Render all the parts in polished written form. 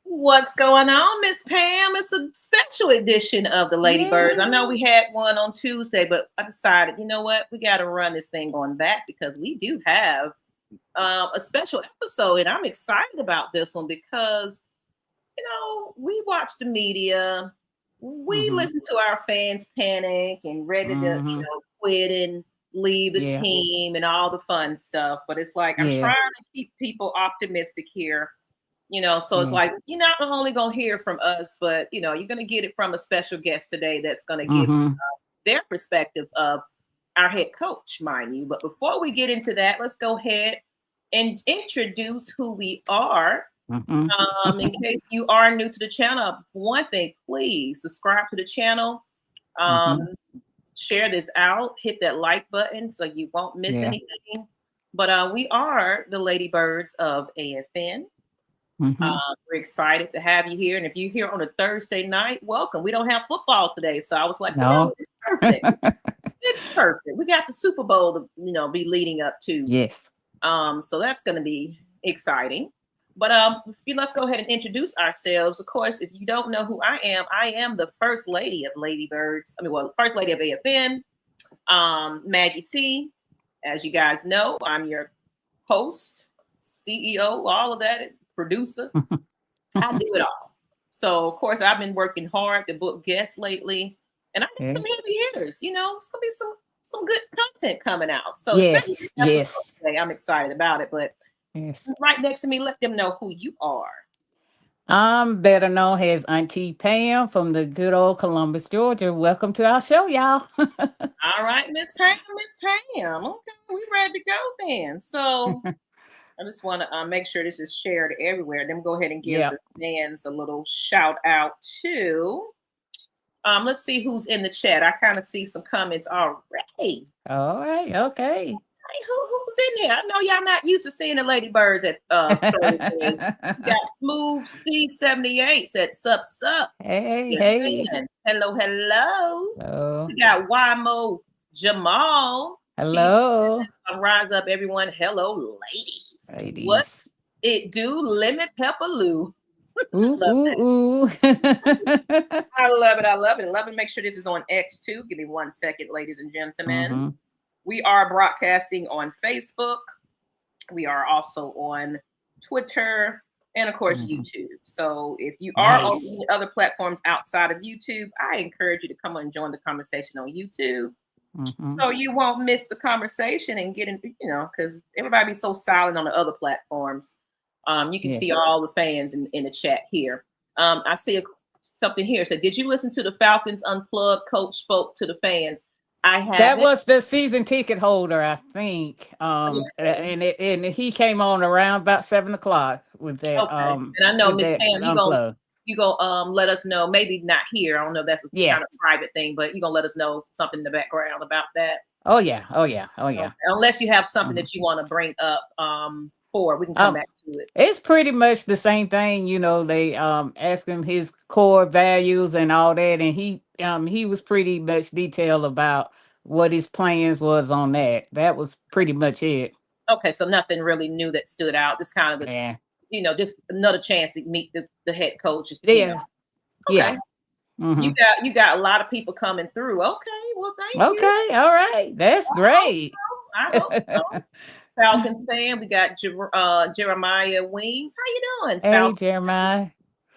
What's going on, Miss Pam? It's a special edition of the Ladybirds. I know Yes. we had one on Tuesday, but I decided, you know what? We got to run this thing on back because we do have a special episode, and I'm excited about this one because, we watch the media, we Mm-hmm. listen to our fans panic and ready to, Mm-hmm. quit and leave the Yeah. team and all the fun stuff. But it's like I'm Yeah. trying to keep people optimistic here. So it's like Yes. you're not only gonna hear from us, but you're gonna get it from a special guest today that's gonna give Mm-hmm. their perspective of our head coach, mind you. But before we get into that, let's go ahead and introduce who we are. Mm-hmm. In case you are new to the channel, one thing, please subscribe to the channel. Um, Mm-hmm. Share this out, hit that like button so you won't miss Yeah. anything. But we are the Ladybirds of AFN. Mm-hmm. We're excited to have you here. And if you're here on a Thursday night, welcome. We don't have football today. So I was like, No. it's perfect. It's perfect. We got the Super Bowl to, be leading up to. Yes. So that's going to be exciting. But let's go ahead and introduce ourselves. Of course, if you don't know who I am the first lady of Ladybirds. First lady of AFN, Maggie T. As you guys know, I'm your host, CEO, all of that, producer. I do it all. So, of course, I've been working hard to book guests lately, and I got some Yes. heavy hitters. It's gonna be some good content coming out. So, especially Yes. this episode Yes. today, I'm excited about it. But Yes. right next to me, let them know who you are. I'm better known as Auntie Pam from the good old Columbus, Georgia. Welcome to our show, y'all. All right, Miss Pam, Miss Pam. Okay, we ready to go then. So I just want to make sure this is shared everywhere. Then go ahead and give Yep. the fans a little shout out too. Let's see who's in the chat. I kind of see some comments already. All right. Okay. Hey, who's in here? I know y'all not used to seeing the Ladybirds at Thursday. We got Smooth C78 said sup. Hey, Yes, hey. man. Hello. Hello. We got YMO Jamal. He said, Hello. rise up, everyone. Hello, ladies. What Ladies. it do? Lemon Pepper Lou. Ooh, Love that. ooh, ooh. I love it. I love it. I love it. Make sure this is on X too. Give me 1 second, ladies and gentlemen. Mm-hmm. We are broadcasting on Facebook. We are also on Twitter and, of course, Mm-hmm. YouTube. So if you are on Nice. any other platforms outside of YouTube, I encourage you to come and join the conversation on YouTube. Mm-hmm. So you won't miss the conversation and get in, because everybody be so silent on the other platforms. You can see Yes. all the fans in the chat here. I see something here. So did you listen to the Falcons Unplugged? Coach spoke to the fans. I That haven't. was the season ticket holder, I think. And he came on around about 7 o'clock Okay. And I know with Miss that Pam, unplug. you gonna let us know, maybe not here. I don't know if that's a Yeah. kind of private thing, but you're gonna let us know something in the background about that. Oh yeah. Oh yeah. Oh yeah. Unless you have something Mhm. that you want to bring up for we can come back to it. It's pretty much the same thing, they asked him his core values and all that, and he was pretty much detailed about what his plans was on that. That was pretty much it. Okay, so nothing really new that stood out. Just kind of Yeah. just another chance to meet the head coach. Yeah. Okay. Yeah. Mm-hmm. You got a lot of people coming through. Okay, well, thank you. Okay, all right. That's great. I hope so. Falcons fan, we got Jeremiah Weems. How you doing, Hey, Falcons? Jeremiah.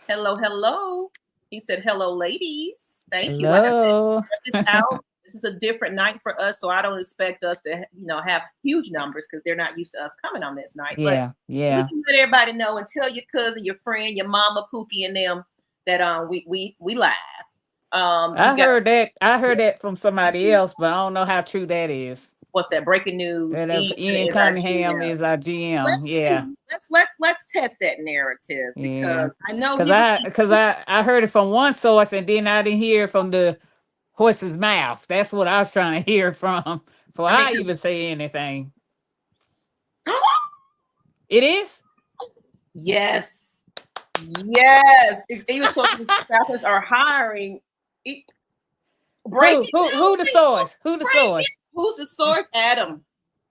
Hello. He said, hello, ladies. Thank you. Like I said, Hello. this out. This is a different night for us, so I don't expect us to, have huge numbers because they're not used to us coming on this night. Yeah, But yeah. we can let everybody know and tell your cousin, your friend, your mama, Pookie, and them that we live. I heard that from somebody else, but I don't know how true that is. What's that breaking news? That if Ian is our Cunningham GM. is our GM. Let's Yeah. see. Let's test that narrative Yeah. because I know Because I heard it from one source and then I didn't hear it from the horse's mouth. That's what I was trying to hear from before I even say anything. It is? Yes. Even so, the Falcons are hiring. Who the source? Who the source? Who's the source? Adam.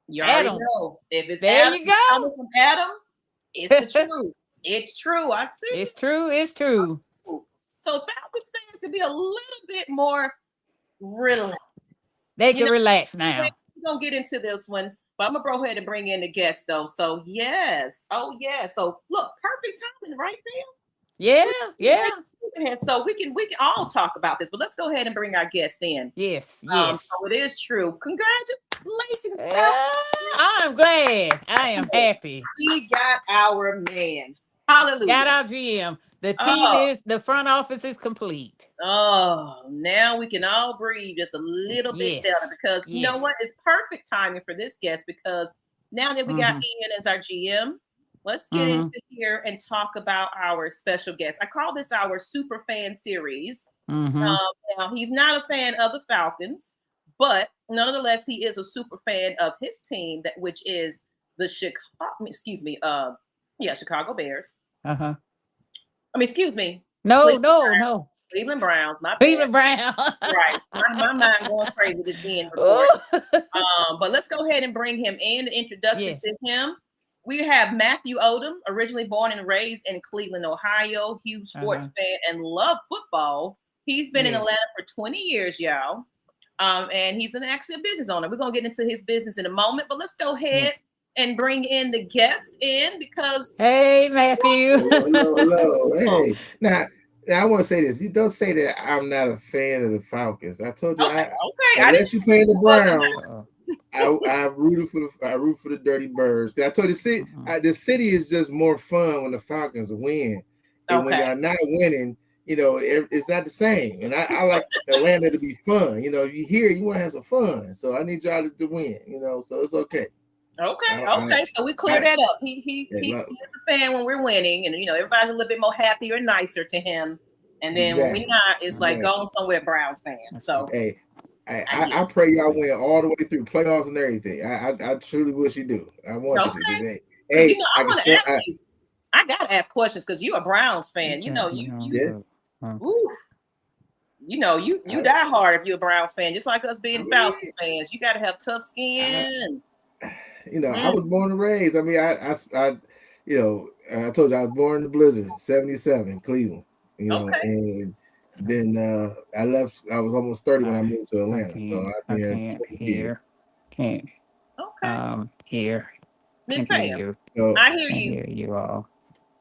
You already know. If it's there Adam, you go. coming from Adam, it's the truth. It's true. I see. It's true. It's true. So Falcons fans can be a little bit more relaxed. They can relax now. We're going to get into this one, but I'm going to go ahead and bring in the guest, though. So, yes. Oh, yeah. So, look, perfect timing, right, Bill? Yeah. So we can all talk about this, but let's go ahead and bring our guest in. Yes. So it is true. Congratulations. I'm glad. I am happy. We got our man. Hallelujah. Got our GM. The team the front office is complete. Oh, now we can all breathe just a little bit better because you know what? It's perfect timing for this guest because now that we got Ian as our GM, let's get into here and talk about our special guest. I call this our super fan series. Now, he's not a fan of the Falcons, but nonetheless, he is a super fan of his team, which is the Chicago Bears. No. Cleveland Browns. My Cleveland Browns. Right. My mind going crazy with this being recorded. But let's go ahead and bring him in. The introduction to him. We have Matthew Odom, originally born and raised in Cleveland, Ohio, huge sports fan and love football. He's been in Atlanta for 20 years, y'all. And he's actually a business owner. We're going to get into his business in a moment, but let's go ahead and bring in the guest in because... Hey, Matthew. Hello. Hey. Now, I want to say this. You don't say that I'm not a fan of the Falcons. I told you, unless you play the Browns, I root for the Dirty Birds. I told you, the city is just more fun when the Falcons win. And when y'all not winning, it's not the same. And I like Atlanta to be fun. You want to have some fun. So I need y'all to win, so it's okay. Okay. So we clear that up. He's a fan when we're winning, and everybody's a little bit more happy or nicer to him. And then when we're not, it's like going somewhere Browns fan. So hey, I pray y'all win all the way through playoffs and everything. I truly wish you do. I want you to. Hey, I want to ask you. I gotta ask questions because you're a Browns fan. You die hard if you're a Browns fan, just like us being Falcons fans. You gotta have tough skin. I was born and raised. I mean, I told you I was born in the blizzard, 77, Cleveland. And then I left. I was almost 30 when I moved to Atlanta. So I've been here. Here. Miss Pam. I hear you. Hear you all.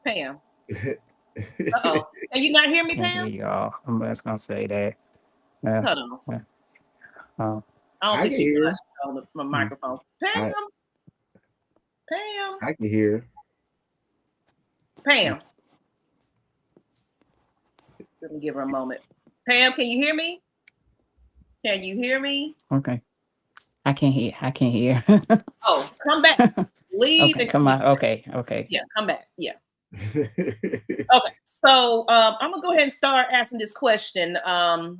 Pam. Uh-oh. Can you not hear me, Pam? Hear you all. I'm just gonna say that. Hold on. I don't think she can on my microphone. Pam. I can hear. Pam. Let me give her a moment. Pam, can you hear me? Can you hear me? Okay. I can't hear. Oh, come back. Leave and come on. Okay. Yeah, come back. Yeah. Okay. So I'm gonna go ahead and start asking this question. Of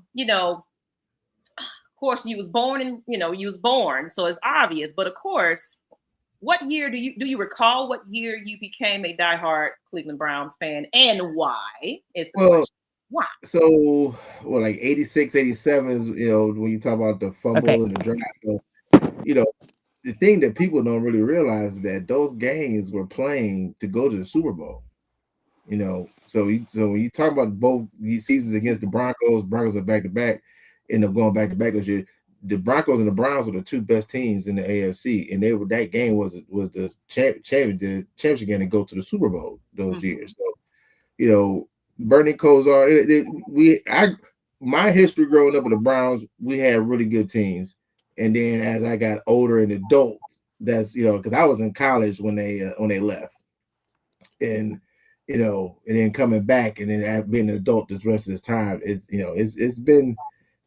course, you was born, so it's obvious. But of course, what year do you recall? What year you became a diehard Cleveland Browns fan, and why? Is the question. Why? So, like 86, 87 is when you talk about the fumble and the draft. The thing that people don't really realize is that those games were playing to go to the Super Bowl. So when you talk about both these seasons against the Broncos are back to back, end up going back to back this year. The Broncos and the Browns were the two best teams in the AFC, and that game was the championship game to go to the Super Bowl those years. So Bernie Kosar, my history growing up with the Browns, we had really good teams, and then as I got older and adult, that's because I was in college when they left, and and then coming back and then being an adult this rest of this time, it's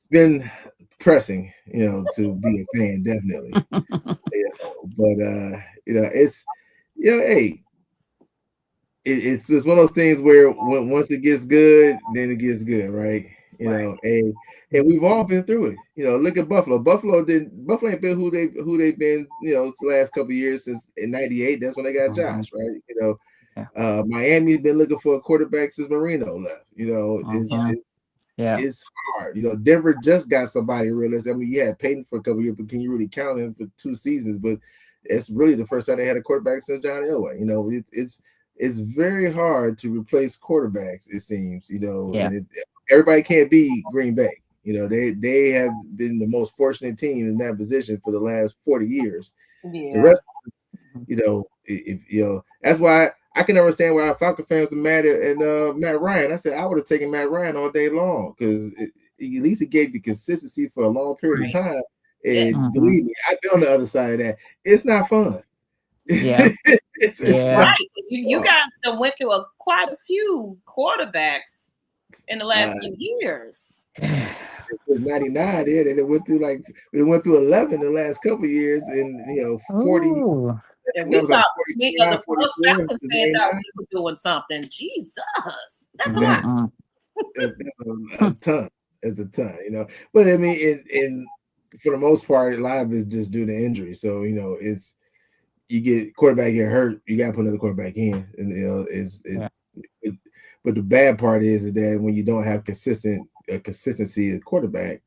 been pressing, to be a fan, definitely. But it's just one of those things where once it gets good, then it gets good, right? And we've all been through it. Look at Buffalo. Buffalo ain't been who they've been, the last couple of years since in '98. That's when they got Josh, right? Miami's been looking for a quarterback since Marino left. It's hard. Denver just got somebody realistic. I mean, you had Peyton for a couple of years, but can you really count him for 2 seasons? But it's really the first time they had a quarterback since John Elway. it's very hard to replace quarterbacks, it seems, Yeah. and everybody can't be Green Bay. They have been the most fortunate team in that position for the last 40 years. Yeah. The rest of us, if that's why I can understand why Falcon fans are mad at Matt Ryan. I said I would have taken Matt Ryan all day long because at least it gave you consistency for a long period of time. And Yes. believe me, I've been on the other side of that. It's not fun. Yeah. it's Yeah. Right. You guys done went through quite a few quarterbacks in the last few years. It was 99 then, and it went through 11 the last couple of years, and 40. Ooh. And we thought the Falcons fans thought we were doing something. Jesus, that's a lot. That's a ton. It's a ton, But I mean, in for the most part, a lot of it's just due to injury. So it's you get quarterback get hurt, you got to put another quarterback in, and but the bad part is that when you don't have consistency at quarterback,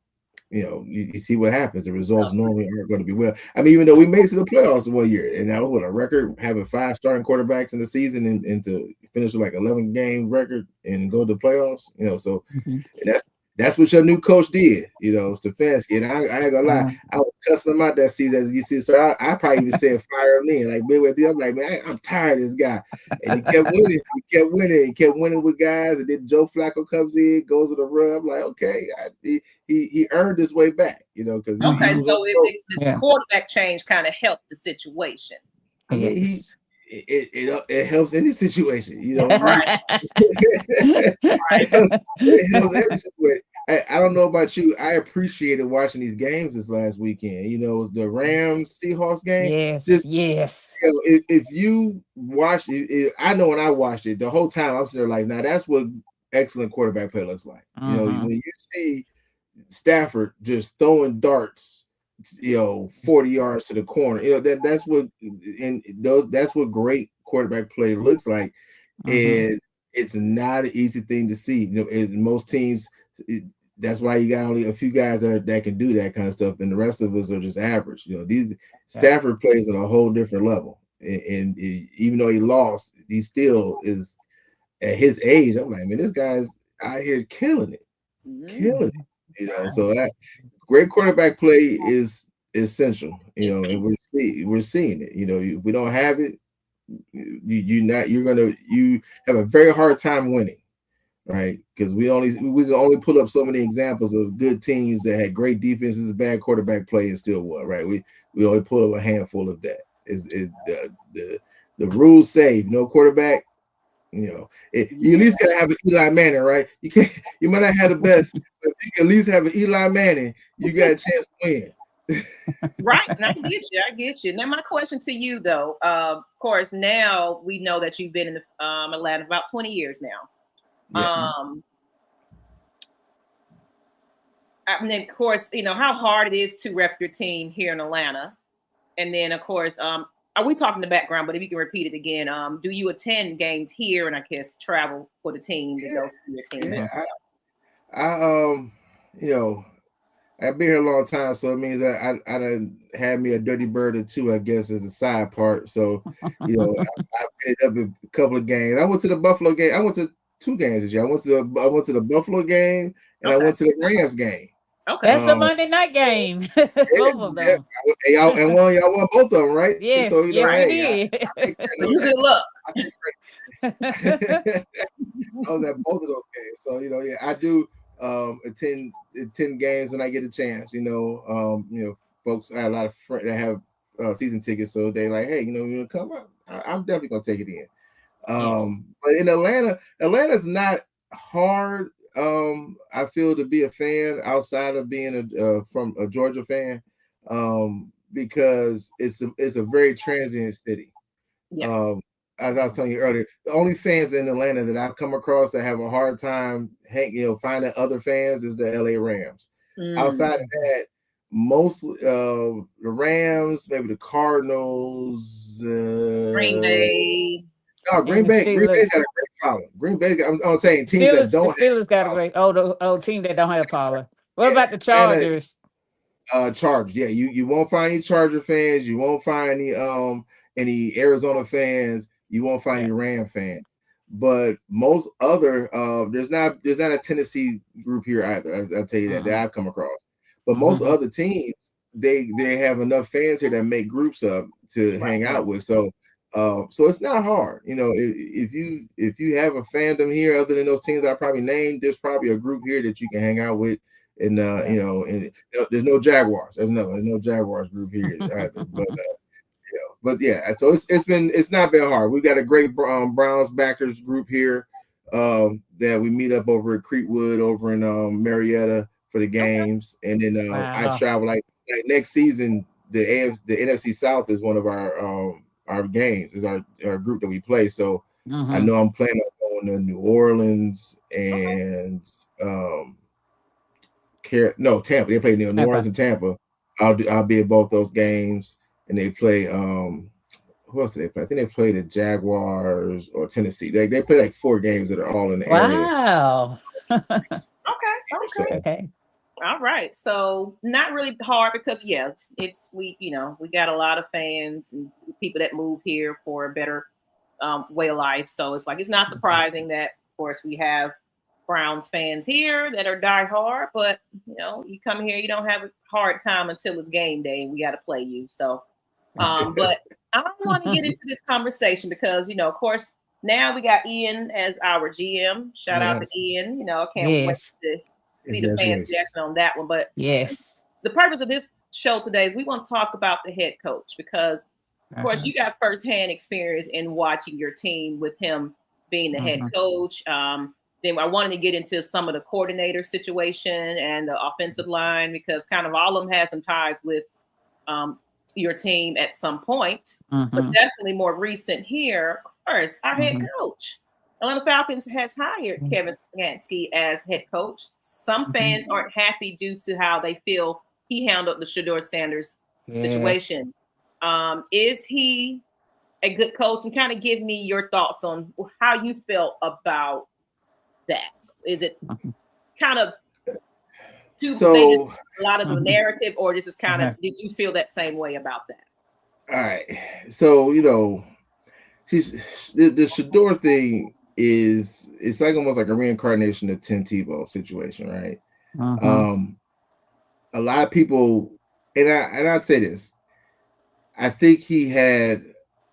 you see what happens. The results normally aren't going to be well. I mean, even though we made it to the playoffs 1 year, and that was what a record, having 5 starting quarterbacks in the season, and to finish with like 11 game record and go to the playoffs. So and that's what your new coach did. Stefanski. And I ain't gonna lie, I was cussing him out that season as you see. So I probably even said fire him in. Like midway through, I'm like, man, I'm tired of this guy. And he kept winning. He kept winning with guys. And then Joe Flacco comes in, goes to the run. I'm like, okay, he earned his way back. Because so the quarterback change kind of helped the situation. I mean, it helps any situation. Right. It helps every situation. I don't know about you. I appreciated watching these games this last weekend. The Rams Seahawks game. Yes. If you watch it, I know when I watched it, the whole time I'm sitting there like, now that's what excellent quarterback play looks like. When you see Stafford just throwing darts, 40 yards to the corner, that's what great quarterback play looks like, and it's not an easy thing to see. In most teams. That's why you got only a few guys that can do that kind of stuff, and the rest of us are just average. These Stafford plays at a whole different level, and even though he lost, he still is at his age. I'm like, man, this guy's out here killing it. So that great quarterback play is essential. And we're seeing it. If we don't have it, you have a very hard time winning. Right, because we can only pull up so many examples of good teams that had great defenses, bad quarterback play, and still won. Right, we only pull up a handful of that. The rules say no quarterback. You at least gotta have an Eli Manning, right? You might not have the best, but you can at least have an Eli Manning. You got a chance to win. Right, and I get you. Now, my question to you, though, of course, now we know that you've been in the Atlanta about 20 years now. Yeah. And then, of course, how hard it is to rep your team here in Atlanta. And then, of course, are we talking the background? But if you can repeat it again, do you attend games here and I guess travel for the team to go see your team? I've been here a long time, so it means that I done had me a dirty bird or two, I guess, as a side part. So, I've been up a couple of games. I went to the Buffalo game. I went to 2 games this year. I went to the Buffalo game and I went to the Rams game. Okay, that's a Monday night game. Both of them. Y'all won both of them, right? Yes, so, we did. You good luck. I was at both of those games, so I do attend games when I get a chance. Folks, I have a lot of friends that have season tickets, so they're like, hey, you come up. I'm definitely gonna take it in. But in Atlanta's not hard. I feel to be a fan outside of being from a Georgia fan, because it's a very transient city. Yeah. As I was telling you earlier, the only fans in Atlanta that I've come across that have a hard time finding other fans is the LA Rams. Outside of that, mostly the Rams, maybe the Cardinals, Green Bay. No, Green Bay's got a great following. Green Bay, I'm saying teams that don't. The Steelers got a great team that don't have following. What about the Chargers? Chargers, you won't find any Charger fans. You won't find any Arizona fans. You won't find any Ram fans. But most other there's not a Tennessee group here either. I'll tell you that I've come across. But most other teams, they have enough fans here that make groups up to hang out with. So it's not hard. You know, if you have a fandom here other than those teams I probably named, there's probably a group here that you can hang out with. And you know, and there's no Jaguars. There's no Jaguars group here either. But yeah, so it's not been hard. We've got a great Browns backers group here that we meet up over at Creekwood over in Marietta for the games, and then I travel like next season. The NFC South is one of our games. Is our group that we play. So I know I'm planning on going to New Orleans and Tampa. They play New Orleans and Tampa. I'll be at both those games. And they play who else do they play? I think they play the Jaguars or Tennessee. They play like 4 games that are all in the area. Wow. Okay. All right. So not really hard because we got a lot of fans and people that move here for a better way of life. So it's like it's not surprising that of course we have Browns fans here that are diehard, but you come here, you don't have a hard time until it's game day and we got to play you. So but I want to get into this conversation because, of course, now we got Ian as our GM. Shout out to Ian. I can't wait to see the fans' reaction on that one. But the purpose of this show today is we want to talk about the head coach because, of course, you got firsthand experience in watching your team with him being the head coach. Then I wanted to get into some of the coordinator situation and the offensive line because kind of all of them had some ties with your team at some point, but definitely more recent here. Of course, our head coach, Atlanta Falcons, has hired Kevin Stefanski as head coach. Some fans aren't happy due to how they feel he handled the Shedeur Sanders situation. Is he a good coach? And kind of give me your thoughts on how you felt about that. Is it kind of a lot of the narrative, or this is kind of, did you feel that same way about that? All right. So, see, the Shedeur thing it's like almost like a reincarnation of Tim Tebow situation, right? A lot of people, and I'd say this, I think he had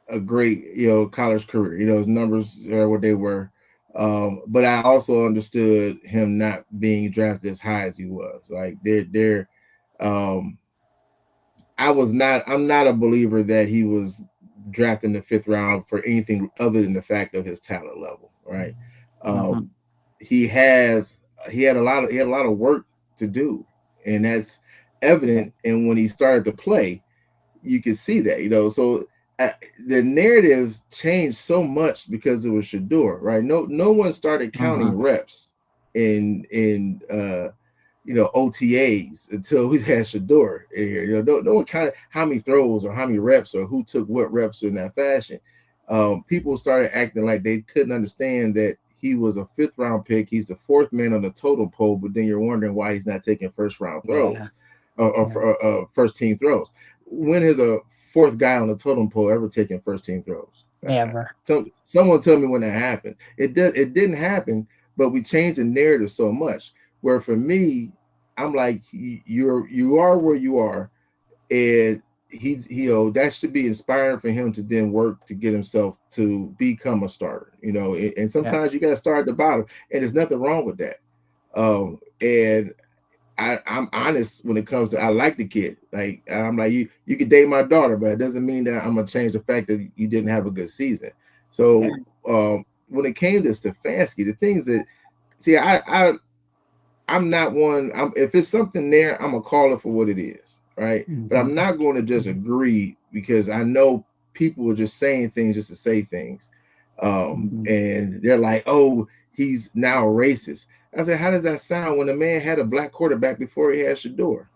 a great, college career. His numbers are what they were. But I also understood him not being drafted as high as he was. Like I'm not a believer that he was drafted in the 5th round for anything other than the fact of his talent level, right? He had a lot of work to do, and that's evident. And when he started to play, you could see that, so the narratives changed so much because it was Shedeur, right? No one started counting reps in OTAs until we had Shedeur here. No one counted how many throws or how many reps or who took what reps in that fashion. People started acting like they couldn't understand that he was a 5th round pick. He's the 4th man on the totem pole, but then you're wondering why he's not taking 1st round throws or first team throws. When is a 4th guy on the totem pole ever taking first team throws? Never. Someone tell me when that happened. It didn't happen, but we changed the narrative so much. Where for me, I'm like, you are where you are, and he that should be inspiring for him to then work to get himself to become a starter. And sometimes you got to start at the bottom, and there's nothing wrong with that. And I'm honest when it comes to I like the kid. Like I'm like you could date my daughter, but it doesn't mean that I'm gonna change the fact that you didn't have a good season. So when it came to Stefanski, the things that I'm not one. If it's something there, I'm gonna call it for what it is, right? But I'm not going to just agree because I know people are just saying things just to say things, and they're like, "Oh, he's now racist." I said, how does that sound when a man had a black quarterback before he had Shedeur?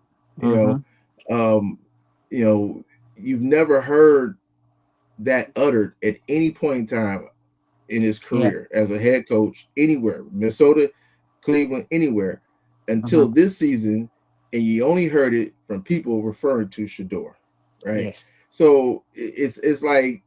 You've never heard that uttered at any point in time in his career as a head coach anywhere, Minnesota, Cleveland, anywhere, until this season, and you only heard it from people referring to Shedeur, right? Yes. So it's like,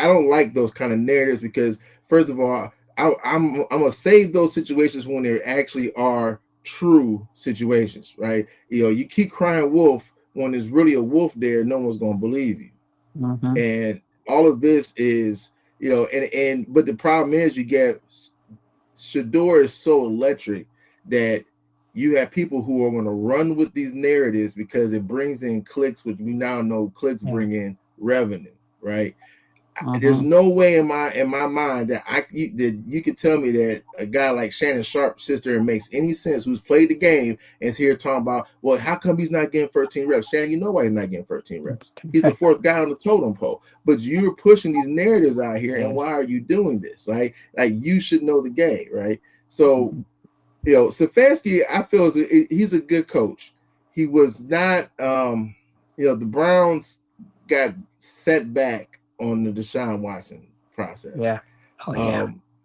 I don't like those kind of narratives because first of all, I'm gonna save those situations when there actually are true situations, right? You know, you keep crying wolf when there's really a wolf there, no one's gonna believe you. And all of this is, you know, but the problem is you get Shador is so electric that you have people who are going to run with these narratives because it brings in clicks, which we now know clicks bring in revenue, right? There's no way in my mind that you could tell me that a guy like Shannon Sharp's sister makes any sense, who's played the game and is here talking about, well, how come he's not getting 13 reps? Shannon, you know why he's not getting 13 reps. He's the fourth guy on the totem pole. But you're pushing these narratives out here, and why are you doing this? Right? Like you should know the game, right? So, you know, Stefanski, I feel he's a good coach. He was not, you know, the Browns got set back on the Deshaun Watson process. You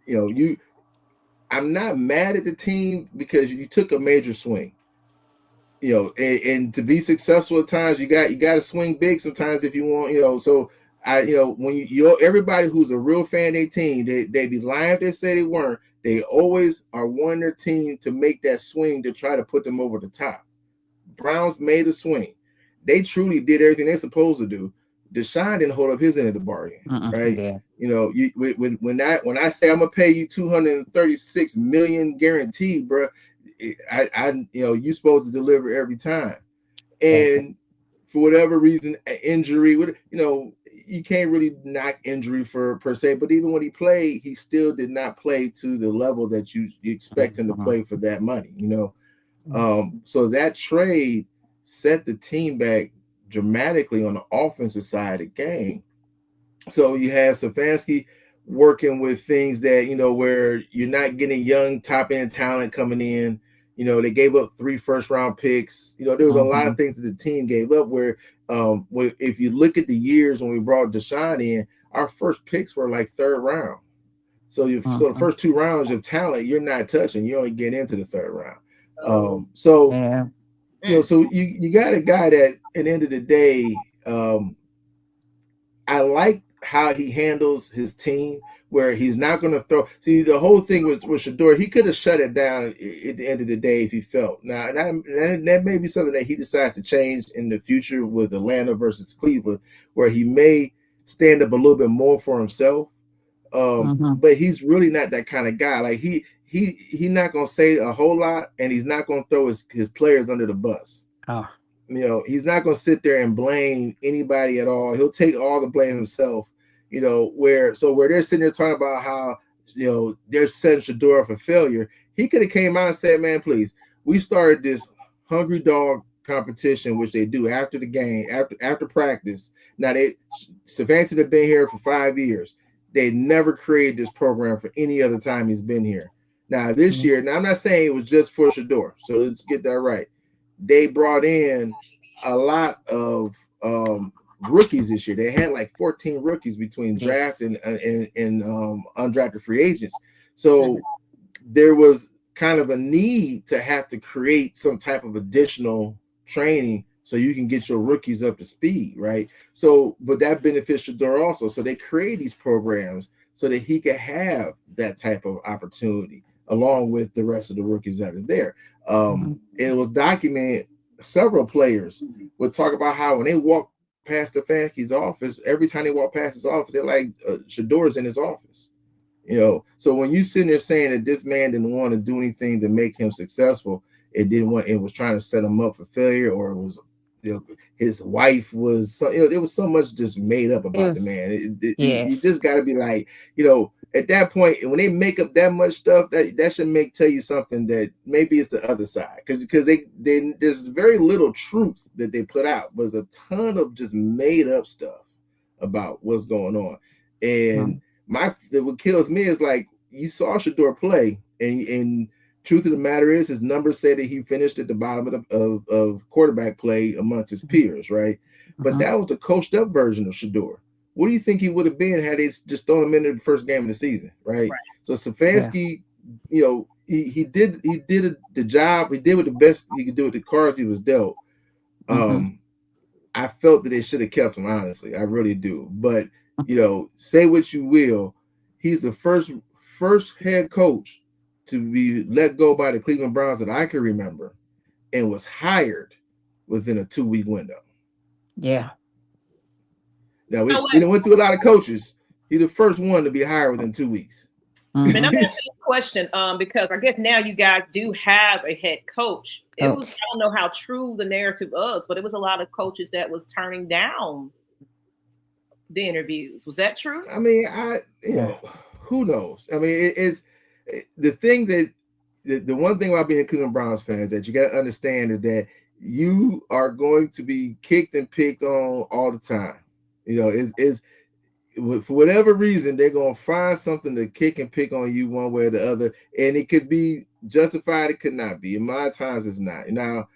know, I'm not mad at the team because you took a major swing. You know, and to be successful at times, you got to swing big sometimes if you want. You know, so you know, when you everybody who's a real fan of their team, they be lying if they say they weren't. They always are wanting their team to make that swing to try to put them over the top. Browns made a swing. They truly did everything they're supposed to do. Deshaun didn't hold up his end of the bargain, right? You know, when I say I'm gonna pay you $236 million guaranteed, bro, I you know, you're supposed to deliver every time. And for whatever reason, an injury, you know, you can't really knock injury per se. But even when he played, he still did not play to the level that you expect him to play for that money. You know, so that trade set the team back dramatically on the offensive side of the game. So you have Stefanski working with things that, you know, where you're not getting young top end talent coming in. You know, they gave up 3 first-round picks. You know, there was a lot of things that the team gave up where if you look at the years when we brought Deshaun in, our first picks were like 3rd round. So so the first 2 rounds of talent you're not touching. You only get into the 3rd round. You know, so you got a guy that at the end of the day, I like how he handles his team, where he's not going to throw. See, the whole thing with Shador, he could have shut it down at the end of the day if he felt. Now, that may be something that he decides to change in the future with Atlanta versus Cleveland, where he may stand up a little bit more for himself. But he's really not that kind of guy. Like he's not going to say a whole lot, and he's not going to throw his players under the bus. You know, he's not going to sit there and blame anybody at all. He'll take all the blame himself. You know, where they're sitting there talking about how, you know, they're setting Shador up for failure. He could have came out and said, man, please, we started this hungry dog competition, which they do after the game, after practice. Now Stefanski have been here for 5 years. They never created this program for any other time he's been here. Now this year, now I'm not saying it was just for Shador, so let's get that right. They brought in a lot of rookies this year. They had like 14 rookies between draft and undrafted free agents. So there was kind of a need to have to create some type of additional training so you can get your rookies up to speed, right? So, but that benefits Shador also. So they create these programs so that he could have that type of opportunity along with the rest of the rookies that are there. It was documented. Several players would talk about how when they walk past Stefanski's office, every time they walk past his office, they're like, Shador's in his office. You know, so when you sitting there saying that this man didn't want to do anything to make him successful, it was trying to set him up for failure, or it was, you know, his wife was, you know, there was so much just made up about the man. You just got to be like, you know, at that point, when they make up that much stuff, that should tell you something that maybe it's the other side, because there's very little truth that they put out, but there's a ton of just made up stuff about what's going on. And what kills me is, like, you saw Shador play, and truth of the matter is, his numbers say that he finished at the bottom of quarterback play amongst his peers, right? But that was the coached up version of Shador. What do you think he would have been had they just thrown him into the first game of the season, right? So Stefanski, you know, he did the job. He did with the best he could do with the cards he was dealt. I felt that they should have kept him, honestly. I really do. But say what you will, he's the first head coach to be let go by the Cleveland Browns that I can remember, and was hired within a 2-week window. Yeah. Now we went through a lot of coaches. He's the first one to be hired within 2 weeks. And I'm asking you a question, because I guess now you guys do have a head coach. I don't know how true the narrative was, but it was a lot of coaches that was turning down the interviews. Was that true? I mean, who knows? I mean, it's the thing that the one thing about being a Cleveland Browns fan is that you got to understand is that you are going to be kicked and picked on all the time. Is for whatever reason, they're going to find something to kick and pick on you one way or the other. And it could be justified. It could not be. In my times, it's not. Now,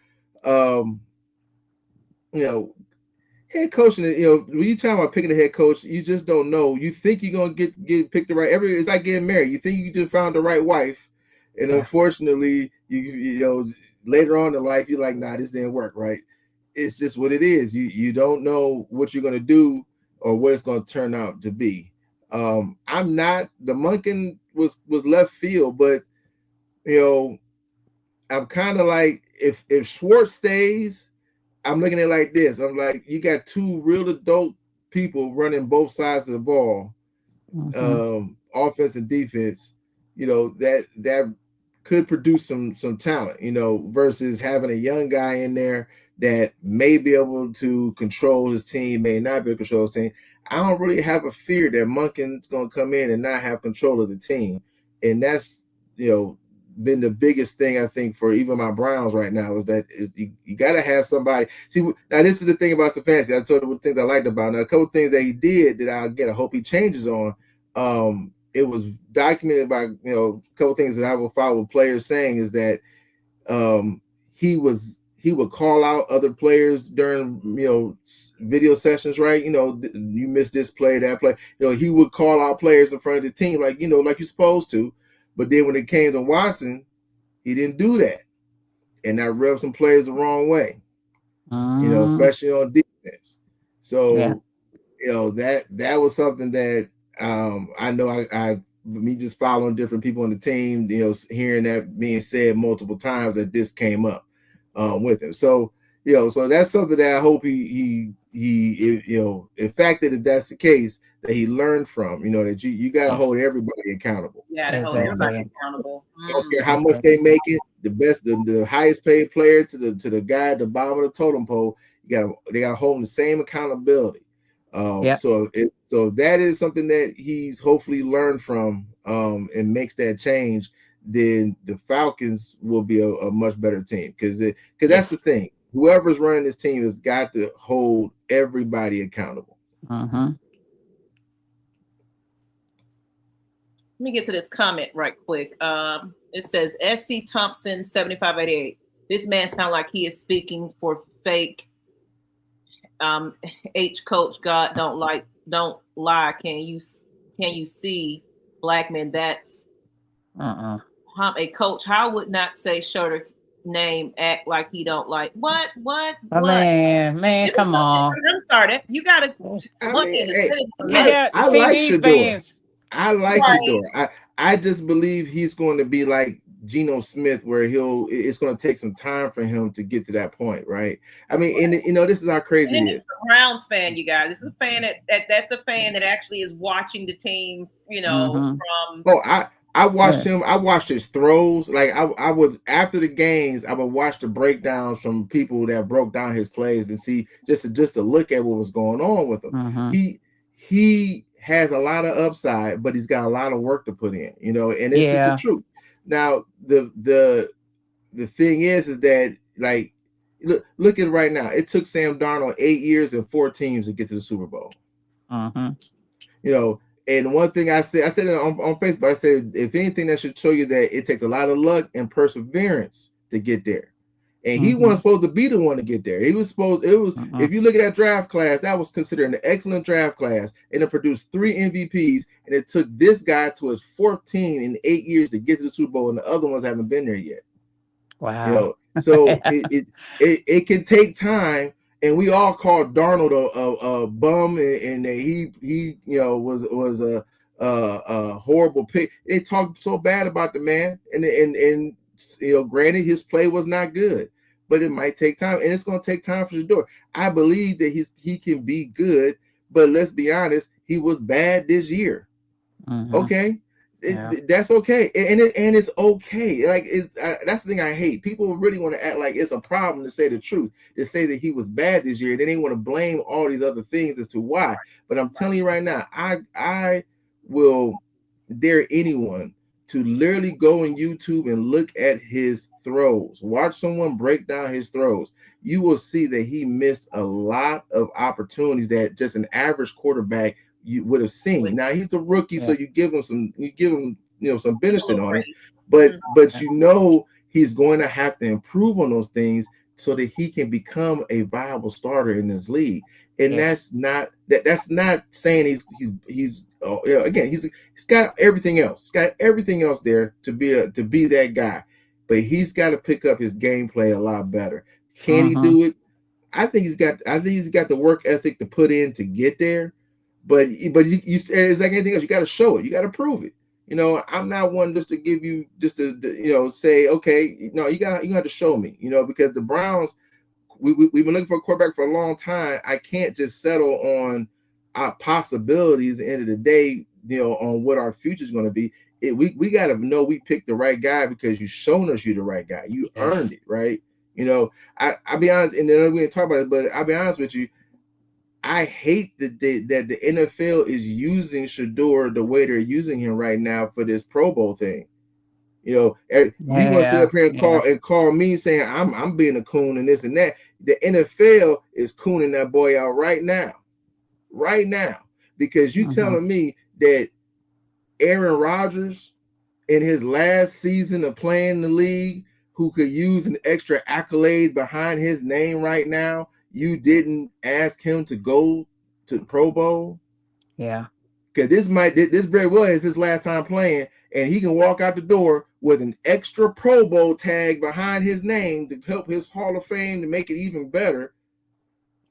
head coaching, when you talk about picking a head coach, you just don't know. You think you're going to get picked the right. It's like getting married. You think you just found the right wife. And unfortunately, you later on in life, you're like, nah, this didn't work, right? It's just what it is. You don't know what you're going to do or what it's going to turn out to be. I'm not, the Monken was left field, but I'm kind of like, if Schwartz stays, I'm looking at it like this. I'm like, you got two real adult people running both sides of the ball, offense and defense, that could produce some talent, versus having a young guy in there that may be able to control his team, may not be able to control his team. I don't really have a fear that Monken's going to come in and not have control of the team. And that's, been the biggest thing, I think, for even my Browns right now, is that you got to have somebody. See, now this is the thing about Stefanski. I told you what things I liked about him. Now, a couple of things that he did that I hope he changes on. It was documented by, a couple of things that I will follow with players saying is that he would call out other players during, video sessions, right? You missed this play, that play. He would call out players in front of the team, like you're supposed to. But then when it came to Watson, he didn't do that. And that rubbed some players the wrong way, especially on defense. So, that was something that I know me just following different people on the team, hearing that being said multiple times, that this came up with him. So, so that's something that I hope he in fact, that if that's the case, that he learned from, that you got to hold everybody accountable. Yeah, hold everybody accountable. I don't care how much they make it. The best, the highest paid player to the guy at the bottom of the totem pole, they got to hold them the same accountability. So that is something that he's hopefully learned from, and makes that change. Then the Falcons will be a much better team, because that's the thing. Whoever's running this team has got to hold everybody accountable. Let me get to this comment right quick. It says SC Thompson 7588. This man sounds like he is speaking for fake. H coach, God don't lie. Can you see black men? That's a coach. How would not say shorter name, act like he don't like what? Man, come on. I'm started. You gotta look at it. I like these fans. I like Shador. I just believe he's going to be like Geno Smith, where it's going to take some time for him to get to that point, right? I mean, and this is how crazy it is. He's a Browns fan, you guys. This is a fan that's a fan that actually is watching the team, from. Oh, I watched him. I watched his throws. Like I would, after the games, I would watch the breakdowns from people that broke down his plays and see just to look at what was going on with him. He has a lot of upside, but he's got a lot of work to put in, and it's just the truth. Now, the thing is that, like, look at it right now. It took Sam Darnold 8 years and 4 teams to get to the Super Bowl. And one thing I said it on Facebook, I said, if anything, that should show you that it takes a lot of luck and perseverance to get there. And he wasn't supposed to be the one to get there. He was supposed, if you look at that draft class, that was considered an excellent draft class. And it produced 3 MVPs. And it took this guy to his 14 in 8 years to get to the Super Bowl. And the other ones haven't been there yet. Wow. So it can take time. and we all called Darnold a bum, and that he was a horrible pick. They talked so bad about the man, and granted his play was not good, but it might take time, and it's going to take time for Shador. I believe that he can be good, but let's be honest, he was bad this year. Okay. That's okay, and it's okay. Like that's the thing I hate. People really want to act like it's a problem to say the truth, to say that he was bad this year. Then they want to blame all these other things as to why. But I'm telling you right now, I will dare anyone to literally go on YouTube and look at his throws. Watch someone break down his throws. You will see that he missed a lot of opportunities that just an average quarterback you would have seen. Now he's a rookie, so you give him some some benefit on it, but he's going to have to improve on those things so that he can become a viable starter in this league. And that's not saying he's got everything else. He's got everything else there to be that guy, but he's got to pick up his gameplay a lot better. Can he do it? I think he's got the work ethic to put in to get there. But you it's like anything else. You got to show it. You got to prove it. I'm not one just to give you say, okay, no, you got to show me. Because the Browns, we've been looking for a quarterback for a long time. I can't just settle on our possibilities at the end of the day. On what our future is going to be. We got to know we picked the right guy because you've shown us you're the right guy. You earned it, right? I'll be honest, and then we didn't talk about it, but I'll be honest with you. I hate that the NFL is using Shador the way they're using him right now for this Pro Bowl thing. He wants to sit up here and call me saying I'm being a coon and this and that. The NFL is cooning that boy out right now, because you telling me that Aaron Rodgers in his last season of playing in the league, who could use an extra accolade behind his name right now, you didn't ask him to go to the Pro Bowl? Yeah. Because this very well is his last time playing, and he can walk out the door with an extra Pro Bowl tag behind his name to help his Hall of Fame to make it even better.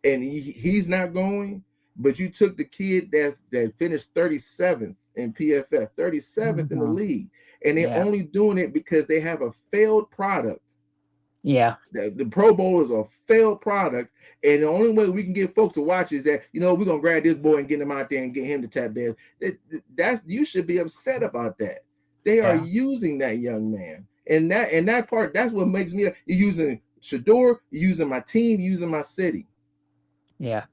And he's not going, but you took the kid that finished 37th in PFF, 37th in the league, and they're only doing it because they have a failed product. Yeah, the Pro Bowl is a failed product, and the only way we can get folks to watch is that we're gonna grab this boy and get him out there and get him to tap dance. That's you should be upset about that. They are using that young man, and that part, that's what makes me. You're using Shador, you're using my team, you're using my city. Yeah.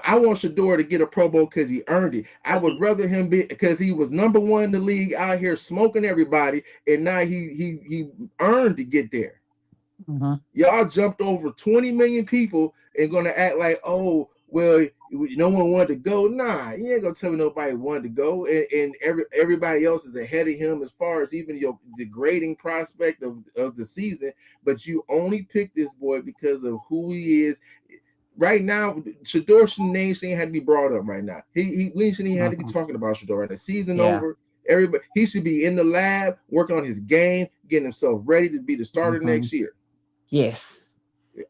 I want Shador to get a Pro Bowl because he earned it. I would rather him be because he was number one in the league out here smoking everybody, and now he earned to get there. Y'all jumped over 20 million people and going to act like, oh, well, no one wanted to go. Nah, you ain't gonna tell me nobody wanted to go, and everybody else is ahead of him as far as even the grading prospect of the season. But you only picked this boy because of who he is. Right now, Shador's name shouldn't have to be brought up right now. We shouldn't even have to be talking about Shador. The season over, everybody, he should be in the lab working on his game, getting himself ready to be the starter next year. Yes,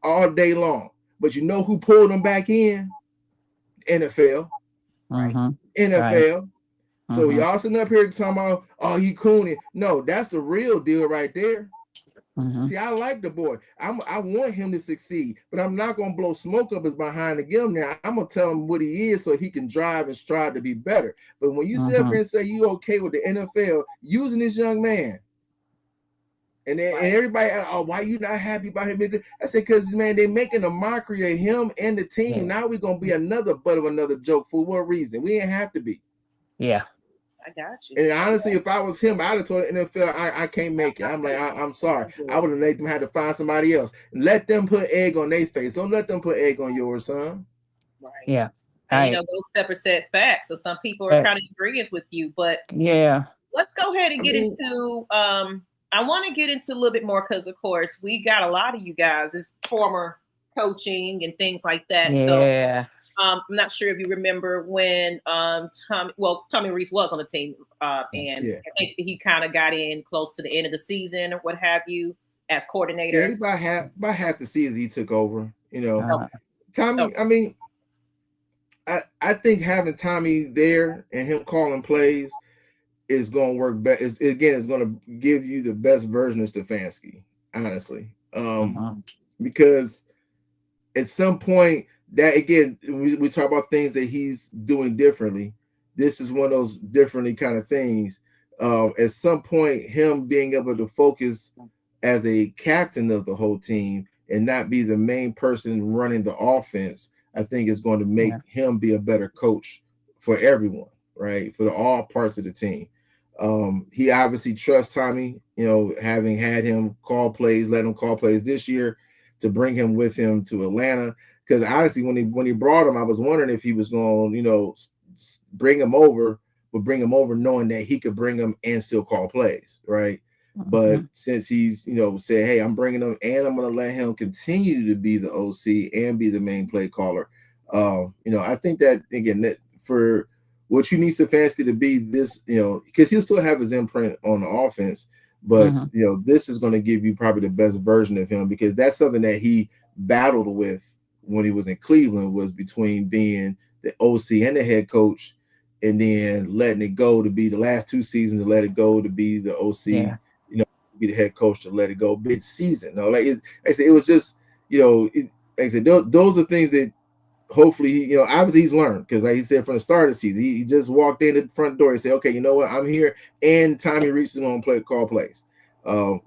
all day long. But you know who pulled him back in? NFL. NFL. Right. So y'all sitting up here talking about, oh, he cooning. No, that's the real deal right there. See, I like the boy. I want him to succeed, but I'm not gonna blow smoke up his behind to get him there. I'm gonna tell him what he is so he can drive and strive to be better. But when you sit up here and say you okay with the NFL using this young man, and everybody, oh, why you not happy about him? I said, because man, they're making a mockery of him and the team. Yeah. Now we're gonna be another butt of another joke. For what reason? We didn't have to be. Yeah. I got you. And honestly, if I was him, I'd have told the NFL, I can't make it. I'm like, I'm sorry. I would have let them have to find somebody else. Let them put egg on their face. Don't let them put egg on yours, son. Right. Yeah. And, Those Peppers said facts. So some people are kind of agreeing with you, but let's go ahead and get into. I want to get into a little bit more because, of course, we got a lot of you guys as former coaching and things like that. Yeah. So I'm not sure if you remember when Tommy Reese was on the team, and I think he kind of got in close to the end of the season or what have you as coordinator. Yeah, about half the season he took over. You know, Uh-huh. Tommy. I mean, I think having Tommy there and him calling plays is going to work better. It's going to give you the best version of Stefanski, honestly, because at some point that again we talk about things that he's doing differently. This is one of those differently kind of things. At some point, him being able to focus as a captain of the whole team and not be the main person running the offense, I think is going to make him be a better coach for everyone, right? For all parts of the team. He obviously trusts Tommy, you know, having had him call plays, let him call plays this year to bring him with him to Atlanta. Because honestly, when he brought him, I was wondering if he was going, you know, bring him over knowing that he could bring him and still call plays, right? But since he's, you know, said, hey, I'm bringing him and I'm going to let him continue to be the OC and be the main play caller. You know, I think that, again, that for what you need Stefanski to be this, you know, because he'll still have his imprint on the offense, but, you know, this is going to give you probably the best version of him, because that's something that he battled with when he was in Cleveland, was between being the OC and the head coach and then letting it go to be the last 2 seasons and let it go to be the OC, you know, be the head coach to let it go mid-season. No, like I said, it was just, you know, like I said, those are things that hopefully, you know, obviously he's learned, because like he said from the start of the season, he just walked in at the front door and said, okay, you know what, I'm here, and Tommy Reese is going to call plays.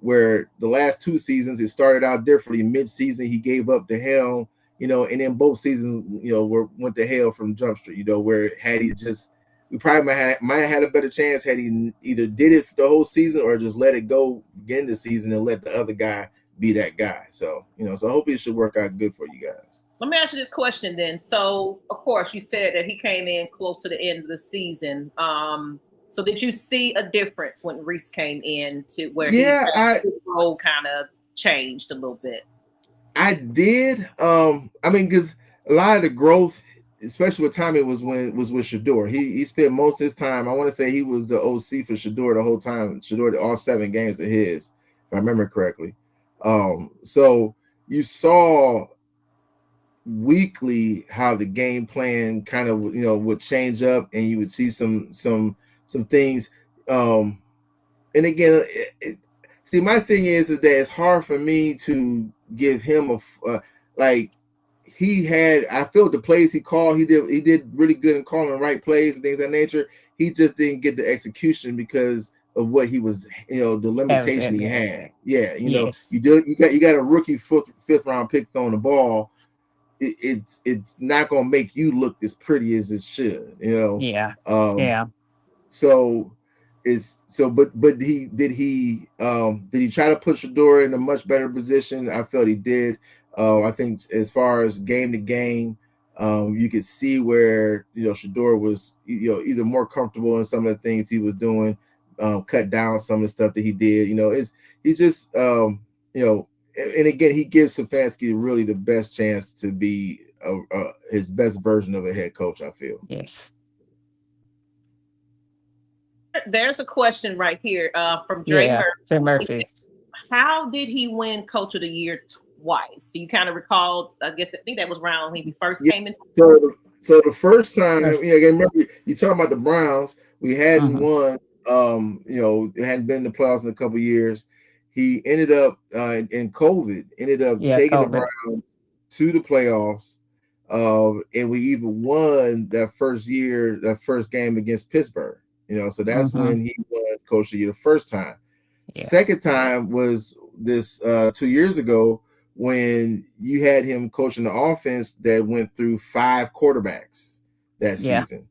Where the last 2 seasons, it started out differently. Mid-season, he gave up the helm, you know, and then both seasons, you know, went to hell from Jump Street, you know, where had he just, we probably might have had a better chance had he either did it for the whole season or just let it go again this season and let the other guy be that guy. So, you know, so hopefully it should work out good for you guys. Let me ask you this question then. So, of course, you said that he came in close to the end of the season. So did you see a difference when Reese came in to where his role kind of changed a little bit? I did. I mean, because a lot of the growth, especially with Tommy, was with Shedeur. He spent most of his time. I want to say he was the OC for Shedeur the whole time. Shedeur, all 7 games of his, if I remember correctly. So you saw weekly how the game plan kind of, you know, would change up, and you would see some things. And again, see, my thing is that it's hard for me to give him like he had. I felt the plays he called, he did really good in calling the right plays and things of that nature. He just didn't get the execution because of what he was, you know, the limitation he had. Yeah, you know, you got a rookie 5th round pick throwing the ball. It's not gonna make you look as pretty as it should, you know. So but he did he try to put Shedeur in a much better position? I felt he did. I think as far as game to game, you could see where, you know, Shedeur was, you know, either more comfortable in some of the things he was doing, cut down some of the stuff that he did. You know, he just you know. And again, he gives Stefanski really the best chance to be his best version of a head coach, I feel. Yes. There's a question right here from Dre Murphy. How did he win Coach of the Year twice? Do you kind of recall? I think that was around when he first came into. So the first time, you know, remember you talking about the Browns? We hadn't won. You know, it hadn't been in the playoffs in a couple of years. He ended up in COVID, taking the Browns to the playoffs, and we even won that first game against Pittsburgh. You know, so that's when he won Coach of the Year the first time. Second time was this 2 years ago when you had him coaching the offense that went through 5 quarterbacks that season.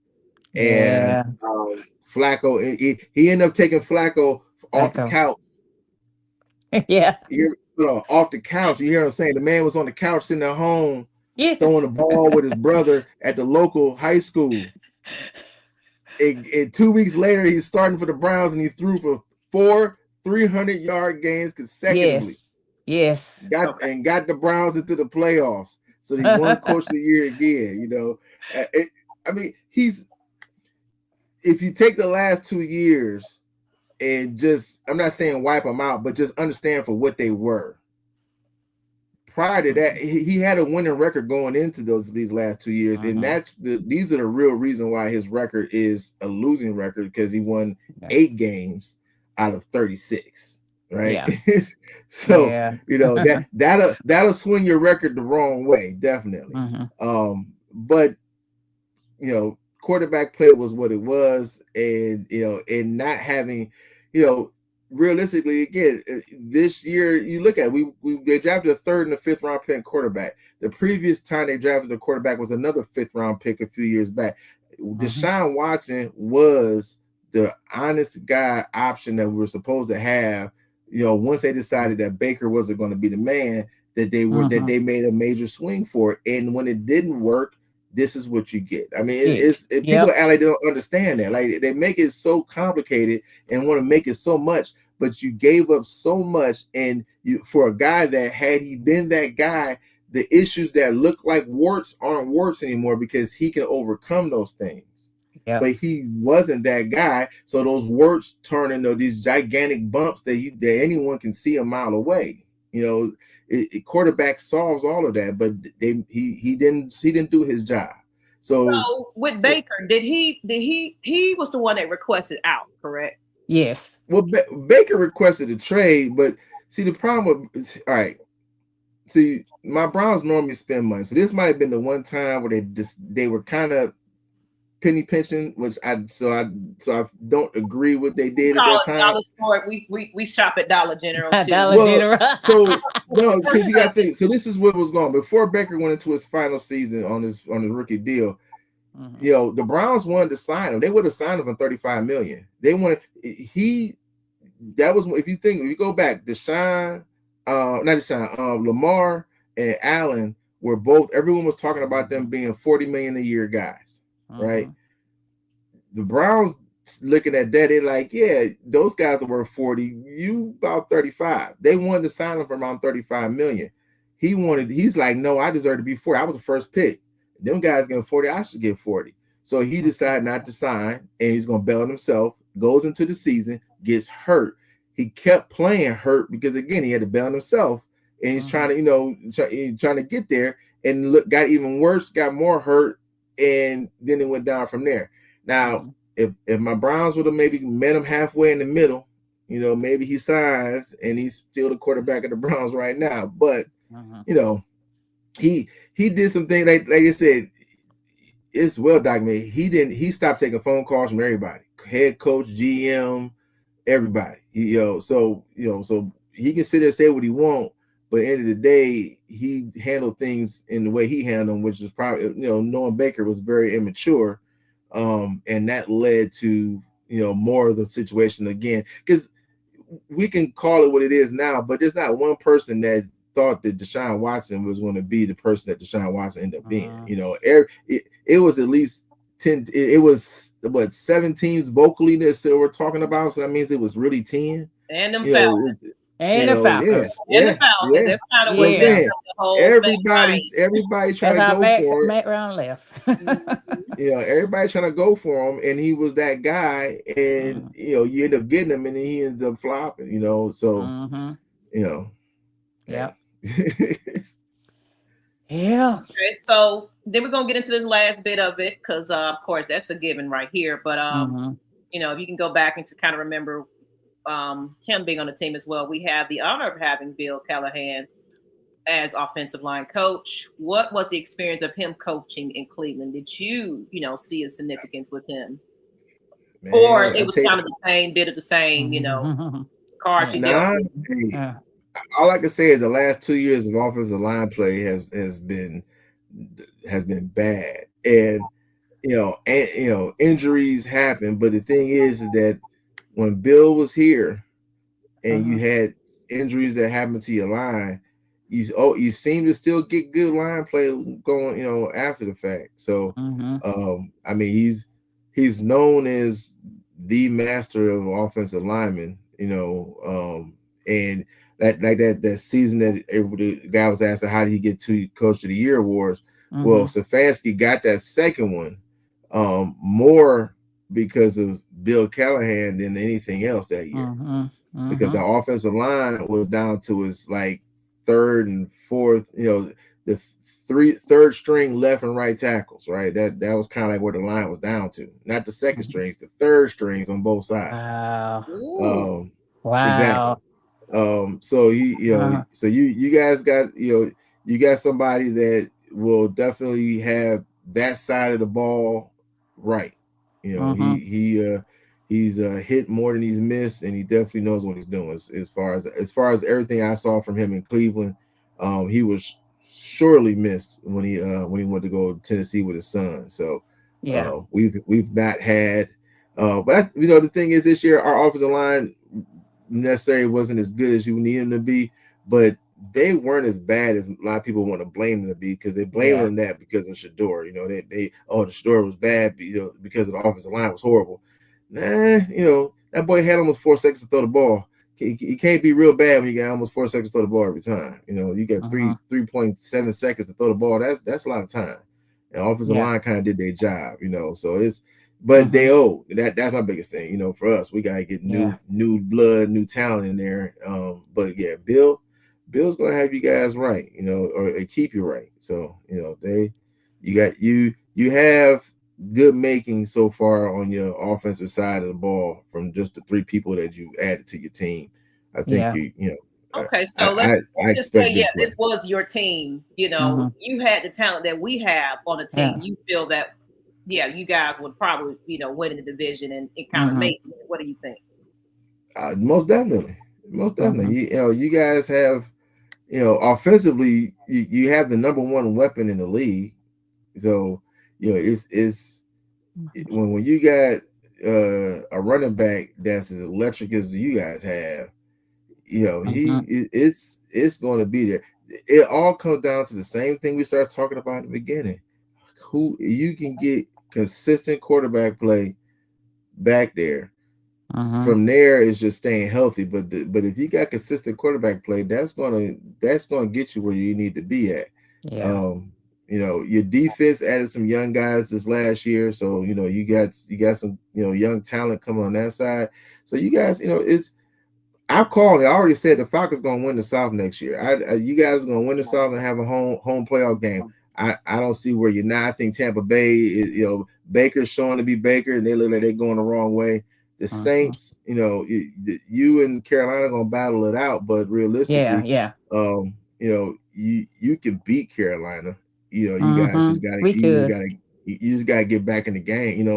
And Flacco, he ended up taking Flacco off the couch. Off the couch. You hear what I'm saying? The man was on the couch sitting at home throwing the ball with his brother at the local high school. And 2 weeks later, he's starting for the Browns, and he threw for 4 300-yard games consecutively. And got the Browns into the playoffs. So he won Coach of the Year again. You know, I mean, if you take the last 2 years and just, I'm not saying wipe them out, but just understand for what they were. prior to that, he had a winning record going into these last 2 years, and these are the real reason why his record is a losing record, because he won 8 games out of 36, right? Yeah. So you know that'll swing your record the wrong way, definitely. But you know, quarterback play was what it was, and you know, and not having, you know, realistically, again, this year you look at they drafted a 3rd and a 5th round pick quarterback. The previous time they drafted a quarterback was another 5th round pick a few years back. Deshaun Watson was the honest guy option that we were supposed to have. You know, once they decided that Baker wasn't going to be the man, that they were that they made a major swing for it, and when it didn't work, this is what you get. I mean, people act like they don't understand that. Like, they make it so complicated and want to make it so much, but you gave up so much, and you, for a guy that, had he been that guy, the issues that look like warts aren't warts anymore, because he can overcome those things. But he wasn't that guy, so those warts turn into these gigantic bumps that anyone can see a mile away. You know, quarterback solves all of that, but he didn't do his job. So with Baker, he was the one that requested out, correct? Yes. Well, Baker requested a trade, but see, the problem with, all right, see, my Browns normally spend money, so this might have been the one time where they were kind of penny pinching, which I don't agree with they did at that time. Dollar Store, we shop at Dollar General too. General. So no, because you got to think. So this is what was going on before Baker went into his final season on his rookie deal. You know, the Browns wanted to sign him. They would have signed him for $35 million. They wanted that was, if you go back, Lamar and Allen were both. Everyone was talking about them being $40 million a year guys. Right, the Browns looking at that, they're like, yeah, those guys are worth 40, you about 35. They wanted to sign him for around 35 million. He's like, no, I deserve to be 40. I was the first pick. Them guys getting 40, I should get 40. So he decided not to sign, and he's gonna bail on himself. Goes into the season, gets hurt. He kept playing hurt because, again, he had to bail on himself, and he's trying to, you know, trying to get there, and got even worse, got more hurt. And then it went down from there. Now, if my Browns would have maybe met him halfway in the middle, you know, maybe he signs and he's still the quarterback of the Browns right now. But you know, he did some things like I said, it's well documented. He stopped taking phone calls from everybody, head coach, GM, everybody. So he can sit there and say what he wants. But at the end of the day, he handled things in the way he handled them, which was probably, you know, knowing Baker was very immature. And that led to, you know, more of the situation again. Because we can call it what it is now, but there's not one person that thought that Deshaun Watson was going to be the person that Deshaun Watson ended up being. You know, it was at least 10, it was, 7 teams vocally that we're talking about. So that means it was really 10. And them Falcons. And the Falcons. And the Falcons. That's kind of what the whole everybody trying to go for Matt Brown left. You know, everybody trying to go for him, and he was that guy, and you know, you end up getting him, and then he ends up flopping. You know, so you know, yeah. Okay, so then we're gonna get into this last bit of it, because of course that's a given right here. But you know, if you can go back and to kind of remember him being on the team as well, we have the honor of having Bill Callahan as offensive line coach. What was the experience of him coaching in Cleveland? Did you know, see a significance with him? Man, or it was kind of the same bit of the same, you know, card you dealt with? All I can say is the last 2 years of offensive line play has been bad, and you know, injuries happen. But the thing is that when Bill was here, and you had injuries that happened to your line, you seem to still get good line play going, you know, after the fact. So I mean, he's known as the master of offensive linemen, you know, and that season that the guy was asking how did he get 2 Coach of the Year awards. Well, Stefanski got that second one more because of Bill Callahan than anything else that year, because the offensive line was down to its like third and fourth, the third string left and right tackles, right? That was kind of like where the line was down to. Not the second strings, the third strings on both sides. Wow. Exactly. So so you guys got, you got somebody that will definitely have that side of the ball right. He's hit more than he's missed, and he definitely knows what he's doing. As far as everything I saw from him in Cleveland, he was surely missed when he went to go to Tennessee with his son. So we've not had, but the thing is, this year our offensive line necessarily wasn't as good as you need them to be, but they weren't as bad as a lot of people want to blame them to be, because they blame them that because of Shador. The Shador was bad because the offensive line was horrible. That boy had almost 4 seconds to throw the ball. You can't be real bad when you got almost 4 seconds to throw the ball every time. You got 3.7 seconds to throw the ball. That's a lot of time. And offensive line kind of did their job, so it's, but they owe that's my biggest thing. For us, we gotta get new blood, new talent in there. But yeah, Bill's gonna have you guys right, or keep you right. So you have good making so far on your offensive side of the ball from just the 3 people that you added to your team. I think Okay, so let's just say, this was your team. You had the talent that we have on the team. You feel that, you guys would probably, win in the division and kind of make it. What do you think? Most definitely. You guys have, offensively, you have the number 1 weapon in the league. So, it's when you got a running back that's as electric as you guys have, it's going to be there. It all comes down to the same thing we started talking about in the beginning. Who you can get consistent quarterback play back there. From there is just staying healthy. But if you got consistent quarterback play, that's gonna get you where you need to be at. Your defense added some young guys this last year, so you got some young talent coming on that side. So you guys, I'm calling it. I already said the Falcons gonna win the South next year. You guys are gonna win the South and have a home playoff game. I don't see where you're not. I think Tampa Bay is, Baker's showing to be Baker, and they look like they're going the wrong way. The Saints, you and Carolina are gonna battle it out, but realistically, you can beat Carolina. You guys just gotta get back in the game.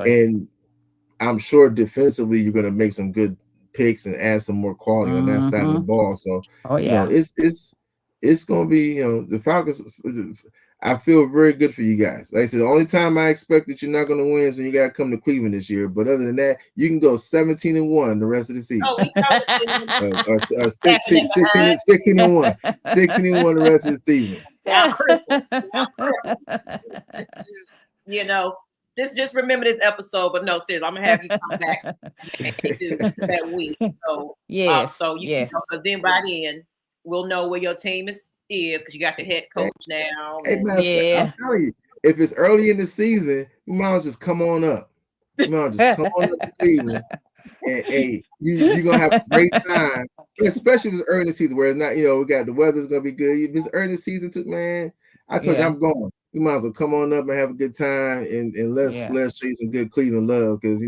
And I'm sure defensively you're gonna make some good picks and add some more quality on that side of the ball. So it's gonna be, the Falcons. I feel very good for you guys. Like I said, the only time I expect that you're not gonna win is when you gotta come to Cleveland this year. But other than that, you can go 17-1 the rest of the season. 16-1. 16-1 the rest of the season. Just remember this episode, but no, seriously, I'm gonna have you come back that week. So because then by then we'll know where your team is because you got the head coach now. I'm telling you, if it's early in the season, you might just come on up. You might just come on up to Cleveland, and you're gonna have a great time, especially if it's early in the season where it's not, we got the weather's gonna be good. If it's early in the season too, man, I told you I'm going. You might as well come on up and have a good time, and let's show you some good Cleveland love, because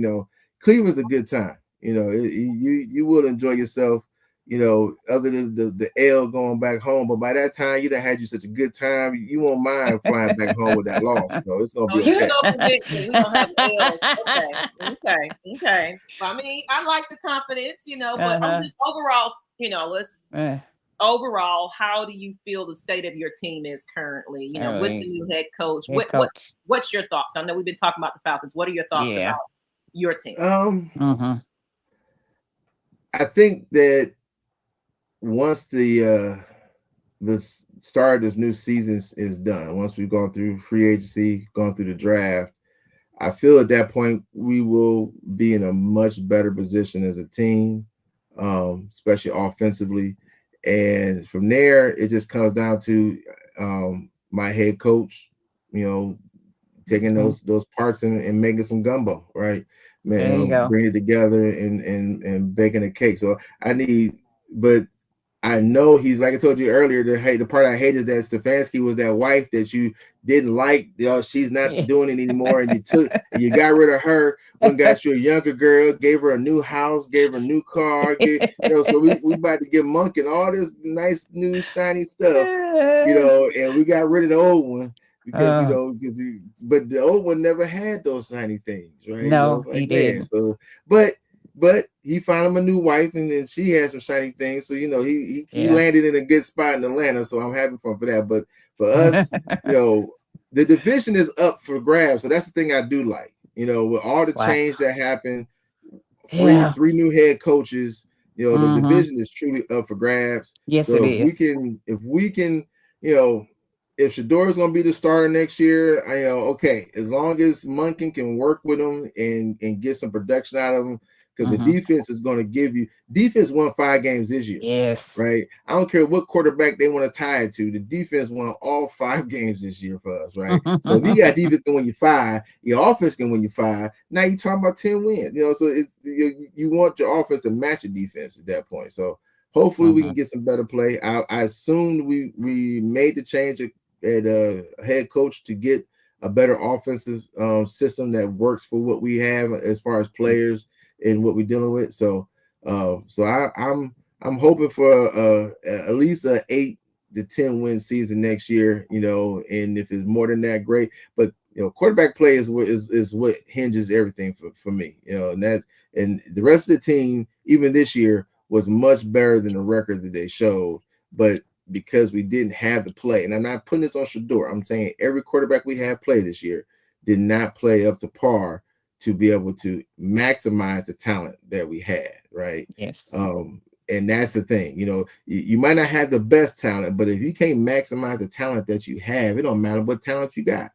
Cleveland's a good time. You will enjoy yourself. Other than the L going back home, but by that time you done had you such a good time, you won't mind flying back home with that loss. So it's gonna be okay. You're so convinced that we don't have L. Okay. I mean, I like the confidence, but I'm just overall, overall, how do you feel the state of your team is currly? With the new head coach. What's your thoughts? I know we've been talking about the Falcons. What are your thoughts about your team? I think that once the start of this new season is done, once we've gone through free agency, gone through the draft, I feel at that point we will be in a much better position as a team, especially offensively. And from there, it just comes down to my head coach, taking those parts and making some gumbo, right? Man, bring it together and baking a cake. So I know he's like I told you earlier. The part I hated that Stefanski was that wife that you didn't like. She's not doing it anymore, and you got rid of her. When got you a younger girl, gave her a new house, gave her a new car. So we about to get Monk and all this nice new shiny stuff, and we got rid of the old one because but the old one never had those shiny things, right? No, It's like, he didn't. So, but he found him a new wife, and then she has some shiny things. So he landed in a good spot in Atlanta. So I'm happy for that. But for us, the division is up for grabs. So that's the thing I do like. With all the change that happened, three new head coaches. The division is truly up for grabs. Yes, so it is. If we can, if Shador's going to be the starter next year, okay, as long as Monken can work with him and get some production out of him. Because the defense is going to give you – defense won 5 games this year. Yes. Right? I don't care what quarterback they want to tie it to. The defense won all 5 games this year for us, right? So if you got defense can win you 5, your offense can win you 5. Now you're talking about 10 wins. So it's you want your offense to match your defense at that point. So hopefully we can get some better play. I assumed we made the change at head coach to get a better offensive system that works for what we have as far as players and what we're dealing with. So I'm hoping for at least a 8 to 10 win season next year, and if it's more than that, great. But quarterback play is what hinges everything for me, and the rest of the team, even this year, was much better than the record that they showed, but because we didn't have the play, and I'm not putting this on Shador, I'm saying every quarterback we had play this year did not play up to par to be able to maximize the talent that we had, right? Yes. And that's the thing, you might not have the best talent, but if you can't maximize the talent that you have, it don't matter what talent you got.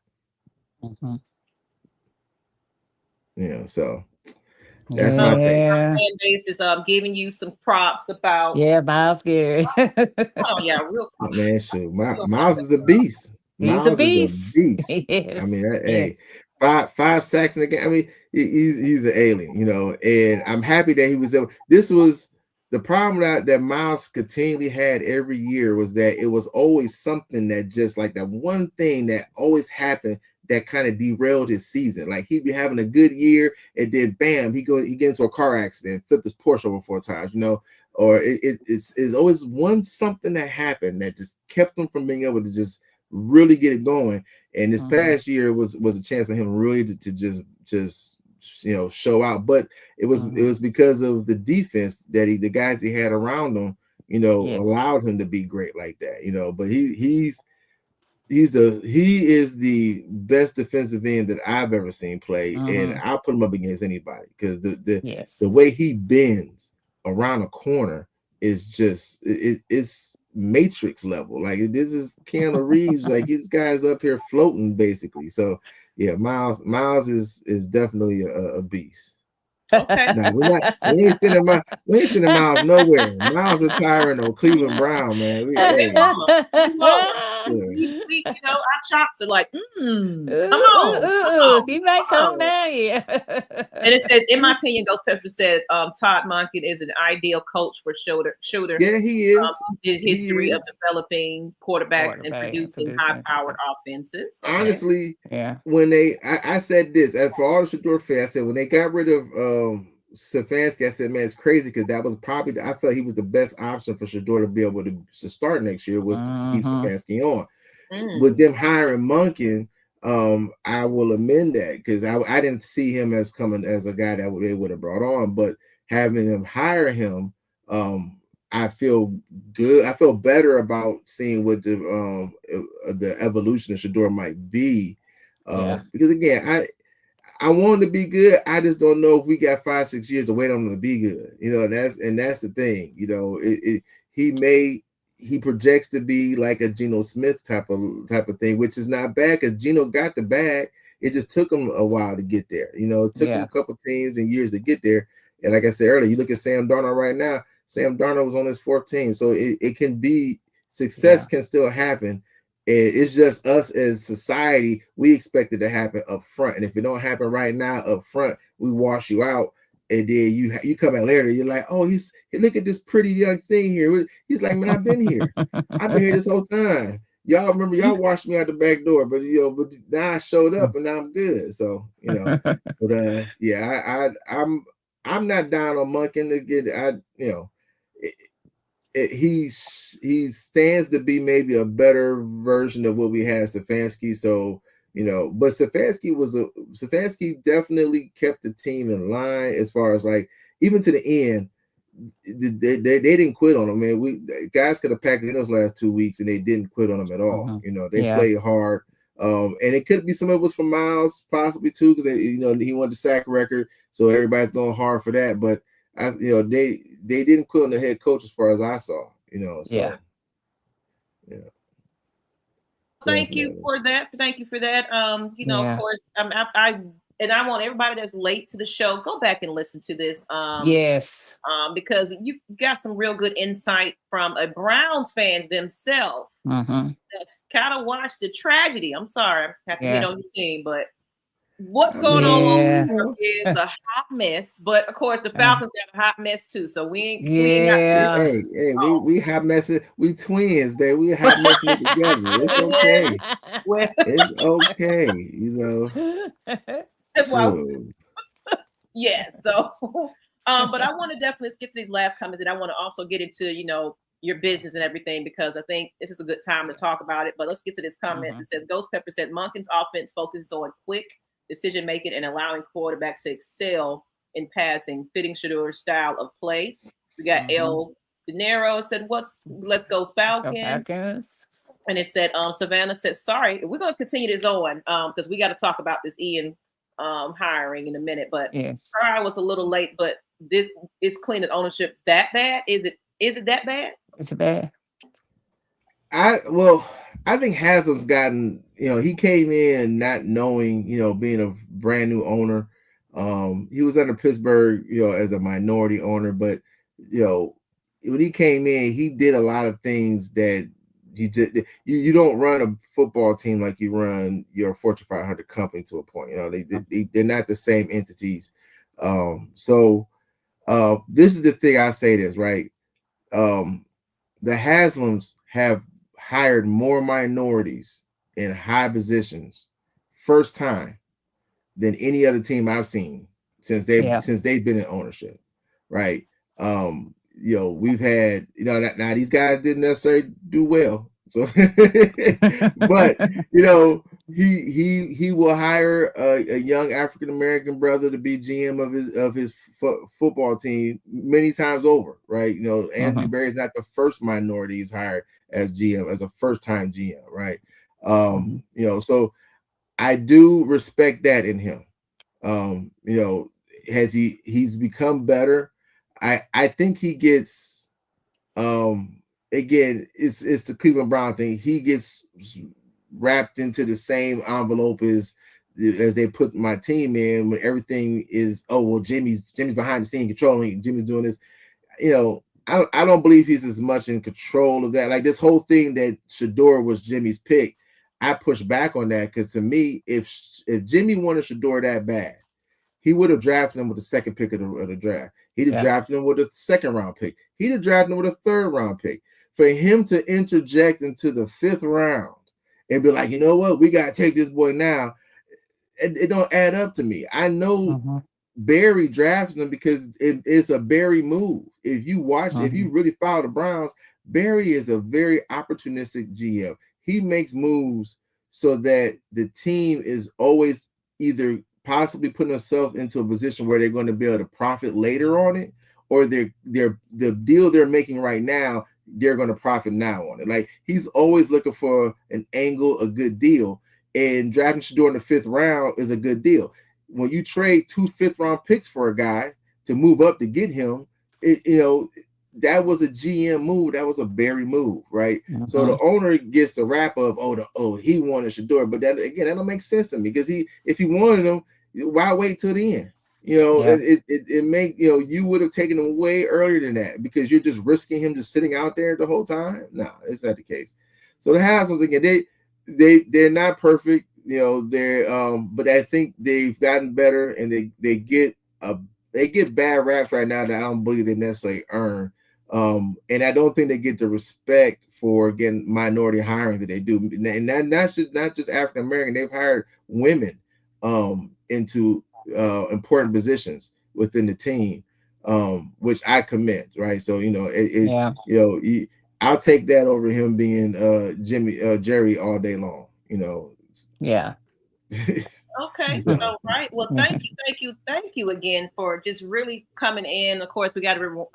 So that's my take. Our fan base is giving you some props about. Miles Garrett. Real quick. Man, sure. Miles is a beast. He's a beast. I mean, hey, 5 sacks in the game. I mean, he's an alien, and I'm happy that he was there. This was the problem that Miles continually had every year, was that it was always something that just like that one thing that always happened that kind of derailed his season. Like he'd be having a good year, and then bam, he get into a car accident, flip his Porsche over 4 times, or it's always something that happened that just kept him from being able to just really get it going. And this past year was a chance for him really to just show out. But it was because of the defense that the guys he had around him, allowed him to be great like that. But he is the best defensive end that I've ever seen play, and I'll put him up against anybody because the way he bends around a corner is just it's Matrix level. Like this is Keanu Reeves. Like this guy's up here floating basically. So yeah, Miles is definitely a beast. Okay. No, we ain't sending Miles nowhere. Miles retiring on Cleveland Brown, man. Our chops are like, come on. He might come down here. And it says, in my opinion, Ghost Pepper said Todd Monken is an ideal coach for Shooter. Yeah, he is. His history of developing quarterbacks and producing high-powered offenses. Okay. Honestly, when I said this, and for all the Shador fans, I said when they got rid of Stefanski, I said, man, it's crazy because that was probably I felt he was the best option for Shador to be able to start next year was to keep Stefanski on. With them hiring Monken, I will amend that because I didn't see him as coming as a guy that they would have brought on, but having them hire him, I feel good. I feel better about seeing what the evolution of Shador might be, because again, I want him to be good. I just don't know if we got 5-6 years to wait on him to be good. That's the thing. He projects to be like a Geno Smith type of thing, which is not bad because Geno got the bag. It just took him a while to get there. It took him a couple teams and years to get there. And like I said earlier, you look at Sam Darnold right now. Sam Darnold was on his 4th team, so it can be success can still happen. It's just us as society, we expect it to happen up front. And if it don't happen right now up front, we wash you out. And then you come out later, you're like, oh, look at this pretty young thing here. He's like, man, I've been here. I've been here this whole time. Y'all remember, y'all watched me out the back door, but but now I showed up and now I'm good. So but yeah, I'm not down on Monken to get. He stands to be maybe a better version of what we had Stefanski. So but Stefanski definitely kept the team in line as far as like even to the end. They didn't quit on him, man. Guys could have packed in those last 2 weeks and they didn't quit on him at all. They played hard. And it could be some of it was from Miles, possibly too, because he won the sack record, so everybody's going hard for that. But they didn't quit on the head coach as far as I saw. So Thank you for that. Thank you for that. Of course, I want everybody that's late to the show, go back and listen to this. Yes. Because you got some real good insight from a Browns fans themselves. That's kind of watched the tragedy. I'm sorry, I have to hit on your team, but what's going on over there is a hot mess. But of course, the Falcons got a hot mess too. So we ain't. We hot messing. We twins, baby. We hot messing it together. It's okay. It's okay. That's why. So, but I want to definitely get to these last comments, and I want to also get into your business and everything, because I think this is a good time to talk about it. But let's get to this comment that says Ghost Pepper said Monken's offense focuses on quick decision making and allowing quarterbacks to excel in passing, fitting Shador's style of play. We got El De Niro said, let's go Falcons. And it said, Savannah said, sorry, we're going to continue this on because we got to talk about this Ian hiring in a minute. But sorry I was a little late, but is Clean at ownership that bad? Is it that bad? It's bad. I think Haslam's gotten, he came in not knowing, being a brand new owner. He was under Pittsburgh, as a minority owner, but when he came in, he did a lot of things that you don't run a football team like you run your Fortune 500 company to a point. They're not the same entities. So this is the thing I say this, right? The Haslams have hired more minorities in high positions first time than any other team I've seen since they've been in ownership, right? We've had, now these guys didn't necessarily do well. So, but he will hire a young African-American brother to be GM of his football team many times over, right? Andrew Berry is not the first minority he's hired as GM, as a first-time GM, right? So I do respect that in him. He's become better. I think he gets again, it's the Cleveland Brown thing. He gets wrapped into the same envelope as they put my team in, when everything is, Jimmy's behind the scene controlling, Jimmy's doing this. I don't believe he's as much in control of that. Like this whole thing that Shador was Jimmy's pick, I push back on that, because to me, if Jimmy wanted Shador that bad, he would have drafted him with the second pick of the draft. He'd have drafted him with a second round pick. He'd have drafted him with a third round pick. For him to interject into the fifth round and be like, you know what, we got to take this boy now, it don't add up to me. I know Barry drafted him because it's a Barry move. If you watch, if you really follow the Browns, Barry is a very opportunistic GM. He makes moves so that the team is always either possibly putting themselves into a position where they're going to be able to profit later on it, or the deal they're making right now, they're going to profit now on it. Like, he's always looking for an angle, a good deal, and drafting Shador in the fifth round is a good deal. When you trade 2 fifth-round picks for a guy to move up to get him, that was a GM move. That was a Barry move, right? So the owner gets the rap of, he wanted Shador, but that don't make sense to me, because if he wanted him, why wait till the end? It make you would have taken him way earlier than that, because you're just risking him just sitting out there the whole time. No, it's not the case. So the Haslam's, again, they're not perfect, they're but I think they've gotten better, and they get they get bad raps right now that I don't believe they necessarily earn. And I don't think they get the respect for getting minority hiring that they do. And that not just African American, they've hired women into important positions within the team, which I commend, right? So I'll take that over him being Jerry all day long, Yeah. Okay, so right. Well, thank you again for just really coming in. Of course, we got to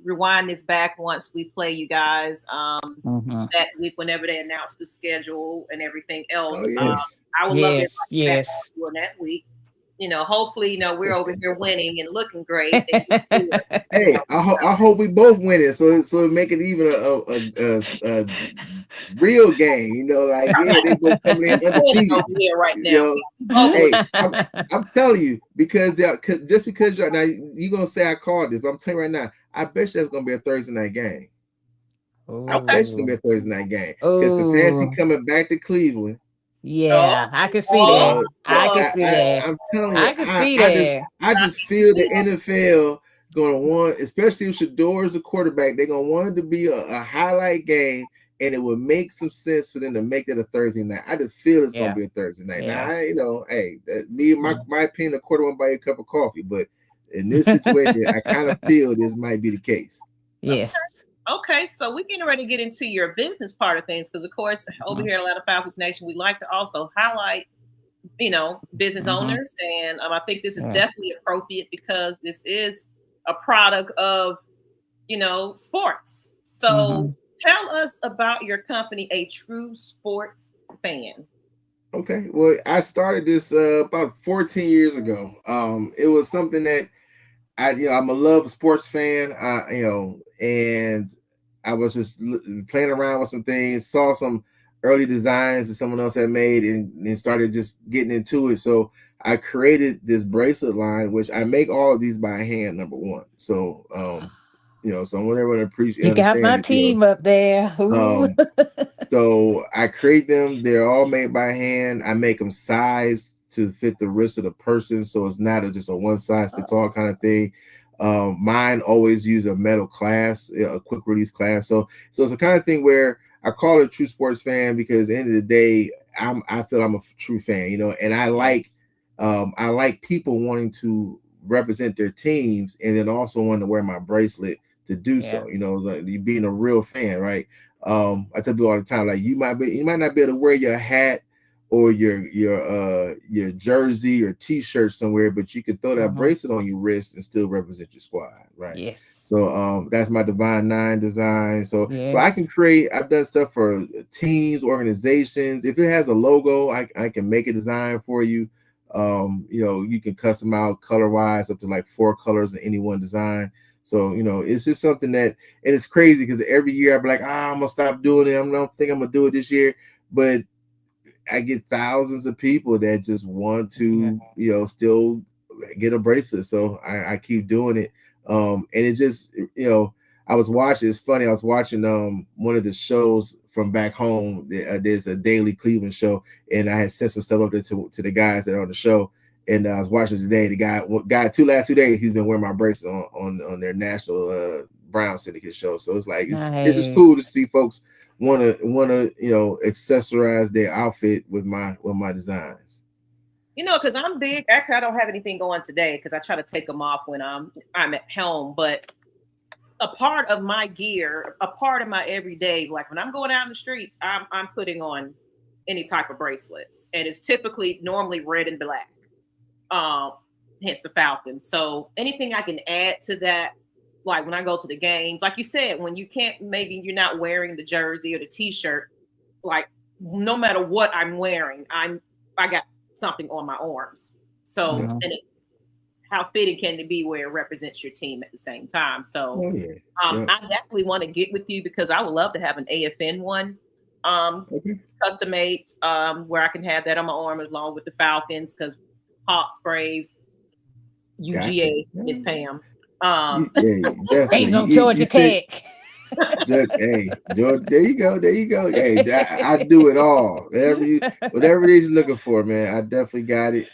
rewind this back once we play you guys that week whenever they announce the schedule and everything else. Oh, yes. I would love it yes. during that week. Hopefully, we're over here winning and looking great. Hey, I hope we both win it, so make it even a real game. They both coming in undefeated here right now. Hey, I'm telling you, because just because now you're gonna say I called this, but I'm telling you right now, I bet you that's gonna be a Thursday night game. I bet it's gonna be a Thursday night game because Stefanski coming back to Cleveland. Yeah, I can see that. I can see that. I'm telling you, I can see that. I just feel the NFL gonna want, especially if Shador is a quarterback, they're gonna want it to be a highlight game, and it would make some sense for them to make that a Thursday night. I just feel it's gonna be a Thursday night. Yeah. Now, my opinion, a quarter won't buy you a cup of coffee, but in this situation, I kind of feel this might be the case. Yes. Okay, so we're getting ready to get into your business part of things because, of course, over here at Atlanta Falcons Nation, we like to also highlight, business owners, and I think this is definitely appropriate because this is a product of, sports. So tell us about your company, A TRU SPORTS FAN. Okay, well, I started this about 14 years ago. It was something that I'm a love sports fan, and I was just playing around with some things, saw some early designs that someone else had made, and started just getting into it. So I created this bracelet line, which I make all of these by hand, number one. So, so whenever I appreciate, you got my team up there. So I create them. They're all made by hand. I make them size to fit the wrist of the person, so it's not just a one size fits all kind of thing. Mine always use a metal clasp, a quick release clasp. So it's the kind of thing where I call it a true sports fan because at the end of the day, I feel I'm a true fan, and I like people wanting to represent their teams and then also wanting to wear my bracelet to do so. Like you being a real fan, right? I tell people all the time, like you might not be able to wear your hat or your jersey or t-shirt somewhere, but you can throw that bracelet on your wrist and still represent your squad, right? Yes. So that's my Divine 9 design. So I can create, I've done stuff for teams, organizations. If it has a logo, I can make a design for you. You can custom out color wise up to like 4 colors in any one design. So, it's just something that, and it's crazy because every year I'd be like, I'm gonna stop doing it. I don't think I'm gonna do it this year, but I get thousands of people that just want to, still get a bracelet. So I keep doing it. And it just, I was watching, it's funny. I was watching one of the shows from back home. There's a daily Cleveland show, and I had sent some stuff up there to the guys that are on the show. And I was watching today. The guy last 2 days, he's been wearing my bracelet on their national Brown Syndicate show. So it's like, it's just cool to see folks want to accessorize their outfit with my designs. Because I'm big. Actually, I don't have anything going today because I try to take them off when I'm at home. But a part of my gear, a part of my everyday, like when I'm going out in the streets, I'm putting on any type of bracelets, and it's typically normally red and black. Hence the Falcons. So anything I can add to that. Like when I go to the games, like you said, when you can't, maybe you're not wearing the jersey or the t-shirt, like no matter what I'm wearing, I got something on my arms. So how fitting can it be where it represents your team at the same time? So I definitely want to get with you because I would love to have an AFN one, custom made, where I can have that on my arm along with the Falcons because Hawks, Braves, UGA, Miss Pam. Ain't no Georgia Tech. Hey, Georgia, there you go. Hey, I do it all. Whatever it is you're looking for, man, I definitely got it.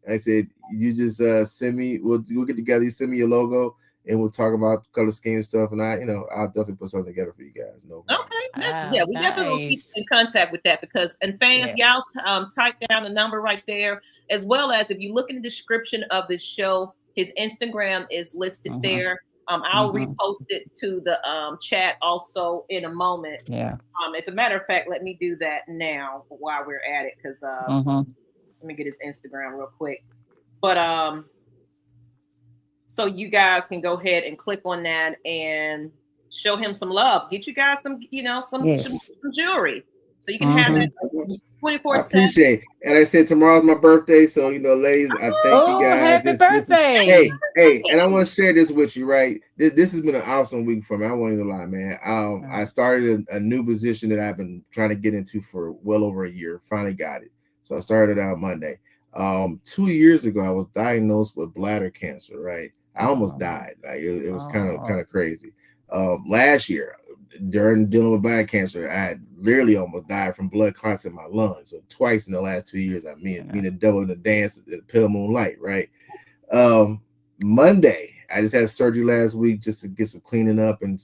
I said, you just send me. We'll get together. You send me your logo, and we'll talk about color scheme stuff. And I'll definitely put something together for you guys. No problem. Okay. Wow, Yeah, we definitely will keep in contact with that because, and fans, Yes. y'all type down the number right there, as well as if you look in the description of this show, his Instagram is listed there. I'll repost it to the chat also in a moment. Yeah. As a matter of fact, let me do that now while we're at it because let me get his Instagram real quick. But so you guys can go ahead and click on that and show him some love. Get you guys some, some jewelry so you can have that 24/7. I appreciate it. And I said tomorrow's my birthday, so ladies, I thank you guys. Happy birthday! Hey, and I want to share this with you, right? This has been an awesome week for me. I won't even lie, man. I started a new position that I've been trying to get into for well over a year. Finally got it. So I started on Monday. 2 years ago, I was diagnosed with bladder cancer, right? I almost died. Like it was kind of crazy. Last year, during dealing with bladder cancer, I had literally almost died from blood clots in my lungs. So twice in the last 2 years, I mean the devil in the dance at the Pale Moonlight, right? Monday, I just had surgery last week just to get some cleaning up and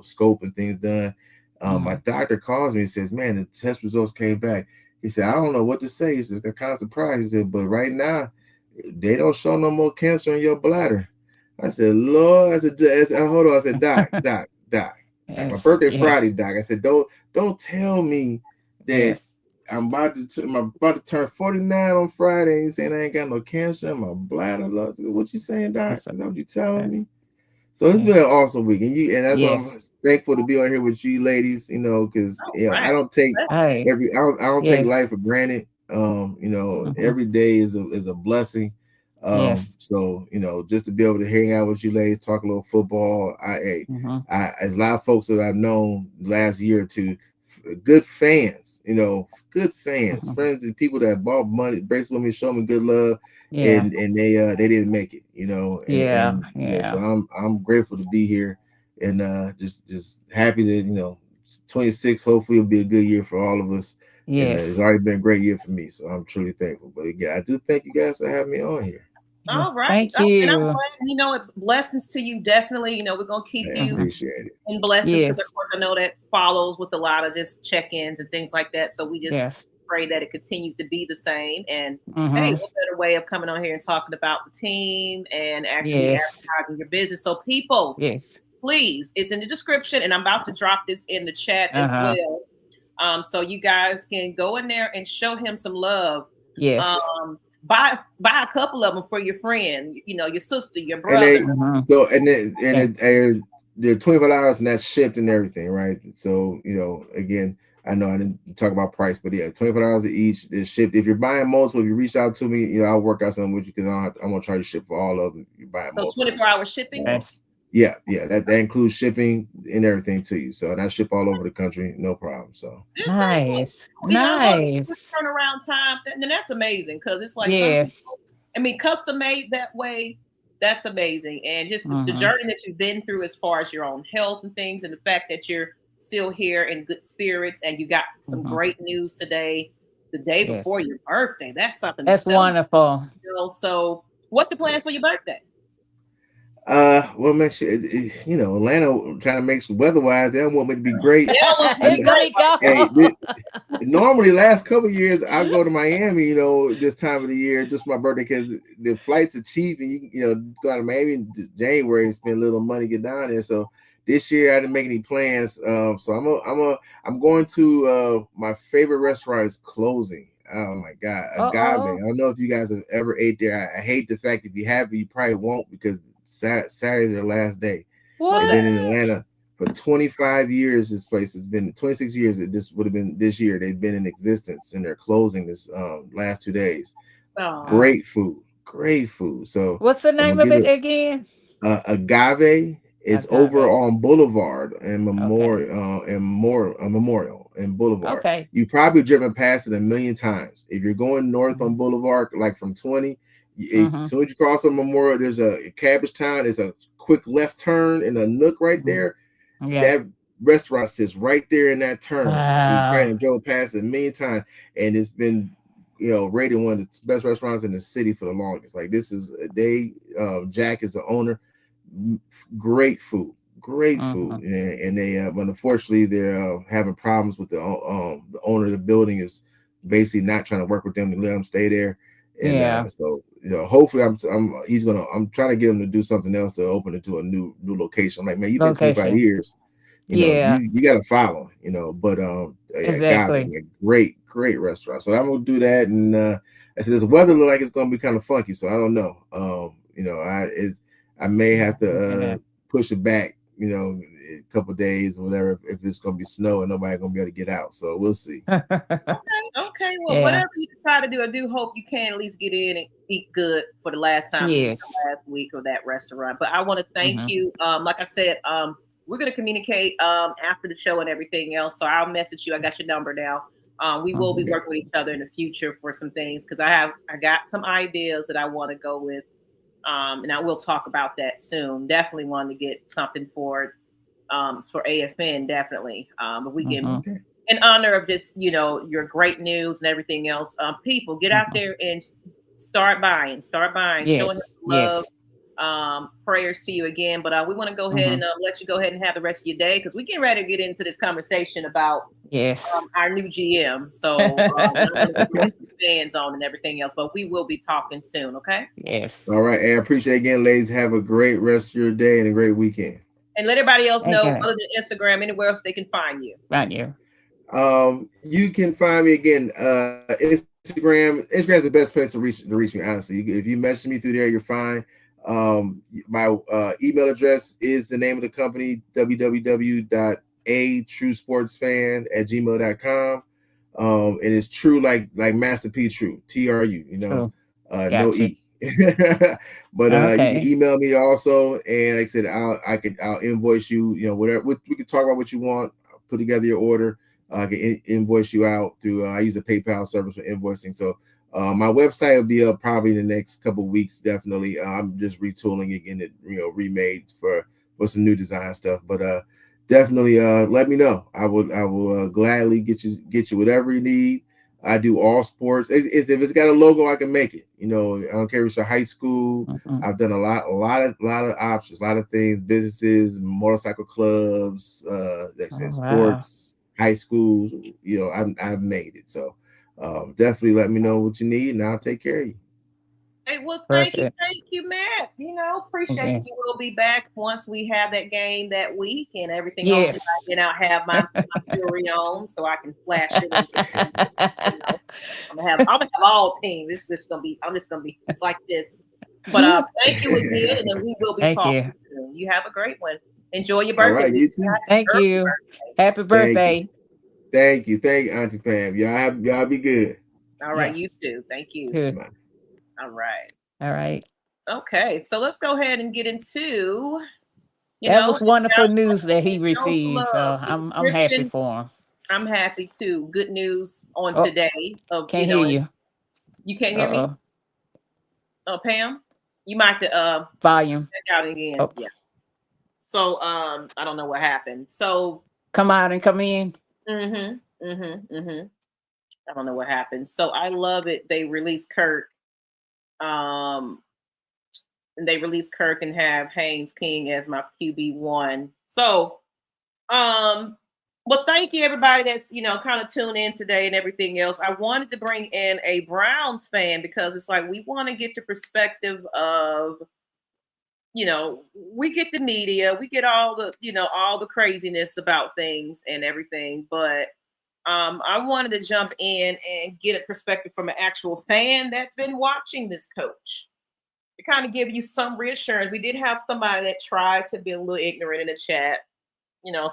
scope and things done. My doctor calls me and says, "Man, the test results came back." He said, "I don't know what to say." He says, "They're kind of surprised." He said, "But right now, they don't show no more cancer in your bladder." I said, "Lord," I said, "Hold on." I said, "Doc." Yes, my birthday Friday, Doc. I said, "Don't tell me that I'm about to turn 49 on Friday and saying I ain't got no cancer in my bladder." What you saying, Doc? Is that what you telling me? So it's been an awesome week, and that's why I'm thankful to be on here with you ladies. Because I don't take I don't take life for granted. Every day is a blessing. So just to be able to hang out with you ladies, talk a little football. I as a lot of folks that I've known last year or two, good fans, friends and people that bought money, Bracelet with me, show me good love, and they didn't make it, so I'm grateful to be here, and just happy that 26 hopefully will be a good year for all of us. And it's already been a great year for me, so I'm truly thankful. But again, I do thank you guys for having me on here. All right. Thank you. And I'm glad, blessings to you. Definitely, we're going to keep you appreciate it. in blessings because, of course, I know that follows with a lot of just check-ins and things like that. So we just pray that it continues to be the same. And, hey, what better way of coming on here and talking about the team and actually advertising your business. So, people, please, it's in the description, and I'm about to drop this in the chat as well. So you guys can go in there and show him some love. Buy a couple of them for your friend, your sister, your brother. And they're $25 and that's shipped and everything, right? So again, I know I didn't talk about price, but $25 each is shipped. If you're buying multiple, if you reach out to me, I'll work out something with you because I'm gonna try to ship for all of them. You're buying multiple. 24-hour shipping. Yeah, that includes shipping and everything to you. So, and I ship all over the country, no problem. So nice. Turnaround time, then that's amazing because it's like custom made that way. That's amazing, and just the journey that you've been through as far as your own health and things, and the fact that you're still here in good spirits, and you got some great news today, the day before your birthday. That's something. That's wonderful. So, what's the plans for your birthday? Well, man, Atlanta trying to make some weather-wise. They don't want me to be great. Normally, last couple of years, I go to Miami. This time of the year, just my birthday, because the flights are cheap, and you go to Miami in January and spend a little money get down there. So this year, I didn't make any plans. So I'm going to my favorite restaurant is closing. Oh my God, Agave. I don't know if you guys have ever ate there. I hate the fact if you have it, you probably won't because Saturday's their last day. They've been in Atlanta for 25 years. This place has been 26 years. This would have been this year. They've been in existence, and they're closing this last 2 days. Great food. So what's the name of it again? Agave. It's over on Boulevard and Memorial and Boulevard. Okay. You probably driven past it a million times. If you're going north on Boulevard, like from 20. As soon as you cross on Memorial, there's a Cabbage Town. There's a quick left turn and a nook right there. That restaurant sits right there in that turn. You probably drove past it a million times, and it's been rated one of the best restaurants in the city for the longest. Like this is Jack is the owner. Great food, and they but unfortunately they're having problems with the owner of the building is basically not trying to work with them to let them stay there. And so hopefully I'm trying to get him to do something else to open it to a new location. I'm like, man, you've been 25 years. You got to follow, but exactly. God, great restaurant. So I'm gonna do that. And I said, this weather look like it's gonna be kind of funky, so I don't know. I may have to push it back, a couple of days or whatever, if it's gonna be snow and nobody gonna be able to get out. So we'll see. Okay. Well, whatever you decide to do, I do hope you can at least get in and eat good for the last time, yes, last week of that restaurant. But I want to thank you. Like I said, we're going to communicate after the show and everything else. So I'll message you. I got your number now. We will be working with each other in the future for some things because I got some ideas that I want to go with. And I will talk about that soon. Definitely want to get something for AFN, definitely. But we can, in honor of this, your great news and everything else, people get out there and start buying, showing us love. Prayers to you again, but we want to go ahead and let you go ahead and have the rest of your day because we get ready to get into this conversation about our new GM. So some fans on and everything else, but we will be talking soon. Okay. Yes. All right. I appreciate it again, ladies. Have a great rest of your day and a great weekend. And let everybody else know, other than Instagram, anywhere else they can find you. You can find me again. Instagram is the best place to reach me. Honestly, if you message me through there, you're fine. My email address is the name of the company, www.atrusportsfan@gmail.com. And it's true like Master P True, TRU, no E. But you can email me also, and like I said, I'll invoice you, whatever. We can talk about what you want, put together your order. I can invoice you out through I use a PayPal service for invoicing. So my website will be up probably in the next couple of weeks. Definitely. I'm just retooling it, getting it, remade for some new design stuff. But definitely let me know. I will gladly get you whatever you need. I do all sports. If it's got a logo, I can make it. I don't care if it's a high school. I've done a lot of options, a lot of things, businesses, motorcycle clubs, sports, high schools. I've made it. So definitely let me know what you need, and I'll take care of you. Hey, well, thank you, Matt. Appreciate you. We'll be back once we have that game that week and everything else. And I'll have my jewelry on so I can flash it. I'm gonna have all teams. I'm just gonna be. It's like this. But thank you again, and then we will be talking soon. You have a great one. Enjoy your birthday. All right, you too. Thank you. Happy birthday. Thank you, Auntie Pam. Y'all be good. All right, you too. Thank you. Good. All right. Okay, so let's go ahead and get into that was wonderful news that he received. So I'm happy for him. I'm happy too. Good news on today. Can't hear you. You can't hear me? Oh, Pam, you might have to volume check out again. Yeah. So I don't know what happened. So come out and come in. I don't know what happened. So I love it. They released Kirk. And they released Kirk and have Haynes King as my QB1. So well, thank you everybody that's kind of tuned in today and everything else. I wanted to bring in a Browns fan because it's like we want to get the perspective of we get the media, we get all the all the craziness about things and everything, but I wanted to jump in and get a perspective from an actual fan that's been watching this coach to kind of give you some reassurance. We did have somebody that tried to be a little ignorant in the chat.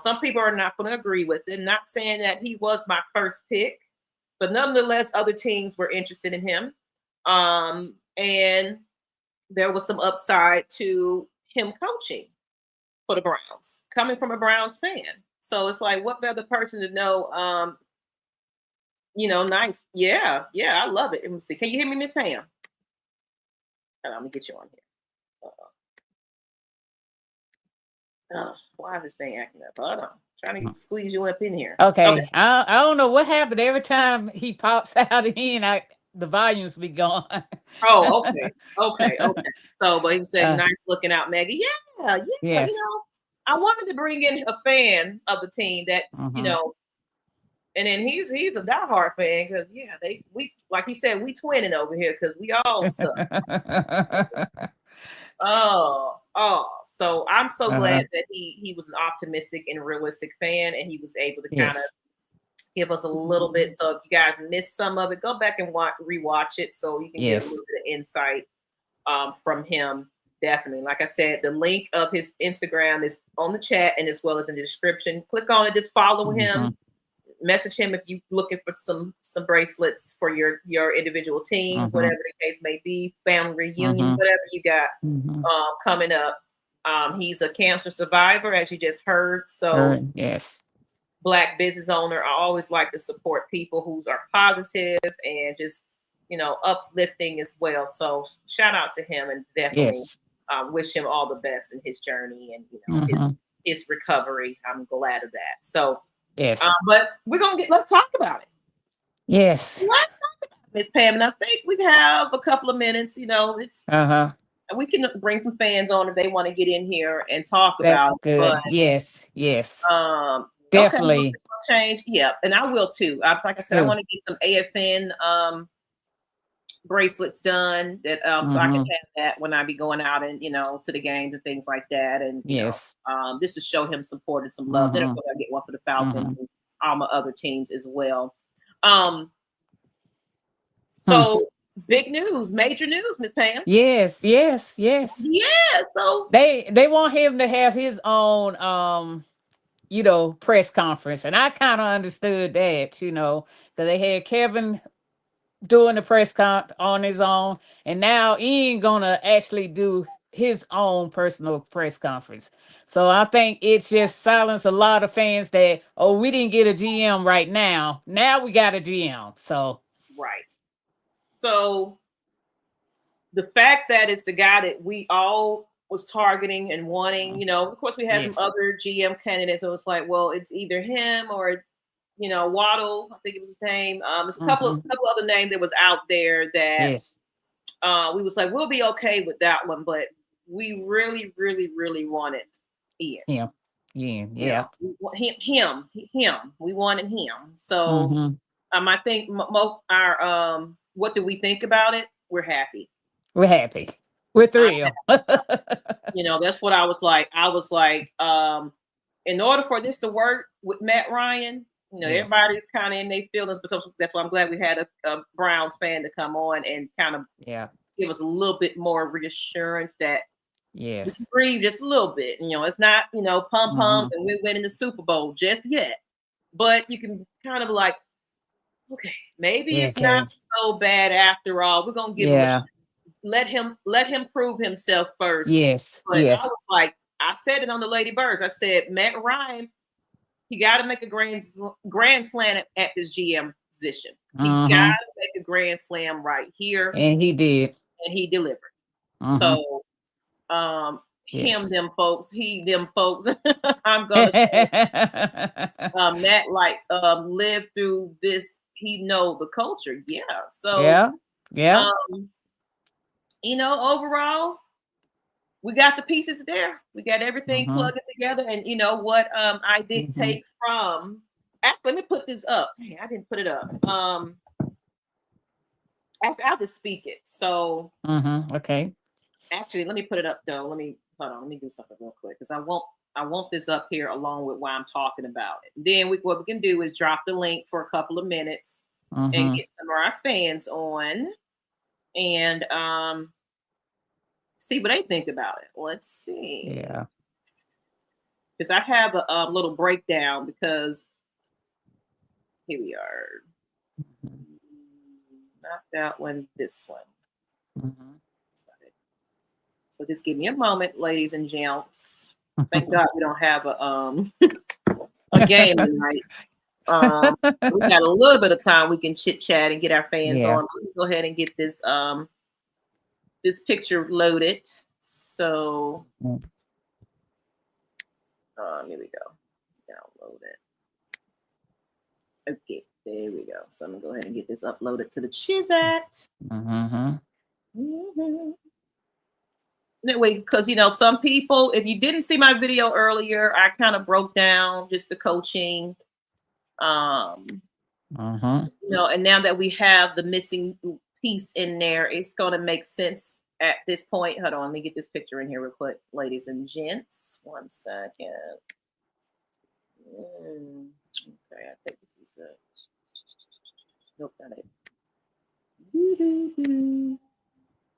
Some people are not going to agree with it. Not saying that he was my first pick, but nonetheless, other teams were interested in him. And there was some upside to him coaching for the Browns, coming from a Browns fan. So it's like, what better person to know? Nice. Yeah, I love it. Let me see. Can you hear me, Miss Pam? Let me get you on here. Why is this thing acting up? Hold on. Trying to squeeze you up in here. Okay. I don't know what happened. Every time he pops out in, the volumes be gone. Oh, okay. So, but he was saying, Uh, nice looking out, Maggie. Yeah. yes. I wanted to bring in a fan of the team that's, Mhm. and then he's a diehard fan because we like he said, we twinning over here because we all suck. So I'm so glad that he was an optimistic and realistic fan, and he was able to kind of Yes. give us a little bit. So if you guys missed some of it, go back and rewatch it so you can get a Yes. little bit of insight from him. Definitely. Like I said, the link of his Instagram is on the chat and as well as in the description. Click on it, just follow him, message him if you're looking for some bracelets for your individual teams, whatever the case may be, family reunion, whatever you got coming up. He's a cancer survivor, as you just heard. So yes. Black business owner. I always like to support people who are positive and just, uplifting as well. So shout out to him, and definitely wish him all the best in his journey and, his recovery. I'm glad of that. So, yes. But let's talk about it. Yes. Let's talk about it, Miss Pam. And I think we have a couple of minutes, it's, we can bring some fans on if they want to get in here and talk about it. Good. But, yes. definitely Okay, change. Yeah, and I will too. Like I said, I want to get some AFN bracelets done that so I can have that when I be going out and to the games and things like that, and just to show him support and some love. Then of course I get one for the Falcons and all my other teams as well. So big news, major news, Miss Pam. Yes. Yeah, so they want him to have his own press conference, and I kind of understood that, because they had Kevin doing the press conference on his own, and now Ian gonna actually do his own personal press conference. So I think it's just silenced a lot of fans that, we didn't get a GM right now. Now we got a GM. So right. So the fact that it's the guy that we all was targeting and wanting, of course we had some other GM candidates. It was like, well, it's either him or Waddle, I think it was his name. There's a couple other names that was out there that we was like, we'll be okay with that one, but we really, really, really wanted Ian. Yeah. Him. We wanted him. So I think our what do we think about it? We're happy. We're thrilled. That's what I was like. In order for this to work with Matt Ryan, everybody's kind of in their feelings, but that's why I'm glad we had a Browns fan to come on and kind of give us a little bit more reassurance that we can breathe just a little bit. It's not, pom poms and we're winning the Super Bowl just yet, but you can kind of like, okay, maybe it's not so bad after all. We're gonna give him let him prove himself first. But I was like, I said it on the Lady Birds. I said, Matt Ryan, he got to make a grand slam at this GM position. He got to make a grand slam right here, and he did, and he delivered. So, them folks. I'm gonna say, Matt lived through this. He know the culture. Yeah. So overall, we got the pieces there. We got everything plugged together. And you know what? I did take from. Actually, let me put this up. Hey, I didn't put it up. Actually, I'll just speak it. So. Okay. Actually, let me put it up though. Let me do something real quick because I want this up here along with why I'm talking about it. Then what we can do is drop the link for a couple of minutes and get some of our fans on and see what they think about it. Let's see. Yeah. Because I have a little breakdown because here we are. Not that one, this one. So just give me a moment, ladies and gents. Thank God we don't have a game tonight. We got a little bit of time we can chit chat and get our fans on. Let me go ahead and get this this picture loaded. So here we go. Download it. Okay. There we go. So I'm gonna go ahead and get this uploaded to the Chizat. That way, because some people, if you didn't see my video earlier, I kind of broke down just the coaching. And now that we have the missing piece in there, it's gonna make sense at this point. Hold on, let me get this picture in here real quick, ladies and gents. 1 second. Okay, I think this is it. Nope, not it.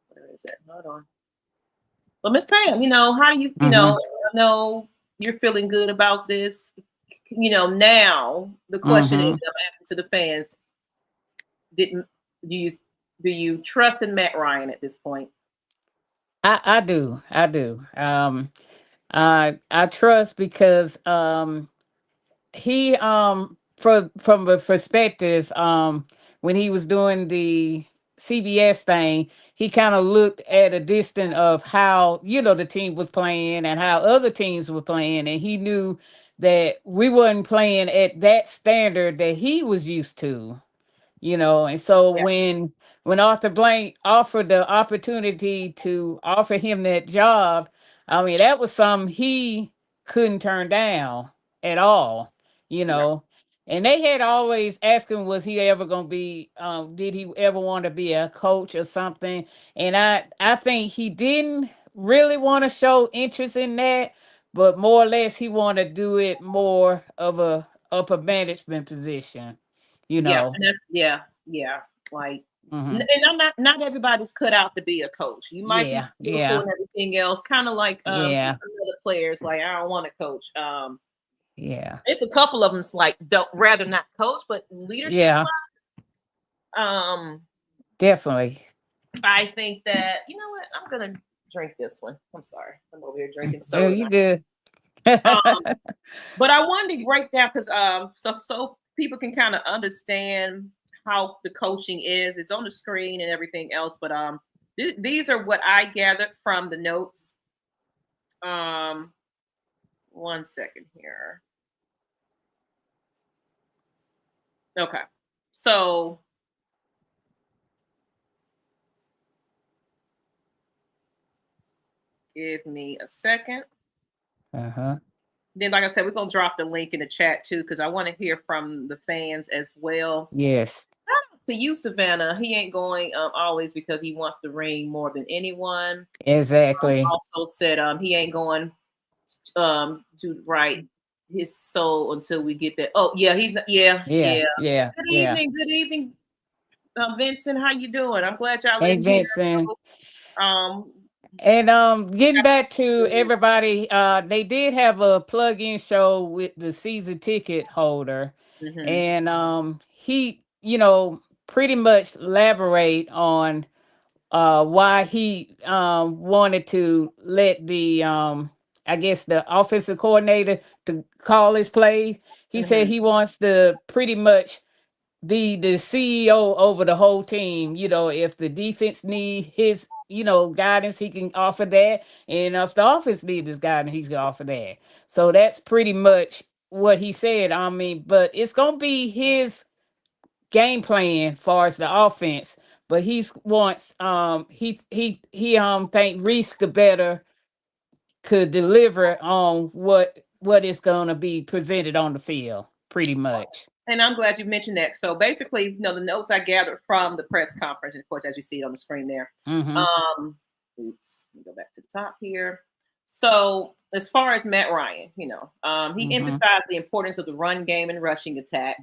Where is it? Hold on. Well, Miss Pam, how do you, I know you're feeling good about this. Now the question is, I'm asking to the fans, do you trust in Matt Ryan at this point? I do. I trust because he from a perspective, when he was doing the CBS thing, he kind of looked at a distance of how the team was playing and how other teams were playing, and he knew that we weren't playing at that standard that he was used to. And so when Arthur Blank offered the opportunity to offer him that job, I mean, that was something he couldn't turn down at all, and they had always asked him, was he ever going to be, did he ever want to be a coach or something? And I think he didn't really want to show interest in that, but more or less he wanted to do it more of a upper management position. Yeah, and that's like, and I'm not everybody's cut out to be a coach. You might be skillful and everything else, kind of like some other players. Like, I don't want to coach. It's a couple of them like don't rather not coach, but leadership. Definitely. I think that what, I'm gonna drink this one. I'm sorry, I'm over here drinking soda. Oh, you good. But I wanted to break down because so people can kind of understand how the coaching is. It's on the screen and everything else, but these are what I gathered from the notes. 1 second here. Okay, so give me a second. Then, like I said, we're gonna drop the link in the chat too, because I want to hear from the fans as well. Yes. To you, Savannah, he ain't going always because he wants the ring more than anyone. Exactly. Also said he ain't going to write his soul until we get that. Oh yeah, he's not. Yeah. Good evening, Vincent. How you doing? I'm glad y'all in Vincent. here. And getting back to everybody, they did have a plug-in show with the season ticket holder, and he, pretty much elaborate on why he wanted to let the I guess the offensive coordinator to call his play. He said he wants to pretty much be the CEO over the whole team. If the defense need his, guidance, he can offer that. And if the offense needs his guidance, he's gonna offer that. So that's pretty much what he said. I mean, but it's gonna be his game plan far as the offense. But he wants he think Reese could deliver on what is gonna be presented on the field, pretty much. And I'm glad you mentioned that. So basically, the notes I gathered from the press conference, and of course, as you see it on the screen there. Oops, let me go back to the top here. So as far as Matt Ryan, he emphasized the importance of the run game and rushing attack.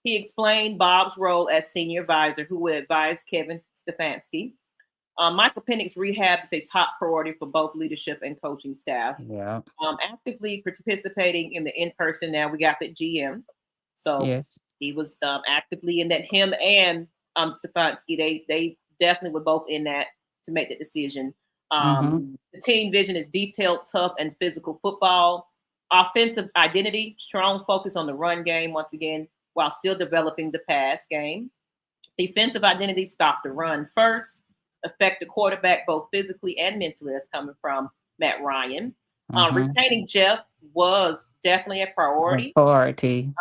He explained Bob's role as senior advisor, who would advise Kevin Stefanski. Michael Penix's rehab is a top priority for both leadership and coaching staff. Yeah. Actively participating in the in-person. Now we got the GM. So he was actively in that. Him and Stefanski, they definitely were both in that to make the decision. The team vision is detailed, tough, and physical football. Offensive identity, strong focus on the run game, once again, while still developing the pass game. Defensive identity, stop the run first. Affect the quarterback both physically and mentally. That's coming from Matt Ryan. Retaining Jeff was definitely a priority. Keeping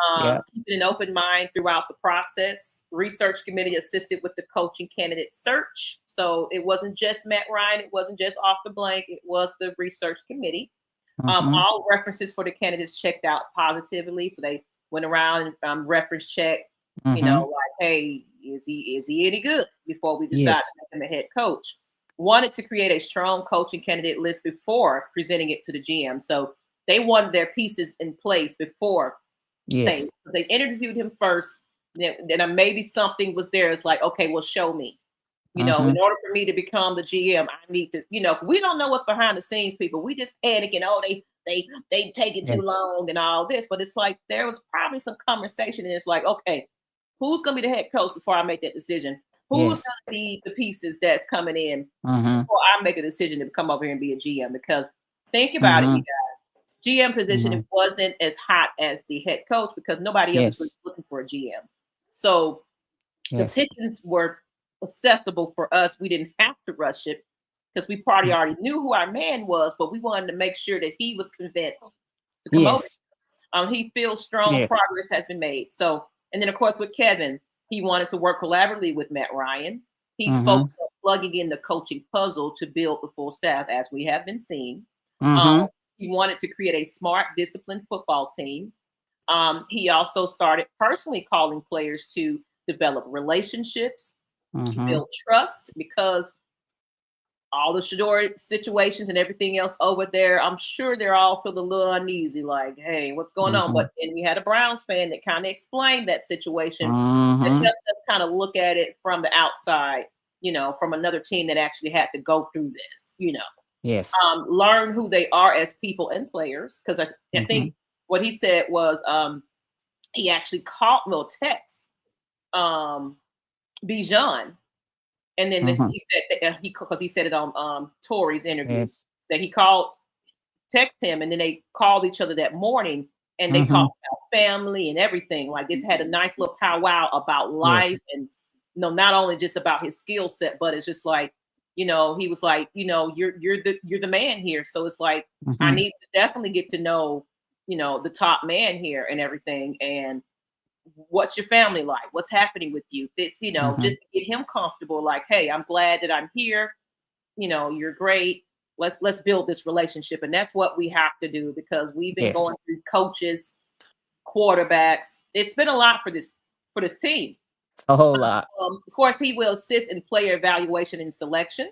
an open mind throughout the process. Research committee assisted with the coaching candidate search. So it wasn't just Matt Ryan. It wasn't just off the blank. It was the research committee. All references for the candidates checked out positively. So they went around and reference check, you know, like, hey, is he any good before we decide to make him a head coach? Wanted to create a strong coaching candidate list before presenting it to the GM. So they wanted their pieces in place before they interviewed him first. Then maybe something was there. It's like, okay, well, show me. You know, in order for me to become the GM, I need to, you know, we don't know what's behind the scenes, people. We just panicking, oh, they take it too long and all this. But it's like there was probably some conversation, and it's like, okay, who's gonna be the head coach before I make that decision? Who's gonna be the pieces that's coming in before I make a decision to come over here and be a GM? Because think about it, you guys. GM position it wasn't as hot as the head coach because nobody else was looking for a GM. So the pickings were accessible for us. We didn't have to rush it because we probably already knew who our man was, but we wanted to make sure that he was convinced to come over. He feels strong progress has been made. So, and then of course with Kevin, he wanted to work collaboratively with Matt Ryan. He's focused on plugging in the coaching puzzle to build the full staff, as we have been seeing. He wanted to create a smart, disciplined football team. He also started personally calling players to develop relationships, build trust, because all the Shador situations and everything else over there, I'm sure they're all feeling a little uneasy, like, hey, what's going on? But then we had a Browns fan that kind of explained that situation and just kind of look at it from the outside, you know, from another team that actually had to go through this, you know. Learn who they are as people and players, because I think what he said was he actually called text Bijan. And then he said that because he said it on Tori's interview that he text him, and then they called each other that morning and they talked about family and everything. Like this had a nice little powwow about life and not only just about his skill set, but it's just like, you know, he was like, you know, you're the man here. So it's like I need to definitely get to know, you know, the top man here and everything. And what's your family like? What's happening with you? This, you know, just to get him comfortable, like, hey, I'm glad that I'm here. You know, you're great. Let's build this relationship. And that's what we have to do, because we've been going through coaches, quarterbacks. It's been a lot for this team. A whole lot. Of course, he will assist in player evaluation and selection,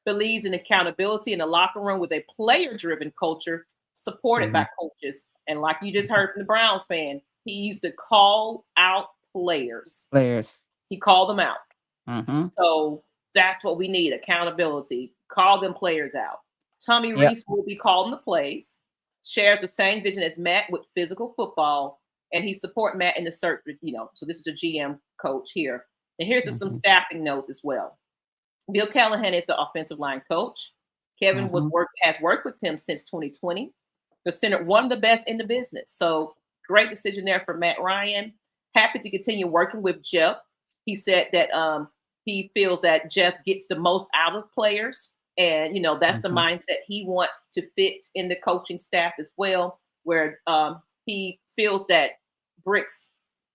believes in accountability in the locker room with a player-driven culture supported by coaches. And like you just heard from the Browns fan, he used to call out players. He called them out. So that's what we need, accountability. Call them players out. Tommy Reese will be calling the plays, shared the same vision as Matt with physical football, and he support Matt in the search for, you know, so this is a GM coach here. And here's some staffing notes as well. Bill Callahan is the offensive line coach. Kevin has worked with him since 2020. Considered one of the best in the business. So great decision there for Matt Ryan. Happy to continue working with Jeff. He said that he feels that Jeff gets the most out of players. And, you know, that's the mindset he wants to fit in the coaching staff as well, where he feels that Brick's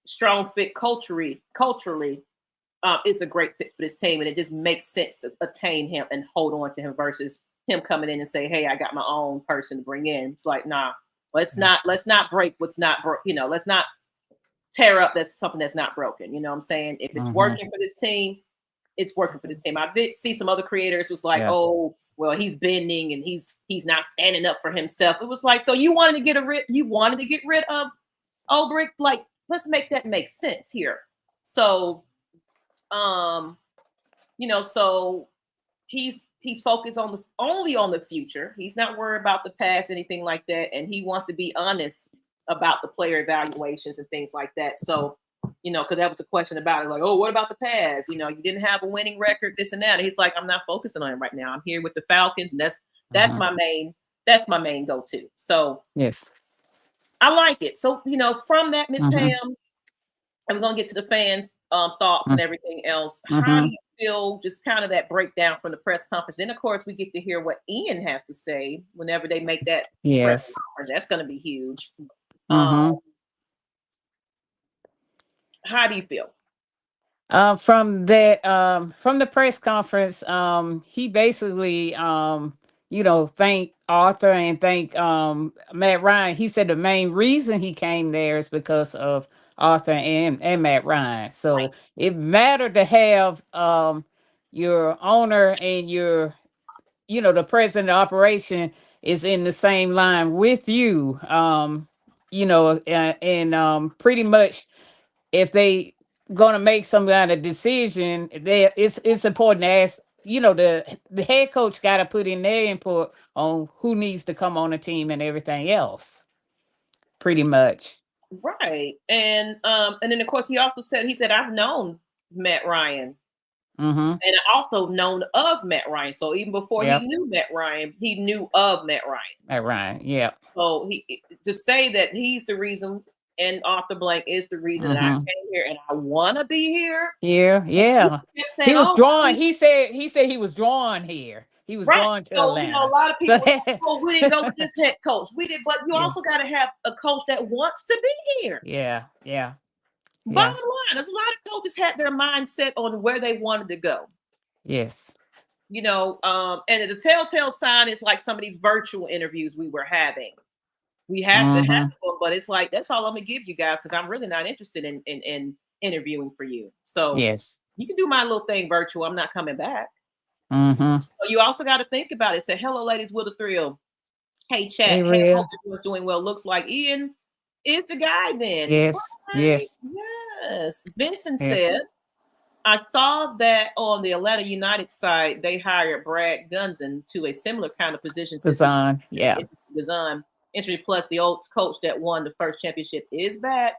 strong fit culturally is a great fit for this team. And it just makes sense to attain him and hold on to him versus him coming in and say, hey, I got my own person to bring in. It's like, nah. Let's not break what's not broke. You know, let's not tear up something that's not broken. You know what I'm saying? If it's working for this team, it's working for this team. I did see some other creators was like, oh, well, he's bending and he's not standing up for himself. It was like, so you wanted to get rid of Brick? Like, let's make that make sense here. So, you know, so he's focused only on the future. He's not worried about the past, anything like that. And he wants to be honest about the player evaluations and things like that. So, you know, because that was the question about it, like, oh, what about the past? You know, you didn't have a winning record, this and that. And he's like, I'm not focusing on it right now. I'm here with the Falcons, and that's my main go-to. So I like it. So, you know, from that, Miss Pam, I'm gonna get to the fans' thoughts and everything else. How do you feel just kind of that breakdown from the press conference? Then, of course, we get to hear what Ian has to say whenever they make that press conference. That's going to be huge. How do you feel? From the press conference, he basically, thanked Arthur and thanked Matt Ryan. He said the main reason he came there is because of Arthur and Matt Ryan. So it mattered to have your owner and your, the president of operation is in the same line with you. Pretty much if they gonna make some kind of decision, it's important to ask. The head coach got to put in their input on who needs to come on the team and everything else. Pretty much. Right. And then of course he said I've known Matt Ryan. And I also known of Matt Ryan. So even before he knew Matt Ryan, he knew of Matt Ryan. Matt Ryan, yeah. So he to say that he's the reason and Arthur Blank is the reason that I came here and I want to be here. Yeah. He was drawn. He said he was drawn here. He was drawn to Atlanta. A lot of people we didn't go with this head coach. We did, but you also got to have a coach that wants to be here. Yeah. Bottom line, there's a lot of coaches had their mindset on where they wanted to go. Yes. And the telltale sign is like some of these virtual interviews we were having. We had to have them, but it's like, that's all I'm going to give you guys because I'm really not interested in interviewing for you. So yes, you can do my little thing virtual. I'm not coming back. So you also got to think about it. Say, hello, ladies, with a thrill. Hey, chat. Hey, hey, hope everyone's doing well. Looks like Ian is the guy then. Yes, right. Yes. Vincent says, I saw that on the Atlanta United side, they hired Brad Gunson to a similar kind of position. Design. Entry plus the old coach that won the first championship is back.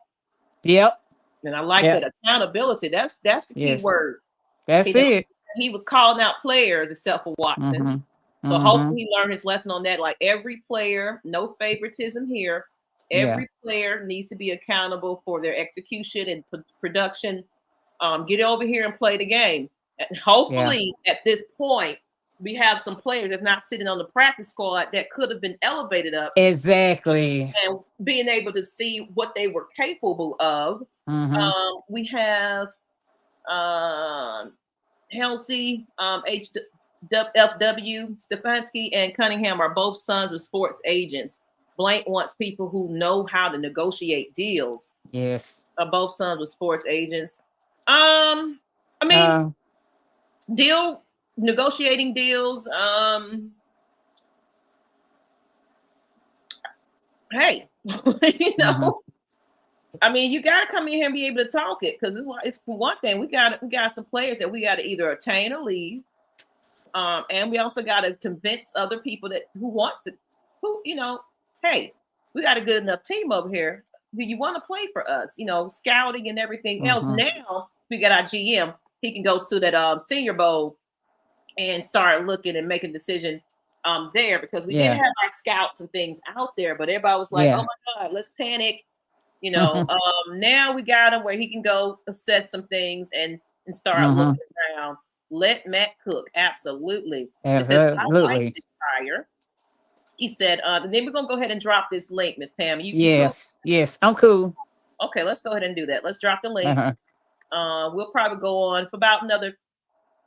Yep. And I like that accountability. That's the key word. That's it. He was calling out players except for Watson. So hopefully he learned his lesson on that. Like every player, no favoritism here. Every player needs to be accountable for their execution and production. Get over here and play the game. And hopefully at this point, we have some players that's not sitting on the practice squad that could have been elevated up. Exactly. And being able to see what they were capable of. We have Halsey, HFW, Stefanski, and Cunningham are both sons of sports agents. Blank wants people who know how to negotiate deals. Yes. Both sons of sports agents. Negotiating deals. Hey, I mean, you got to come in here and be able to talk it because it's for one thing. We got some players that we got to either attain or leave, and we also got to convince other people hey, we got a good enough team over here. Do you want to play for us? Scouting and everything else. Now we got our GM. He can go to that Senior Bowl and start looking and making a decision there because we did have our scouts and things out there, but everybody was like, oh my God, let's panic. Now we got him where he can go assess some things and start looking around. Let Matt cook. Absolutely. It says, I like this hire. He said, and then we're going to go ahead and drop this link, Miss Pam. Yes, I'm cool. Okay, let's go ahead and do that. Let's drop the link. We'll probably go on for about another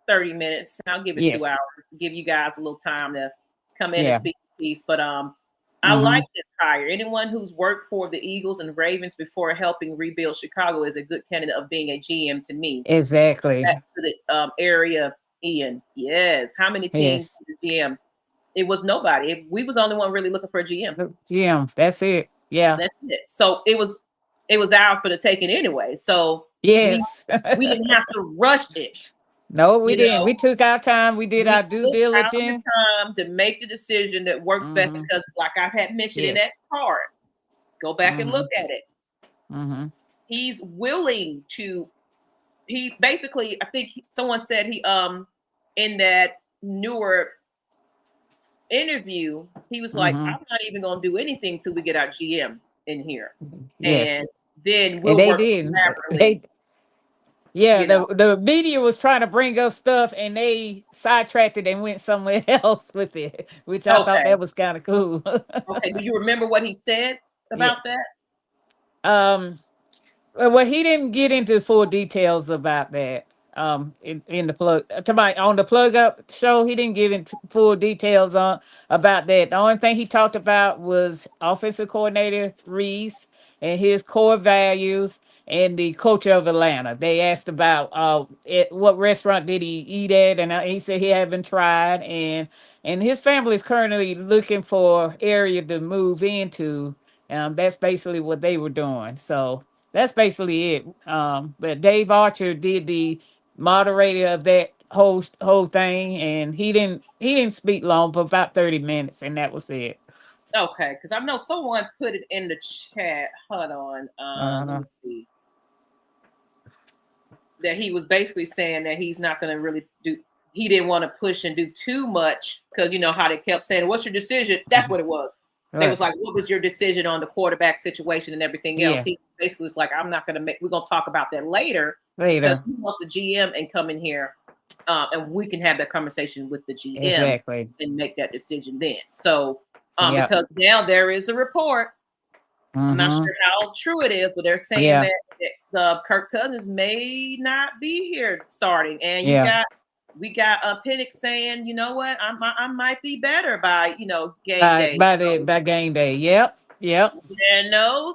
30 minutes. I'll give it 2 hours to give you guys a little time to come in and speak a piece. But I like this hire. Anyone who's worked for the Eagles and Ravens before helping rebuild Chicago is a good candidate of being a GM to me. Exactly. Back to the area, Ian. Yes. How many teams the GM? It was nobody. We was the only one really looking for a GM. GM. That's it. Yeah. That's it. So it was out for the taking anyway. So we didn't have to rush it. No, we didn't. We took our time. We did our due diligence. Time to make the decision that works best because, like I had mentioned in that card, go back and look at it. He's willing to. He basically, I think someone said he in that newer interview, he was like, I'm not even going to do anything till we get our GM in here, and then we'll work collaboratively. Yeah, You know, the media was trying to bring up stuff and they sidetracked it and went somewhere else with it, which I thought okay, that was kind of cool. okay. Do you remember what he said Yeah. about that? Well, he didn't get into full details about that. In the plug to my on the plug up show, he didn't give into full details on about that. The only thing he talked about was offensive coordinator Reese and his core values and the culture of Atlanta. They asked about what restaurant did he eat at, and he said he haven't tried, and his family is currently looking for area to move into. That's basically what they were doing. So that's basically it. But Dave Archer did the moderator of that whole thing, and he didn't speak long, but about 30 minutes, and that was it. Okay, because I know someone put it in the chat. Hold on. Let Uh, me see. That he was basically saying that he's not going to really do. He didn't want to push and do too much because you know how they kept saying, "What's your decision?" That's what it was. They was like, "What was your decision on the quarterback situation and everything else?" Yeah. He basically was like, "I'm not going to make. We're going to talk about that later Later, because he wants the GM and come in here, and we can have that conversation with the GM exactly. and make that decision then." So, Yep. because now there is a report. I'm not Mhm. sure how true it is, but they're saying Yeah. that the Kirk Cousins may not be here starting, and Yeah. we got Penix saying, you know what, I might be better by game By day. by game day. Yep. Yep.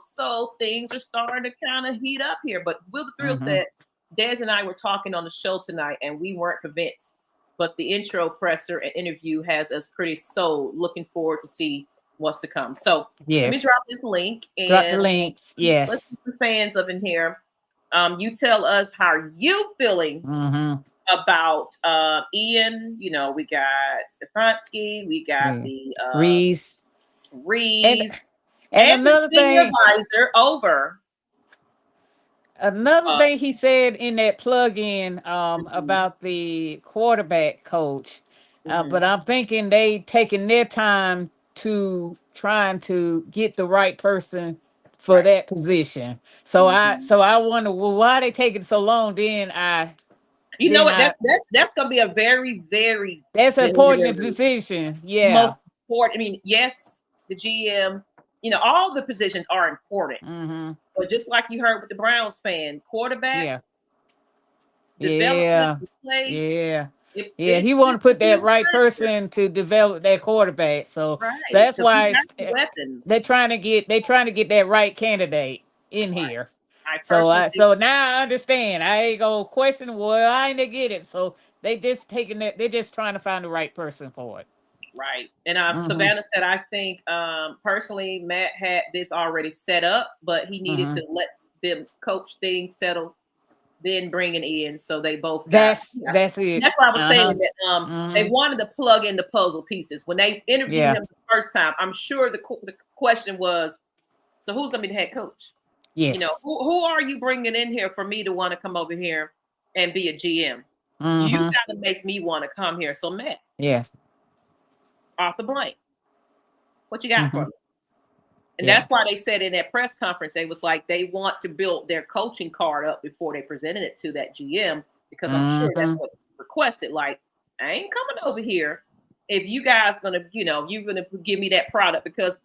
So things are starting to kind of heat up here. But Will the Thrill Mhm. said, Des and I were talking on the show tonight, and we weren't convinced. But the intro presser and interview has us pretty sold. Looking forward to see what's to come. So let me Yes. drop this link Drop the and links. let's Yes. get the fans up in here. You tell us how you feeling Mhm. about Ian. You know, we got Stefanski, we got Yeah. the Reese. Reese, And and the another senior thing, advisor over. another Uh, thing he said in that plug-in mhm, about the quarterback coach, but mhm. I'm thinking they taking their time to trying to get the right person for Right. that position. So I Mhm. so I wonder, well, why they taking so long. You know Then what? I That's gonna be a very, very, That's an important very position. Yeah. most important. I mean, yes, the GM. You know, all the positions are important. Mm-hmm. But just like you heard with the Browns fan, quarterback Yeah. development, Yeah. play, Yeah. it, Yeah, he it's want to going put to be that right impressive, person to develop that quarterback. So right? that's Because he why got the weapons, they're trying to get that right candidate in right? here. I So personally I think, so now I understand. I ain't gonna question. Well, I ain't gonna get it. So they just taking that. They're just trying to find the right person for it. right. And Mm-hmm. Savannah said, I think personally, Matt had this already set up, but he needed Mm-hmm. to let them coach things settle, then bring it in, so they both got. Yeah. That's it. That's why I was saying Uh-huh. that they Mm-hmm. wanted to plug in the puzzle pieces when they interviewed Yeah. him the first time. I'm sure the question was, so who's going to be the head coach? You know, Yes. who are you bringing in here for me to want to come over here and be a GM? You Mm-hmm. got to make me want to come here. So, Matt, Yeah. off the blank, what you got Mm-hmm. for me? And Yeah. that's why they said in that press conference, they was like, they want to build their coaching card up before they presented it to that GM, because I'm sure that's Mm-hmm. what requested. Like, I ain't coming over here if you guys gonna, you're gonna give me that product, because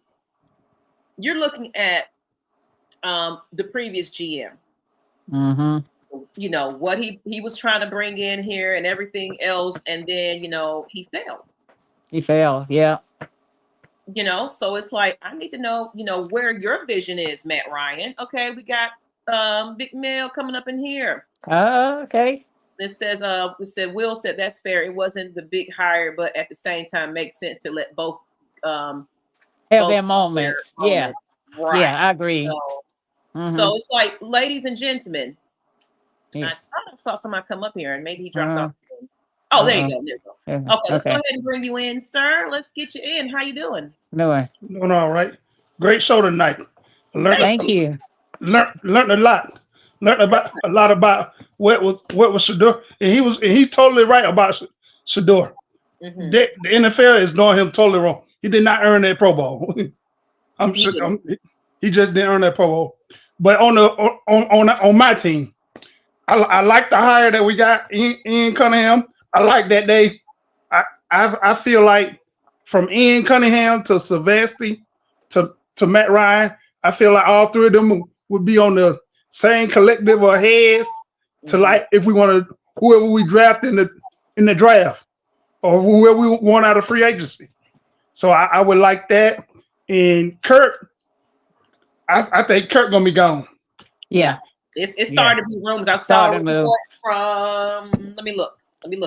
you're looking at the previous GM. Mm-hmm. You know what he was trying to bring in here and everything else, and then he failed. He fell. Yeah. So it's like, I need to know where your vision is, Matt Ryan. Okay, we got Big Mel coming up in here. Okay. It says Will said that's fair. It wasn't the big hire, but at the same time makes sense to let both Have both their their moments. Yeah. moment. Right. Yeah, I agree. So Mm-hmm. it's like, ladies and gentlemen, I Yes. thought I saw somebody come up here and maybe he dropped Uh, off. Oh, there you uh-uh. go. There you go. Yeah. Okay, let's go Okay. ahead and bring you in, sir. Let's get you in. How you doing? No way. Doing all right. Great show tonight. I Thank Thank you. you. learned a lot. Learned about Good. a lot about what was Shador, and he totally right about Shador. Mm-hmm. The NFL is doing him totally wrong. He did not earn that Pro Bowl. He didn't. He just didn't earn that Pro Bowl. But on my team, I like the hire that we got in Cunningham. I like that I feel like from Ian Cunningham to Stefanski to Matt Ryan, I feel like all three of them would be on the same collective of heads to like if we want to whoever we draft in the draft or whoever we want out of free agency. So I would like that. And Kirk, I think Kirk gonna be gone. Yeah. It's starting to be rumors. I saw a report from let me look.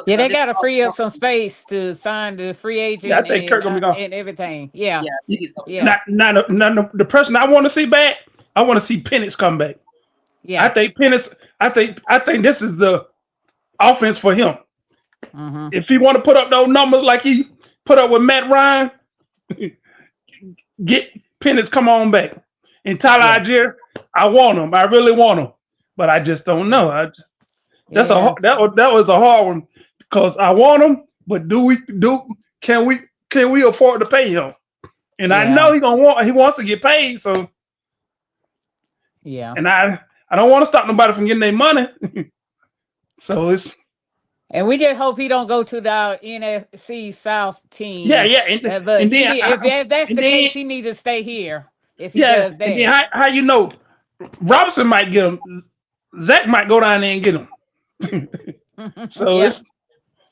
Yeah, they got to free up some space to sign the free agent. Yeah, I think Kirk gonna be gone. And everything. Yeah. Yeah, I think he's gonna be gone. Now, the person I want to see back, I want to see Penix come back. Yeah. I think Penix. I think this is the offense for him. Mm-hmm. If he want to put up those numbers like he put up with Matt Ryan, get Penix come on back. And Tyler Algier, I want him. I really want him, but I just don't know. That was a hard one because I want him, but can we afford to pay him? And I know he wants to get paid, so and I don't want to stop nobody from getting their money. So it's and we just hope he don't go to the NFC South team. Yeah. But if that's the case, he needs to stay here. If he does that, and then how you know Robinson might get him, Zach might go down there and get him. So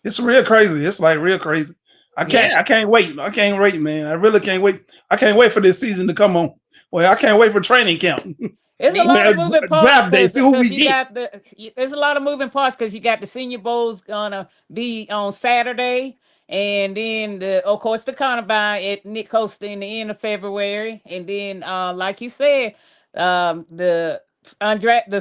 it's real crazy. It's like real crazy. I can't wait. I can't wait, man. I really can't wait. I can't wait for this season to come on. Well, I can't wait for training camp. There's a lot of moving parts. There's a lot of moving parts because you got the Senior Bowl's gonna be on Saturday, and then of course the combine at Nick Costa in the end of February, and then like you said, the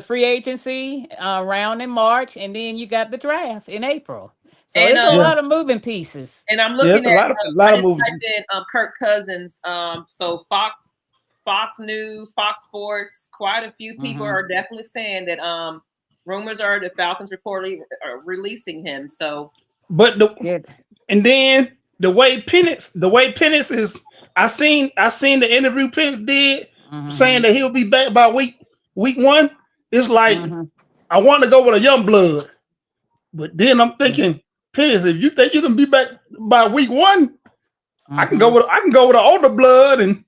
free agency round in March, and then you got the draft in April. So it's a lot of moving pieces. And I'm looking at a lot of moving pieces. Kirk Cousins. So Fox News, Fox Sports, quite a few people are definitely saying that rumors are the Falcons reportedly are releasing him. So, but and then the way Penix is, I seen the interview Penix did saying that he'll be back by week one. It's like I want to go with a young blood, but then I'm thinking, Penix, if you think you can be back by week one, I can go with an older blood and.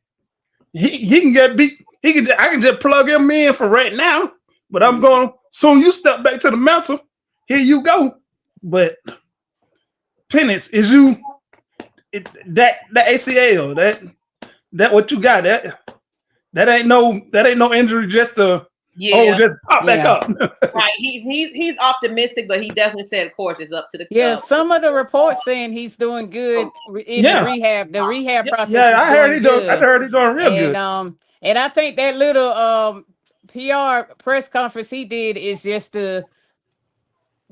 He can get beat. I can just plug him in for right now. But I'm going soon. You step back to the mantle. Here you go. But Penix, is you that ACL that what you got? That ain't no injury. Just to just pop back up. Right. He's optimistic, but he definitely said, of course, it's up to the some of the reports saying he's doing good in the rehab. The rehab process. Yeah, I heard he's doing real good. And I think that little PR press conference he did is just to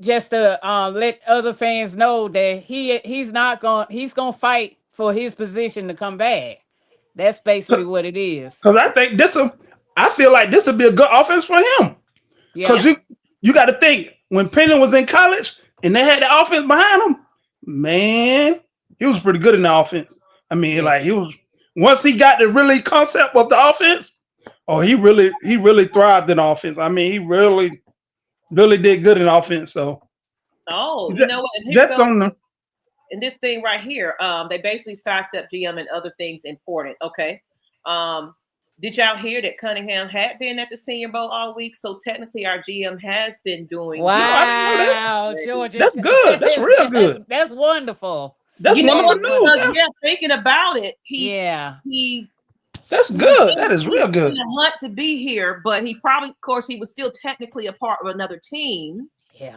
let other fans know that he's gonna fight for his position to come back. That's basically what it is. Because I think I feel like this would be a good offense for him. Because you got to think, when Penix was in college and they had the offense behind him, man, he was pretty good in the offense. I mean, like he was once he got the really concept of the offense, he really thrived in offense. I mean, he really did good in offense. So you know what? And this thing right here, they basically sidestep GM and other things important. Okay. Did y'all hear that Cunningham had been at the Senior Bowl all week? So technically, our GM has been doing. Wow, Georgia, that's good. That's real good. That's wonderful. That's wonderful news. Thinking about it, that's good. That is real good. He didn't want to be here, but he probably, of course, he was still technically a part of another team. Yeah.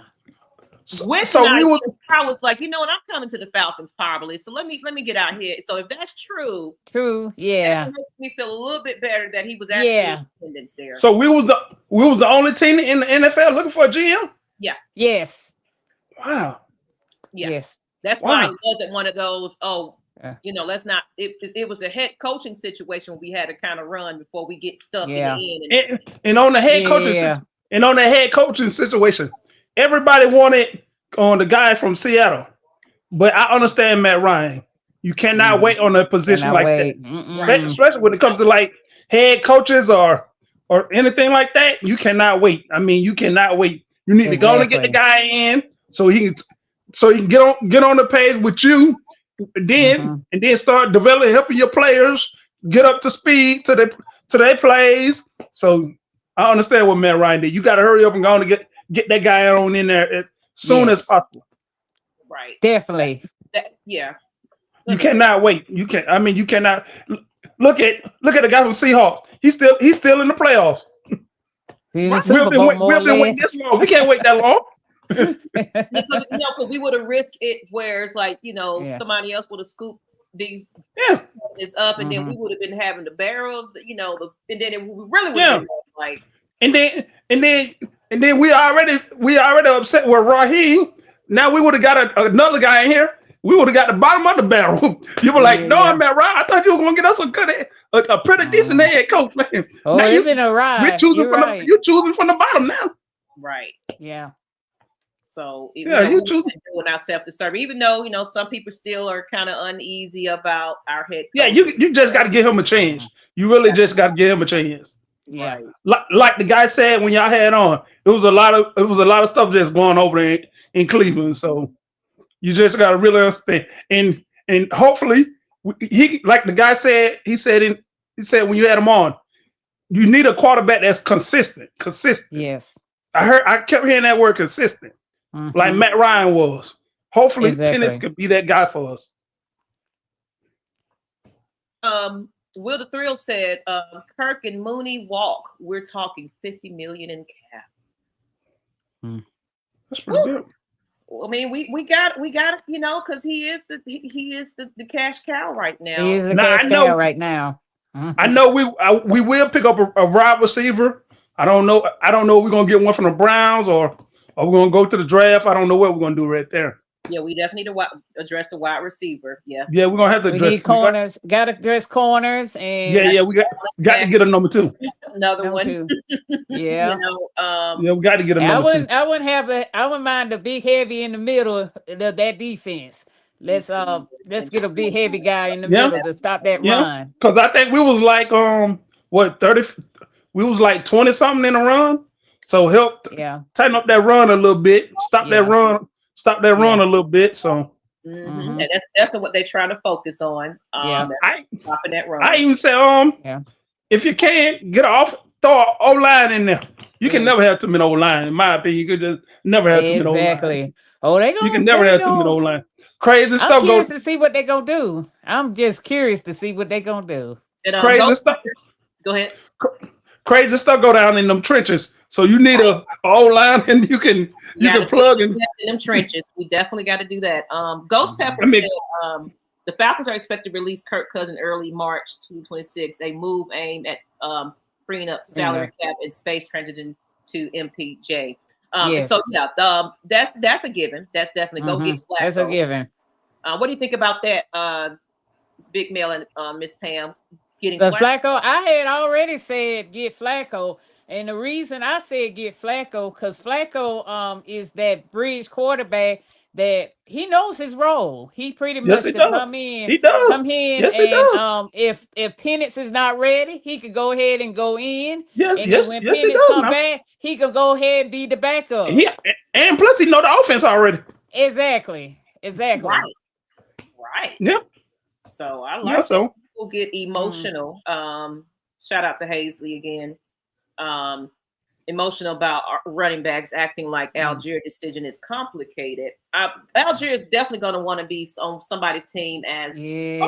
I was like, you know what? I'm coming to the Falcons probably. So let me get out here. So if that's true, that makes me feel a little bit better that he was actually in attendance there. So we was the only team in the NFL looking for a GM. Yeah. Yes. Wow. Yeah. Yes. That's why it wasn't one of those. Let's not. It was a head coaching situation we had to kind of run before we get stuck in the end. And on the head coaching and on the head coaching situation. Everybody wanted on the guy from Seattle, but I understand Matt Ryan. You cannot wait on a position like that, especially when it comes to like head coaches or anything like that. You cannot wait. I mean, you cannot wait. You need to go and get the guy in so he can get on the page with you, and then start developing, helping your players get up to speed to their plays. So I understand what Matt Ryan did. You got to hurry up and go and get that guy on in there as soon as possible. Right. Definitely. Yeah. You cannot wait. You cannot look at the guy from Seahawks. He's still in the playoffs. We've been waiting this long. We can't wait that long. Because we would have risked it where it's like, somebody else would have scooped these this up, and then we would have been having the barrel, and then it really would have been like, and then we already upset with Raheem. Now we would have got another guy in here. We would have got the bottom of the barrel. You were like, no, I'm Matt Ryan. I thought you were gonna get us a pretty decent head coach, man. Oh, now you've been a ride. You're choosing from the bottom now. Right. Yeah. So you're doing our self-serve, even though some people still are kind of uneasy about our head coach. Yeah, you just got to give him a chance. You really just got to give him a chance. Yeah. Like the guy said when y'all had on, it was a lot of stuff that's going over there in Cleveland. So you just got to really understand, and hopefully he, like the guy said, he said when you had him on, you need a quarterback that's consistent. Yes. I kept hearing that word consistent. Like Matt Ryan was. Hopefully, Penix could be that guy for us. Will the Thrill said, Kirk and Mooney walk. We're talking $50 million in cap. That's pretty good. I mean, we got it, because he is the cash cow right now. He is the cash cow right now. I know we will pick up a wide receiver. I don't know if we're gonna get one from the Browns or we're gonna go to the draft. I don't know what we're gonna do right there. Yeah, we definitely need to address the wide receiver. Yeah. Yeah, we're gonna have to address corners. Got to address corners, and we got to get a number 2. Another one. Yeah. We got to get a number 2. I wouldn't mind the big heavy in the middle of that defense. Let's get a big heavy guy in the middle to stop that run. Because I think we was like 30. We was like 20 something in a run. So help tighten up that run a little bit. Stop that run a little bit. So and that's definitely what they're trying to focus on. Stopping that run. I even say if you can throw an O-line in there. You can never have too many O-line. In my opinion, you could just never have too many O-line. Exactly. Oh, you can never have too many O-line. Crazy stuff. I'm curious to see what they're gonna do. I'm just curious to see what they're gonna do. Crazy stuff. Go ahead. Crazy stuff go down in them trenches. So you need a O-line, and you can plug in them trenches. We definitely got to do that. Ghost Pepper said the Falcons are expected to release Kirk Cousins early March 2026. A move aimed at freeing up salary cap and space transition to MPJ. So that's a given. That's definitely go get Flacco. That's a given. What do you think about that, Big Mel and Miss Pam getting Flacco? I had already said get Flacco, and the reason I said get Flacco because Flacco is that bridge quarterback that he knows his role. He pretty much could come in. He does. Come in and if Penix is not ready, he could go ahead and go in. Then when Penix come back, he could go ahead and be the backup. And plus he know the offense already. Exactly. Right. Yep. So I like that people get emotional. Shout out to Hazley again. Emotional about running backs acting like Algier decision is complicated. Algier is definitely going to want to be on somebody's team as he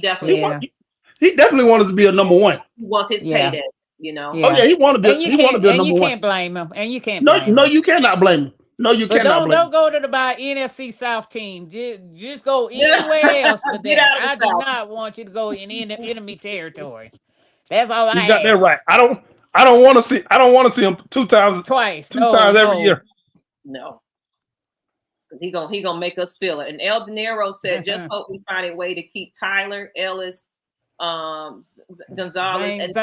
definitely he definitely wanted to be a number 1. He wants his payday, he wanted to be a number 1. You can't blame him. And you can't No, you cannot blame him. No, you cannot blame him. Don't go to the NFC South team. Just go anywhere else but that. I do not want you to go in enemy territory. That's all I You got that right. I don't want to see him two times every year. No. Because he gonna make us feel it. And El De Niro said, just hope we find a way to keep Tyler, Ellis, Gonzalez,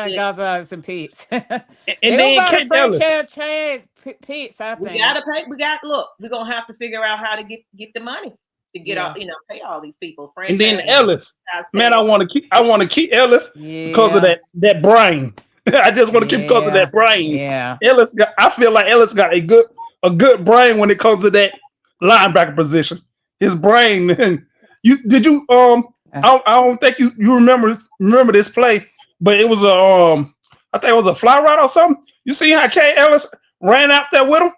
and Pitts. and then franchise Pitts, I think. We gotta pay. We're gonna have to figure out how to get the money to get pay all these people. And then Ellis. Man, I want to keep Ellis because of that brain. I just want to keep because of that brain. Yeah. I feel like Ellis got a good brain when it comes to that linebacker position. His brain. I don't think you remember this play, but it was I think it was a fly route or something. You see how K. Ellis ran out there with him?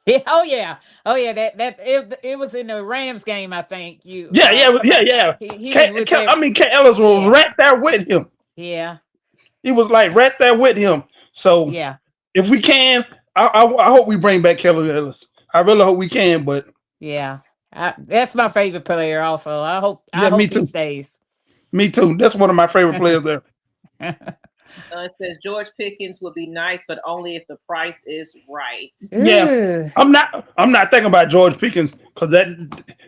Yeah, oh yeah. It was in the Rams game, I think. Yeah. He was with K. Ellis was right there with him. Yeah. He was like right there with him. So yeah, if we can, I hope we bring back Kelly Ellis. I really hope we can, but yeah. That's my favorite player also. I hope he stays. Me too. That's one of my favorite players there. It says George Pickens would be nice, but only if the price is right. Yeah, I'm not thinking about George Pickens because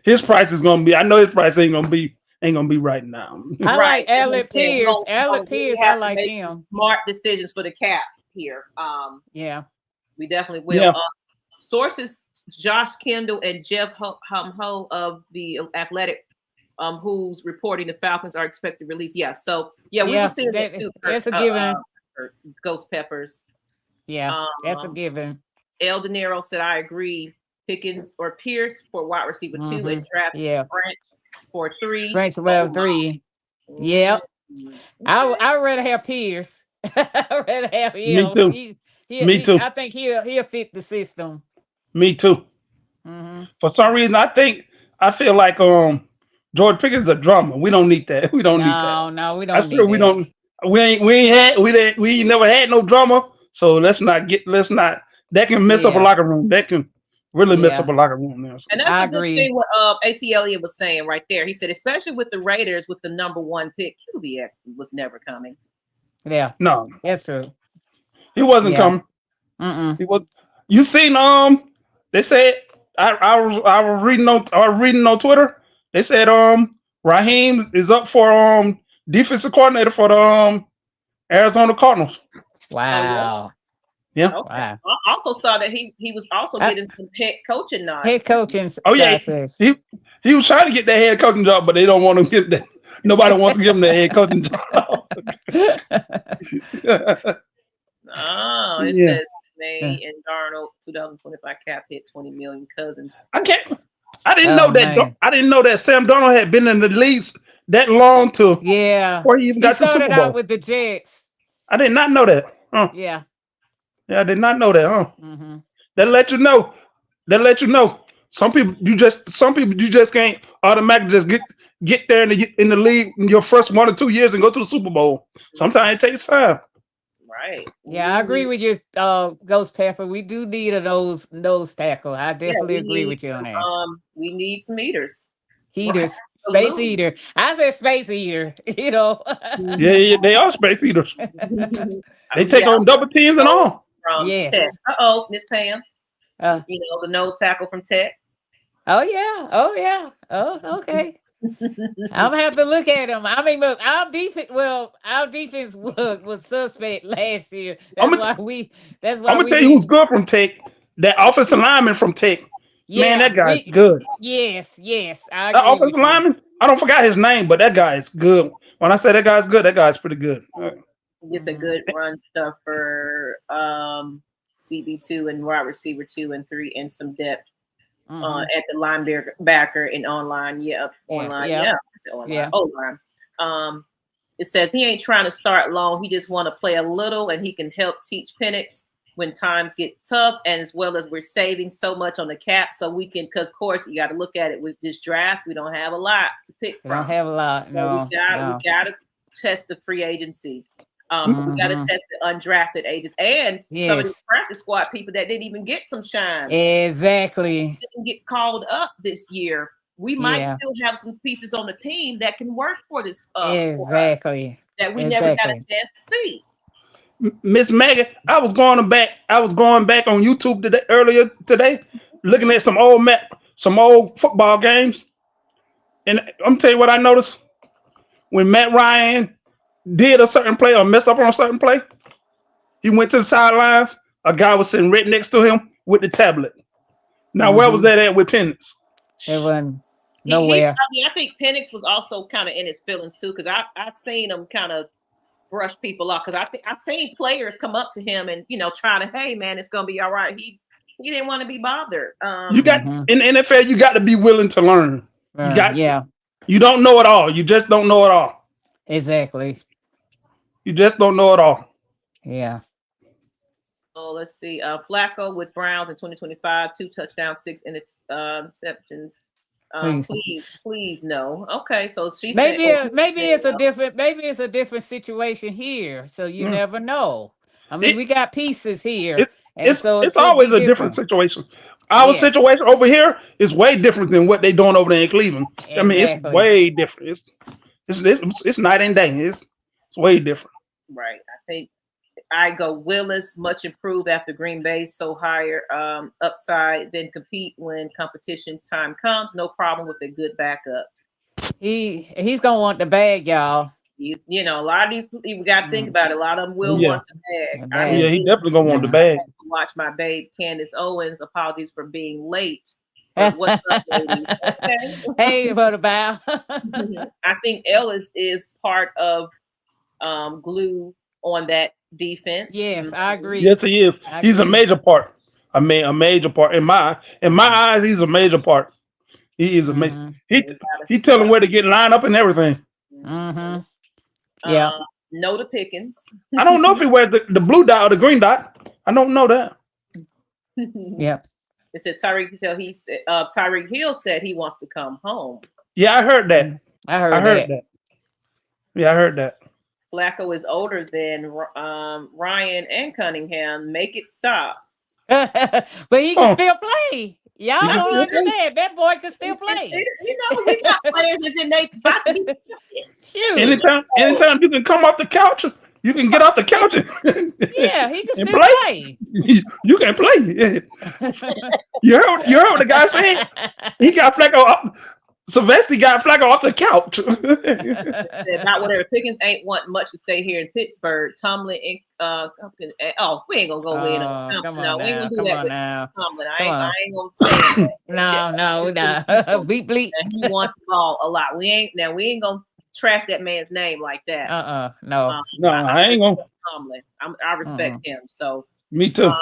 his price is gonna be. I know his price ain't gonna be right now. I like Alec Pierce. Alec Pierce, I like him. Smart decisions for the cap here. Yeah, we definitely will. Yeah. Sources: Josh Kendall and Jeff Ho of the Athletic. Who's reporting the Falcons are expected to release? Yeah, so we will see that too. That's a given. Ghost Peppers. Yeah, that's a given. El De Niro said, "I agree. Pickens or Pierce for wide receiver 2 and draft Branch for 3. Branch for 3. Yep. I'd rather have Pierce. I'd rather have him. Me too. Me too. I think he'll fit the system. Me too. Mm-hmm. For some reason, I feel like George Pickens is a drummer. We don't need that. We don't need that. No, we don't. I swear we don't. We ain't never had no drummer. So let's not. That can mess up a locker room. That can really mess up a locker room there. So. And that's a good thing what A.T. Elliott was saying right there. He said, especially with the Raiders with the number 1 pick, QB was never coming. Yeah. No, that's true. He wasn't coming. He was. You seen They said I was reading on Twitter. They said Raheem is up for defensive coordinator for the Arizona Cardinals. Wow. Yeah. Okay. Wow. I also saw that he was also getting some head coaching nods. Head coaching. Oh yeah. He was trying to get that head coaching job, but they don't want him to get that. Nobody wants to give him the head coaching job. It says May and Darnold 2025 cap hit 20 million. Cousins. I didn't know that. Man. I didn't know that Sam Darnold had been in the league that long to. Yeah. Before he even got to Super Bowl. Out with the Jets. I did not know that. Huh? Yeah. Yeah, I did not know that. Huh? Mm-hmm. That let you know. Some people you just can't automatically just get there in the league in your first 1 or 2 years and go to the Super Bowl. Sometimes it takes time. Right. Yeah, I agree with you, Ghost Pepper. We do need a nose tackle. I definitely agree with you on that. We need some heaters. Heaters, space heater. I said space heater. You know. Yeah, they are space heaters. They take on double teams and all. Yes. Tech. Miss Pam. The nose tackle from Tech. Oh yeah. Oh, okay. I'm gonna have to look at him. I mean, look, our defense was suspect last year. That's why I'm gonna tell you who's good from Tech. That offensive lineman from Tech. Yeah, man, that guy's good. Yes. That offensive lineman, I don't forget his name, but that guy is good. When I say that guy's good, that guy's pretty good. It's a good run stuff for CB2 and wide receiver 2 and 3 and some depth. At the linebacker and online, online. O-line. It says he ain't trying to start long. He just want to play a little, and he can help teach Penix when times get tough, and as well as we're saving so much on the cap, so we can. Because of course, you got to look at it with this draft. We don't have a lot to pick from. We don't have a lot. No, we got to test the free agency. We got to test the undrafted agents and some of the practice squad people that didn't even get some shine. Exactly. Didn't get called up this year. We might still have some pieces on the team that can work for this. Exactly. That we never got a chance to see. Ms Maggie, I was going back on YouTube earlier today, looking at some old football games, and I'm tell you what I noticed when Matt Ryan did a certain play or messed up on a certain play, he went to the sidelines. A guy was sitting right next to him with the tablet. Now, where was that at with Penix? It wasn't nowhere. I think Penix was also kind of in his feelings too, because I seen him kind of brush people off, because I think I've seen players come up to him and try to, hey man, it's gonna be all right. He didn't want to be bothered. You got in the NFL, you got to be willing to learn. You got to. You don't know it all. You just don't know it all. Exactly. You just don't know it all. Yeah. Oh, let's see. Flacco with Browns in 2025, 2 touchdowns, 6 interceptions. Please no. Okay, so she maybe it's a different situation here. So you never know. I mean, we got pieces here. It's always a different situation. Our situation over here is way different than what they're doing over there in Cleveland. Exactly. I mean, it's way different. It's night and day. It's way different. Right. I think I go Willis, much improved after Green Bay, so higher upside, then compete when competition time comes. No problem with a good backup. He's gonna want the bag, y'all. A lot of these, we got to think about it. A lot of them will want the bag. He definitely gonna want the bag. Watch my babe, Candace Owens. Apologies for being late. What's up, ladies? Okay. Hey, what about? I think Ellis is part of glue on that defense. Yes, I agree. Yes, he is. He's a major part. I mean, a major part in my eyes. He's a major part. He is a major. He tell him where to get lined up and everything. Mm-hmm. Yeah. No to Pickens. I don't know if he wears the blue dot or the green dot. I don't know that. Yeah. It said Tyreek Hill said he wants to come home. Yeah, I heard that. I heard that. Yeah, I heard that. Flacco is older than Ryan and Cunningham. Make it stop. But he can still play. Y'all don't understand. That boy can still play. We got players that's in their body. Shoot. Anytime you can come off the couch, you can get off the couch. Yeah, he can still play. You can play. You heard what the guy said? He got Flacco up. Sylvester got Flacco off the couch. Said, not whatever. Pickens ain't want much to stay here in Pittsburgh. Tomlin, we ain't gonna go in on Tomlin. No, we ain't gonna do that with Tomlin. I ain't gonna say it. No. Beep bleep. He wants the ball a lot. We ain't gonna trash that man's name like that. No. I ain't gonna. Tomlin. I respect him. So me too.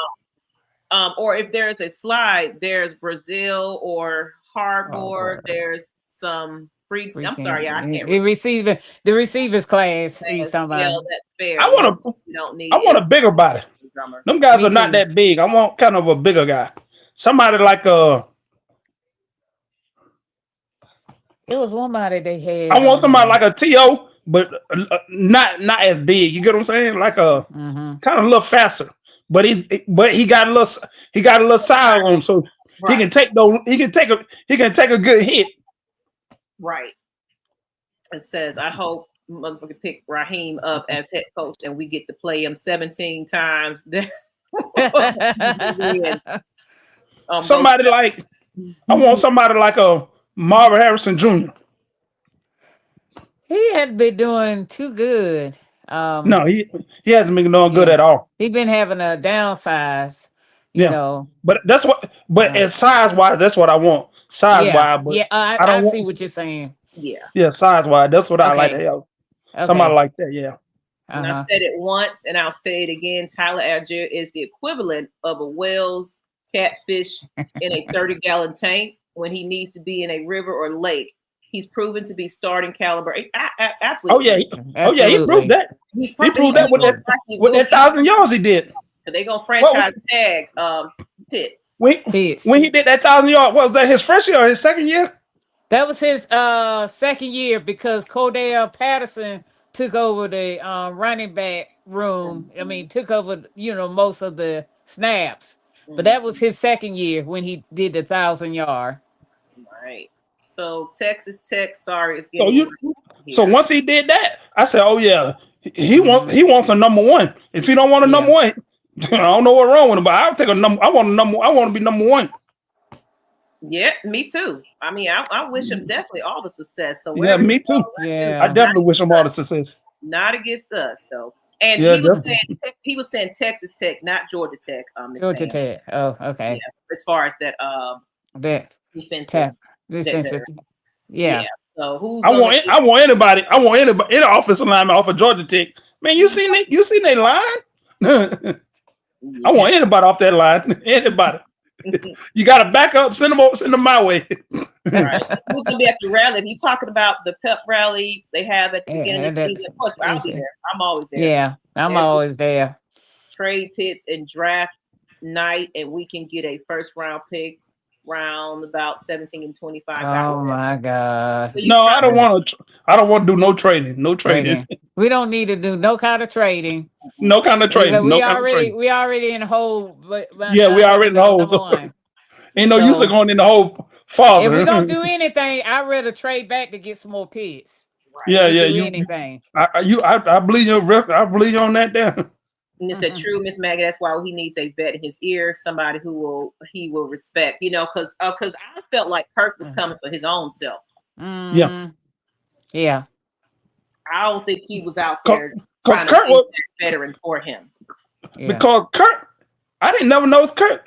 Or if there's a slide, there's Brazil or Harbor. There's some freaks. I'm sorry, I can't. The receivers class. He's talking about. Yeah, that's fair. I want a bigger body. Them guys are not that big. I want kind of a bigger guy. Somebody like It was somebody they had. I want somebody like a T.O., but not as big. You get what I'm saying? Like a kind of a little faster. But he got a little size on him, so he can take a good hit. Right. It says, I hope motherfucker pick Raheem up as head coach and we get to play him 17 times. Somebody like I want somebody like a Marvin Harrison Jr. He hadn't been doing too good. No, he hasn't been doing good at all. He's been having a downsize, you know. But that's what. But as size wise, that's what I want. Size wise, but I see what you're saying. Yeah, size wise, that's what I like to have. Somebody like that, yeah. And I said it once, and I'll say it again. Tyler Algier is the equivalent of a whale's catfish in a 30-gallon tank when he needs to be in a river or lake. He's proven to be starting caliber. Absolutely. He proved that. He proved that with that 1,000 yards he did. So they gonna franchise tag Pitts. When he did that 1,000 yards, was that his first year or his second year? That was his second year because Cordell Patterson took over the running back room. I mean, took over most of the snaps. But that was his second year when he did the 1,000-yard. Right. So Texas Tech, sorry, it's getting so once he did that, I said, oh yeah, he wants a number one. If he don't want a number one, I don't know what's wrong with him, but I'll take a number. I want to be number one. Yeah, me too. I mean, I wish him definitely all the success. So yeah, me too. I definitely wish him all the success. Not against us though. And he was saying Texas Tech, not Georgia Tech. Georgia Tech. Oh, okay. Yeah, as far as that defensive. Yeah. So who's I want anybody, any offensive lineman off of Georgia Tech Man, you seen that line? I want anybody off that line. Anybody. You got to back up. Send them my way. Right. Who's gonna be at the rally? If you talking about the pep rally they have at the beginning of the season, of course, I'll be there. I'm always there. Yeah, I'm always there. Trade pits and draft night, and we can get a first round pick round about 17 and 25. Oh my God! So no, I don't want to. I don't want to do no trading. No trading. We don't need to do no kind of trading. No kind of trading. We already in the hole. Yeah, we already in the hole. So, ain't no use of going in the hole. Father. If we're gonna do anything, I'd rather trade back to get some more picks. Yeah, yeah. Anything. I believe your I believe you on that there. And it's a true Ms Maggie. That's why he needs a vet in his ear, somebody who he will respect. You know, because I felt like Kirk was coming for his own self. Yeah. I don't think he was out there trying to be that veteran for him. Yeah. Because Kirk, I didn't never know it's Kirk.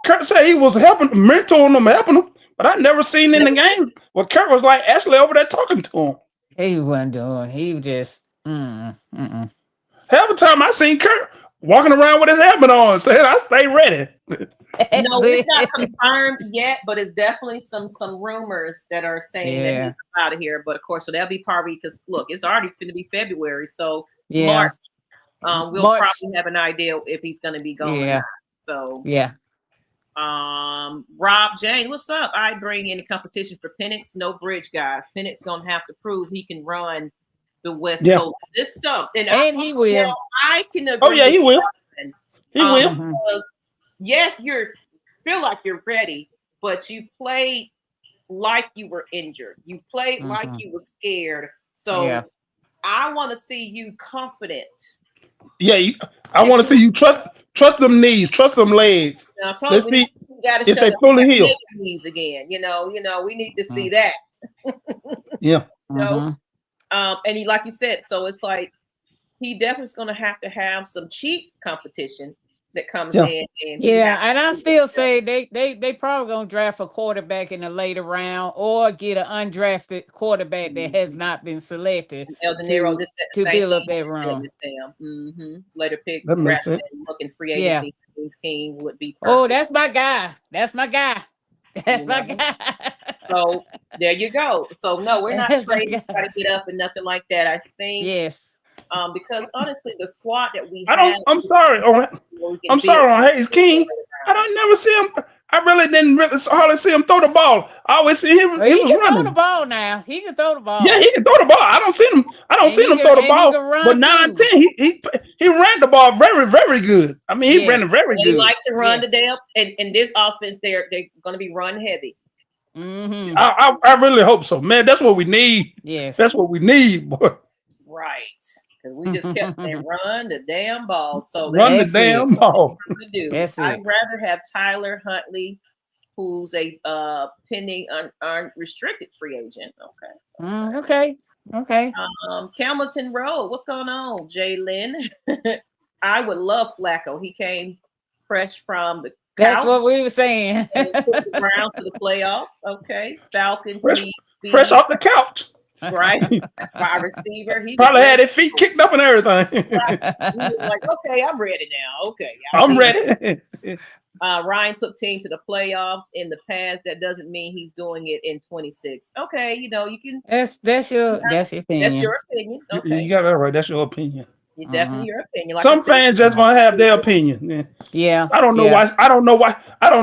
Kirk said he was mentoring them, helping them, but I never seen in the game where Kirk was like actually over there talking to him. He wasn't doing. He was just. Half the time I seen Kirk walking around with his helmet on, saying, "I stay ready." No, it's not confirmed yet, but it's definitely some rumors that are saying that he's out of here. But of course, so that'll be probably because look, it's already going to be February, so March. We'll probably have an idea if he's going to be going. Yeah. So Rob James, what's up? I bring in a competition for Penix, no bridge guys. Penix gonna have to prove he can run the West Coast system, and he will. I can agree. Oh yeah, he will. He will. Because yes, feel like you're ready, but you played like you were injured. You played like you were scared. So I want to see you confident. Yeah, I want to see you trust them knees, trust them legs. Let's see if they fully heal. Knees again. You know, we need to see that. Yeah. And he, like you said, so it's like he definitely is going to have some cheap competition that comes in. And I still say they probably going to draft a quarterback in a later round or get an undrafted quarterback that has not been selected to build up that room. Later pick, that makes sense. Looking free agency. King would be perfect. Oh, that's my guy. That's my guy. That's my guy. So there you go. So no, we're not trading. Try to get up and nothing like that. I think because honestly, the squad that we I'm sorry on Hayes King. I don't never see him. I really didn't hardly see him throw the ball. I always see him. He can throw the ball now. He can throw the ball. Yeah, he can throw the ball. I don't see him throw the ball. But 9 10, he ran the ball very, very good. I mean, he ran it very good. They like to run the damn. And this offense, they're going to be run heavy. I really hope so, man. That's what we need. Yes, that's what we need, boy. Right. Because we just kept saying, run the damn ball. So run the damn ball. I'd rather have Tyler Huntley, who's a pending unrestricted free agent. Okay. Campbellton Road, what's going on, Jalen? I would love Flacco. He came fresh from the That's what we were saying. Rounds to the playoffs. Okay. Falcons fresh off the couch. Right, wide receiver. He probably had his feet kicked up and everything. Right. He was like, "Okay, I'm ready now. Okay, I'm ready." Ryan took team to the playoffs in the past. That doesn't mean he's doing it in 26. Okay, you can. That's your opinion. That's your opinion. Okay, you got that right. That's your opinion. Definitely your opinion. Like some fans just want to have their opinion. Yeah, I don't know why. I don't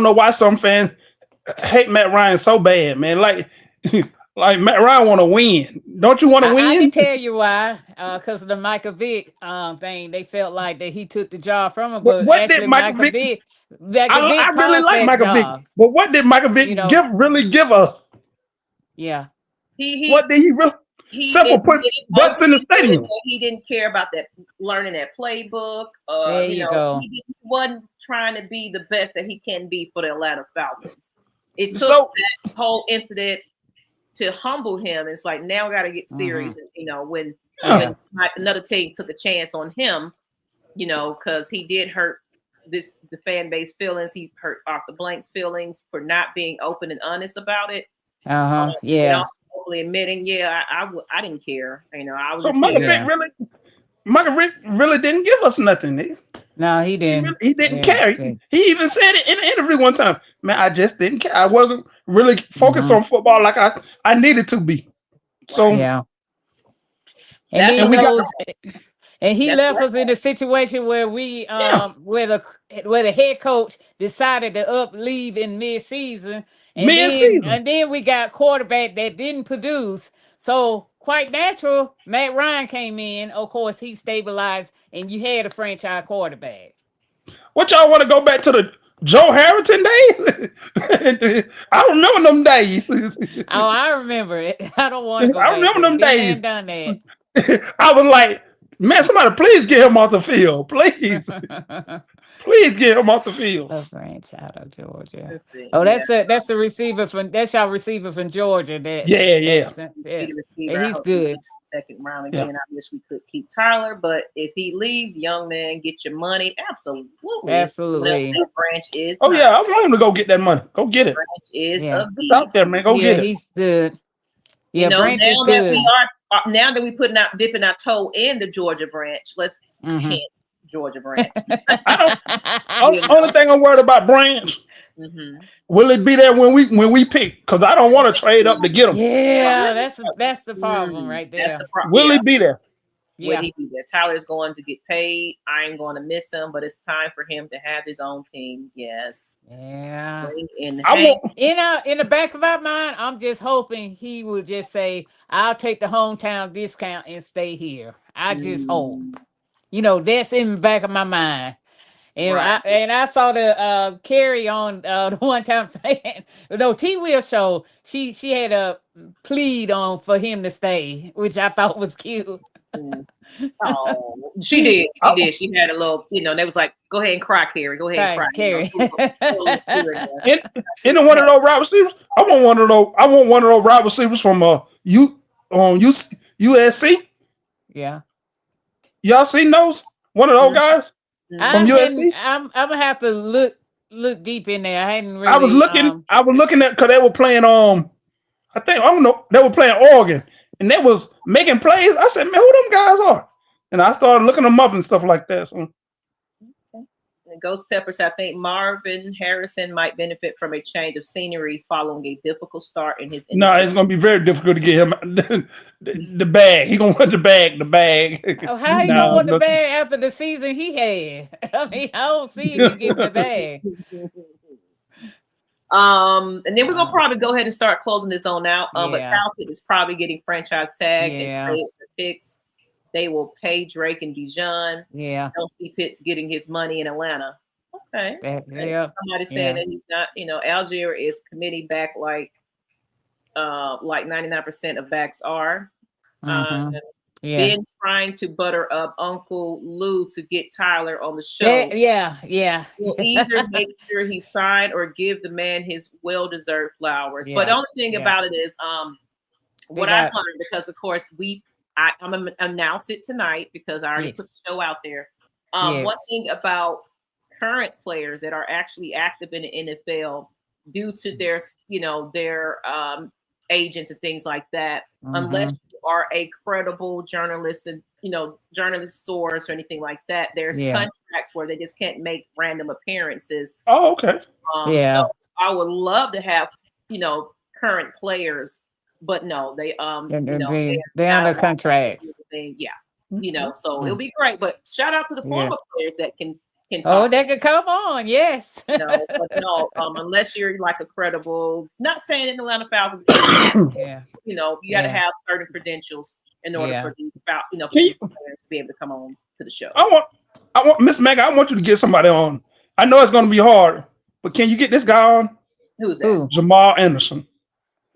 know why some fans hate Matt Ryan so bad, man. Like Matt Ryan want to win. Don't you want to win? I can tell you why. Because of the Michael Vick thing. They felt like that he took the job from him. But what did Michael Vick? I really like Michael Vick. But what did Michael Vick give us? Yeah. What did he really? Simple put butts in the stadium. He didn't care about that, learning that playbook. There you go. He wasn't trying to be the best that he can be for the Atlanta Falcons. It took that whole incident to humble him. It's like, now we got to get serious. And, when another team took a chance on him, because he did hurt the fan base feelings. He hurt Arthur Blank's feelings for not being open and honest about it. Yeah. Also admitting, I didn't care. I was so Michael Vick really Rick really didn't give us nothing. No, he didn't. He didn't care. Okay. He even said it in an interview one time. Man, I just didn't care. I wasn't really focused on football like I needed to be. So yeah. And then he That's left right. us in a situation where we where the head coach decided to leave in mid-season. And then we got quarterback that didn't produce. So quite natural, Matt Ryan came in. Of course, he stabilized, and you had a franchise quarterback. What y'all want to go back to the Joe Harrington days? I remember them days. Oh, I remember it. I don't want to go back. I remember them days. Done that. I was like, man, somebody please get him off the field. Please. Please get him off the field. A franchise of Georgia. Let's see. Oh, that's a receiver that's y'all receiver from Georgia. He's good. Second round again. I wish we could keep Tyler, but if he leaves, young man, get your money. Absolutely. Branch is. Oh yeah, I want him to go get that money. Go get it. Branch is it's out there, man. Go get it. He's good. Yeah, you know, Branch now is that good. we are now that we dipping our toe in the Georgia branch, let's hint Georgia branch. Only thing I'm worried about Branch. Will it be there when we pick? Because I don't want to trade up to get him. Yeah, that's the problem right there. That's the problem. Will he be there? Will he be there? Tyler's going to get paid. I ain't going to miss him, but it's time for him to have his own team. Yes. Yeah. In the back of our mind, I'm just hoping he will just say, "I'll take the hometown discount and stay here." I just hope. You know, that's in the back of my mind. And I saw the Carrie on the one time T Will show. She had a plead on for him to stay, which I thought was cute. Oh, she did. She did. She had a little, they was like, "Go ahead and cry, Carrie. Go ahead and cry, Carrie." In one of those wide receivers, I want one of those wide receivers from USC. Yeah. Y'all seen those? One of those guys from USC. I'm gonna have to look deep in there. I hadn't really. I was looking at because they were playing. They were playing Oregon, and they was making plays. I said, "Man, who them guys are?" And I started looking them up and stuff like that. So. Ghost Peppers, I think Marvin Harrison might benefit from a change of scenery following a difficult start in his. No, it's going to be very difficult to get him the bag. He going to want the bag. Oh, how he going to want the bag after the season he had? I mean, I don't see him getting the bag. And then we're gonna probably go ahead and start closing this on out. But Falcon is probably getting franchise tagged and paid the picks. They will pay Drake and Dijon. Yeah. Don't see Pitts getting his money in Atlanta. Okay. Somebody saying that he's not, Algier is committee back like 99% of backs are. Been trying to butter up Uncle Lou to get Tyler on the show. We'll either make sure he signed or give the man his well-deserved flowers. But the only thing about it is what I've learned, because of course I'm gonna announce it tonight because I already put the show out there. One thing about current players that are actually active in the NFL, due to their agents and things like that, unless you are a credible journalist and journalist source or anything like that, there's contracts where they just can't make random appearances. Oh, okay. So I would love to have current players. But no, they're under contract. So it'll be great. But shout out to the former players that can talk. Oh, they can come on, yes. But no, unless you're like a credible, not saying in the Atlanta Falcons, you got to have certain credentials in order for these players to be able to come on to the show. I want Ms Maggie. I want you to get somebody on. I know it's going to be hard, but can you get this guy on? Who's that? Jamal Anderson.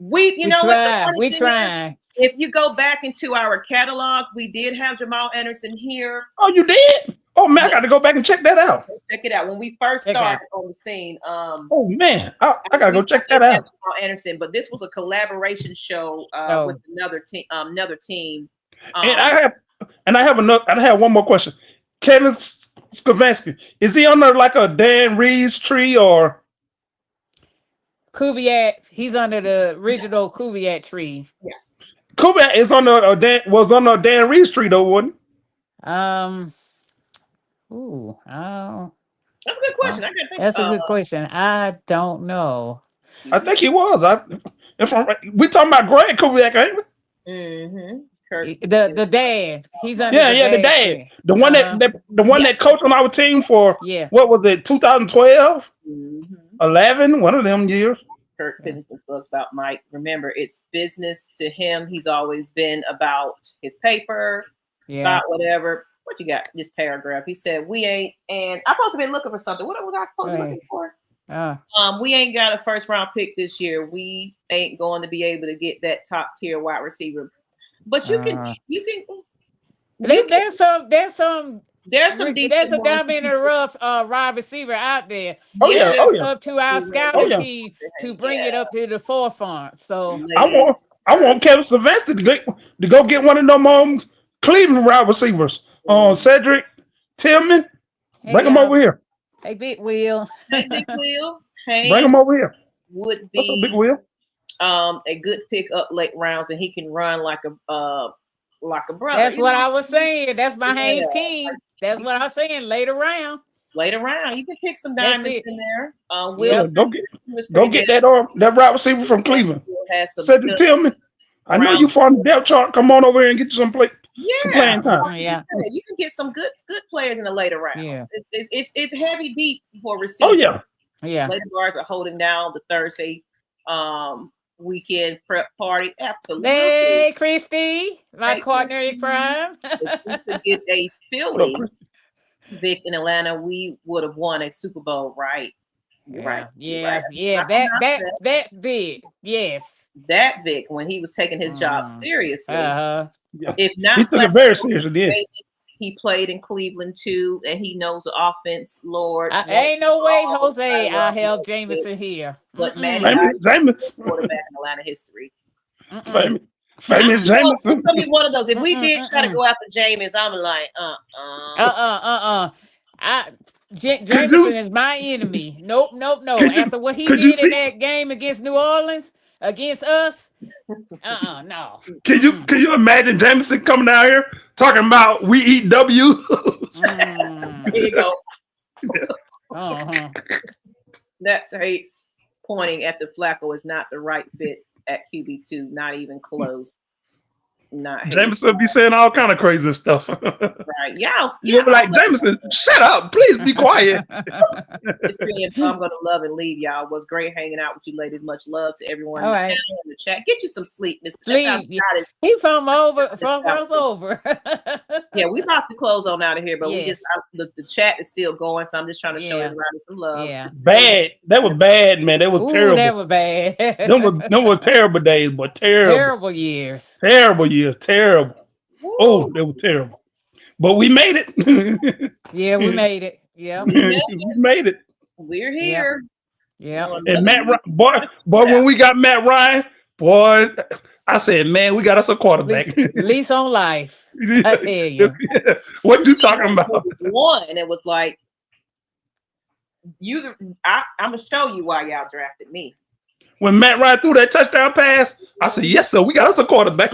We try. If you go back into our catalog, we did have Jamal Anderson here. Oh, you did? Oh man, I got to go back and check that out. Check it out. When we first started on the scene, oh man, I got to go check that out. Jamal Anderson, but this was a collaboration show with another team. And I have one more question. Kevin Stefanski, is he under like a Dan Reeves tree or? Kubiak, he's under the original Kubiak tree. Yeah, Kubiak is was under a Dan Reeves tree though, wasn't Ooh, That's a good question. I gotta think. that's a good question. I don't know. I think he was. We talking about Greg Kubiak, ain't we? Kirk. The dad. He's under Yeah, the dad's dad. care. The one that coached on our team for what was it, 2012? 11, one of them years. Kirk Pennington books about Mike. Remember, it's business to him. He's always been about his paper, about whatever. What you got? This paragraph. He said, "We ain't," and I'm supposed to be looking for something. What was I supposed to be looking for? We ain't got a first round pick this year. We ain't going to be able to get that top tier wide receiver. But there's a diamond in the rough wide receiver out there. Up to our scouting team to bring it up to the forefront. So I want Kevin Sylvester to go get one of them Cleveland wide receivers. Cedric Tillman, bring him over here. Hey, Big Wheel. Hey, Big Wheel. Hey, bring him over here. Would be what's up, Big Wheel? A good pick up late rounds, and he can run like a brother. That's what I was saying. That's my Haynes King. That's what I was saying. Later round, you can pick some diamonds in there. Go get that wide receiver from Cleveland. Cedric Tillman. I know you from the depth chart. Come on over here and get you some playing time. You can get some good players in the later rounds. Yeah. It's heavy deep for receivers. Yeah. Later guards are holding down the Thursday weekend prep party. Absolutely. Hey, Christy, my partner in crime. If we could get a Philly Vic in Atlanta, we would have won a Super Bowl, right? Right. That Vic. Yes. That Vic, when he was taking his job seriously. If not, he took it very seriously. He played in Cleveland too, and he knows the offense. Lord, ain't no way, Jose. I'll help Jameson here. But man, Jameson, quarterback in Atlanta history. Famous Jameson. It's gonna be one of those. If we did try to go after Jameis, I'm like, Jameson is my enemy. Nope. After what he did in that game against New Orleans, against us, no. Can you imagine Jameson coming out here talking about we eat W? There you go. That's right. Pointing at the Flacco is not the right fit at QB2. Not even close. Jameson be saying all kind of crazy stuff. Right. Yeah. You'll be like, Jameson, shut up. Please be quiet. It's brilliant. So I'm going to love and leave y'all. It was great hanging out with you ladies. Much love to everyone in the chat. Get you some sleep, Mr. Sleep. He from us over. Yeah, we about to close on out of here, but the chat is still going, so I'm just trying to show everybody some love. Yeah. Bad. That was bad, man. That was terrible. That was bad. Them were terrible days, but terrible. Terrible years. Terrible years. Terrible. Woo. Oh, they were terrible. But we made it. Yeah, we made it. Yeah. We made it. We're here. Yeah. And Matt Ryan, boy, when we got Matt Ryan, boy, I said, man, we got us a quarterback. Lease on life. I tell you. What you talking about? One, and it was like, I'm gonna show you why y'all drafted me. When Matt Ryan threw that touchdown pass, I said, yes, sir, we got us a quarterback.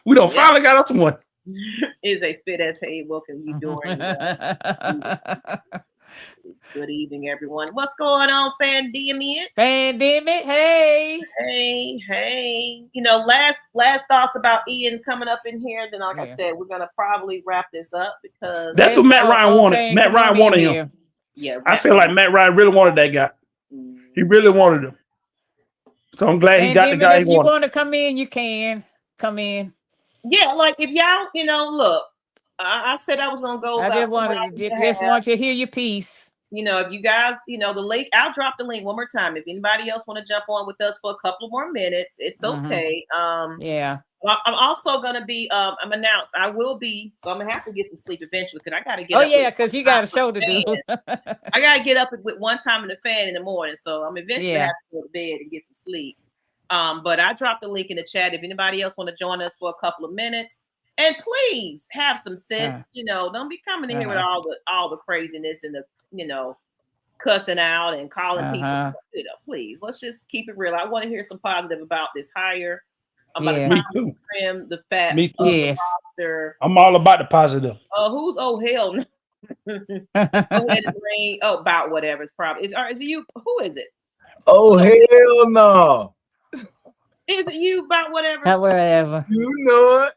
We don't finally got us one. Is a fit as hey, welcome you doing. Good evening, everyone. What's going on, Fandemic? Hey. You know, last thoughts about Ian coming up in here. Then, like I said, we're gonna probably wrap this up because that's what Matt Ryan wanted. Matt Ryan wanted him. Yeah, I feel like Matt Ryan really wanted that guy. He really wanted him. So I'm glad he got the guy he wanted. If you want to come in, you can come in. Yeah, like if y'all, look, I said I was gonna go. I just want you to hear your piece. If you guys, the link, I'll drop the link one more time. If anybody else want to jump on with us for a couple more minutes, it's okay. Yeah. I'm also gonna be I'm announced. I will be, so I'm gonna have to get some sleep eventually because I gotta get. Oh yeah, because you got a show to do. I gotta get up with one time in the fan in the morning, so I'm eventually have to go to bed and get some sleep. But I dropped the link in the chat. If anybody else want to join us for a couple of minutes, and please have some sense. Don't be coming in here with all the craziness and the cussing out and calling people. Please, let's just keep it real. I want to hear some positive about this hire. I'm about to Me too. trim the fat Me too. of the Yes. roster. I'm all about the positive. Who's hell no? Go ahead and bring about whatever it's probably is it you? Who is it? Oh hell no. Is it you about whatever? Whatever. You know it.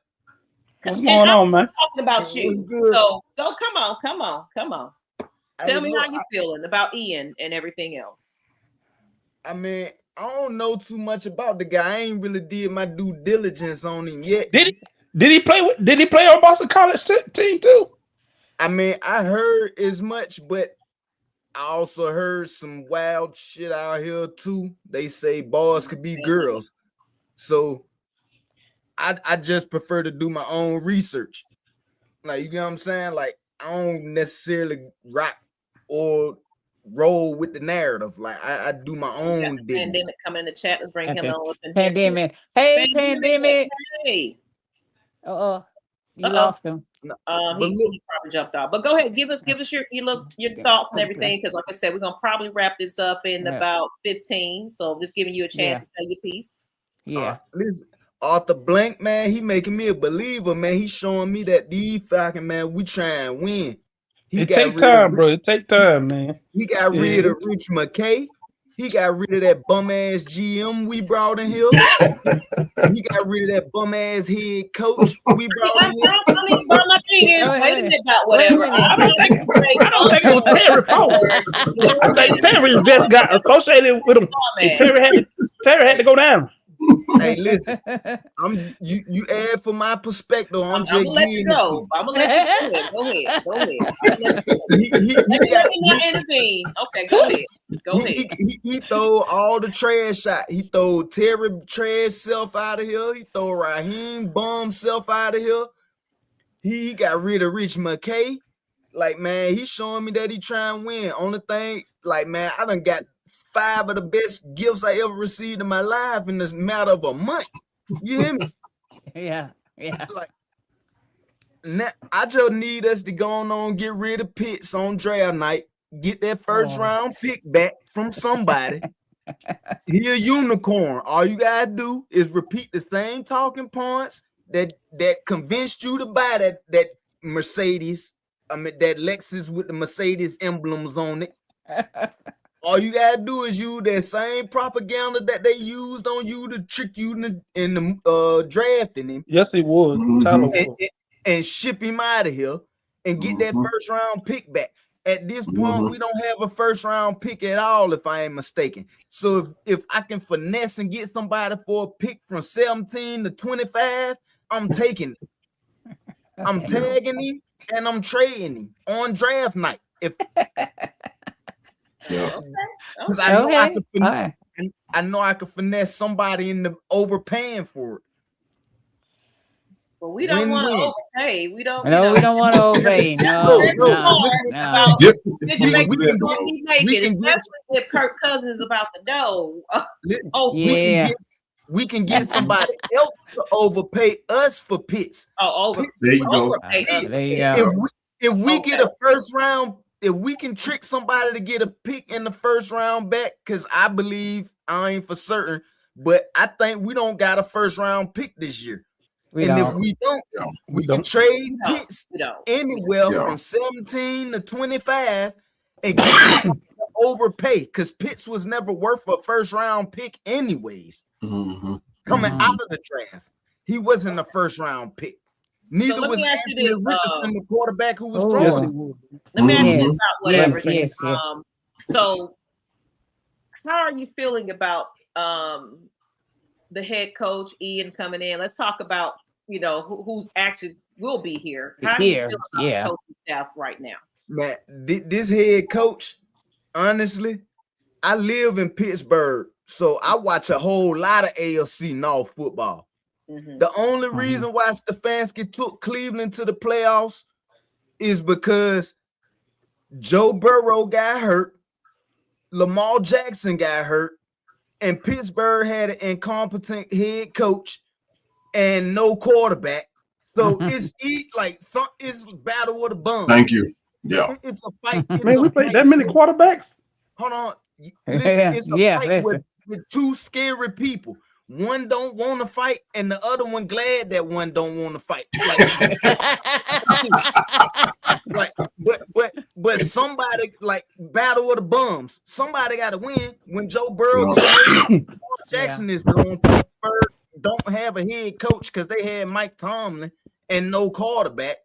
What's going on, man? Talking about you. Good. So go, come on. Tell me how you feeling about Ian and everything else. I mean, I don't know too much about the guy. I ain't really did my due diligence on him yet. Did he play on Boston College team too? I mean, I heard as much, but I also heard some wild shit out here too. They say boys could be girls. So I just prefer to do my own research. Like, you know what I'm saying? Like, I don't necessarily rock or roll with the narrative. Like, I do my own thing. Pandemic coming in the chat. Let's bring him on. Pandemic. Hey, Pandemic. Hey. You lost him. He probably jumped off. But go ahead, give us your thoughts and everything, because like I said, we're gonna probably wrap this up in about 15. So I'm just giving you a chance to say your piece. Yeah. Listen, Arthur Blank, man, he making me a believer, man. He's showing me that these Falcons, man, we try and win. It take time, bro. It take time, man. He got rid of Rich McKay. He got rid of that bum ass GM we brought in here. He got rid of that bum ass head coach we brought in here. My thing is, wait a minute about whatever. I don't think it was Terry Pope. I think Terry just got associated with him. Terry had to go down. Hey, listen, you add for my perspective. I'm just gonna let you go. I'm gonna let you go ahead. Go ahead. Let me not intervene. Okay, go ahead. He throw all the trash out. He throw Terry trash self out of here. He throw Raheem bum self out of here. He got rid of Rich McKay. Like, man, he's showing me that he trying to win. Only thing, like, man, I done got 5 of the best gifts I ever received in my life in this matter of a month. You hear me? Yeah. Like, now, I just need us to go on and get rid of Pitts on draft night. Get that first round pick back from somebody. He a unicorn. All you gotta do is repeat the same talking points that convinced you to buy that Mercedes. I mean, that Lexus with the Mercedes emblems on it. All you gotta do is use that same propaganda that they used on you to trick you in the drafting him. Yes, he would. And ship him out of here and get that first round pick back. At this point, we don't have a first round pick at all, if I ain't mistaken. So if I can finesse and get somebody for a pick from 17 to 25, I'm taking it. I'm tagging him and I'm trading him on draft night. Because I know I could finesse somebody into overpaying for it. But we don't want to overpay. We don't. No, we don't want to overpay. No. Did you make it? Especially if Kirk Cousins is about to go. We can get somebody else to overpay us for Pitts. There you go. There you go. If we get a first round, if we can trick somebody to get a pick in the first round back, because I believe, I ain't for certain, but I think we don't got a first round pick this year. If we don't, we can trade Pitts anywhere from 17 to 25 and get somebody to overpay, because Pitts was never worth a first round pick anyways. Coming out of the draft, he wasn't a first round pick. Neither was Anthony Richardson, the quarterback who was throwing. Let me ask you this about whatever. So, how are you feeling about the head coach Ian coming in? Let's talk about who's actually will be here. How do you feel about the coaching staff right now? Man, this head coach, honestly, I live in Pittsburgh, so I watch a whole lot of AFC North football. The only reason why Stefanski took Cleveland to the playoffs is because Joe Burrow got hurt, Lamar Jackson got hurt, and Pittsburgh had an incompetent head coach and no quarterback. So it's battle with a bum. Thank you. Yeah. It's a fight. Man, we played that many quarterbacks. Hold on. It's a fight with two scary people. one don't want to fight, and the other one glad that one don't want to fight. But somebody like Battle of the Bums. Somebody got to win. When Joe Burrow Jackson is gone, don't have a head coach because they had Mike Tomlin and no quarterback.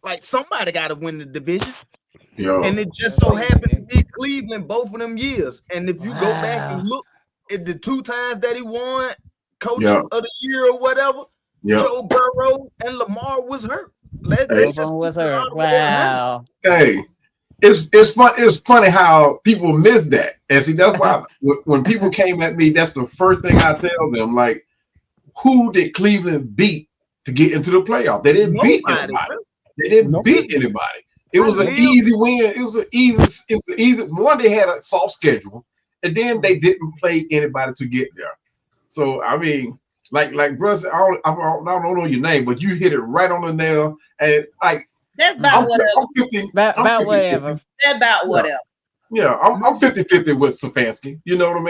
Like somebody got to win the division. And it just so happened to be Cleveland both of them years. And if you go back and look at the 2 times that he won Coach of the Year or whatever, Joe Burrow and Lamar was hurt. Wow. Hey, it's fun. It's funny how people miss that. And see, that's why when people came at me, that's the first thing I tell them. Like, who did Cleveland beat to get into the playoff? They didn't beat anybody. They didn't beat anybody. It was an easy win. It was an easy one. They had a soft schedule, and then they didn't play anybody to get there. So I mean, like Bruce, I don't know your name, but you hit it right on the nail. And like that's about whatever. About whatever. About whatever. Yeah, I'm 50-50 with Stefanski. You know what I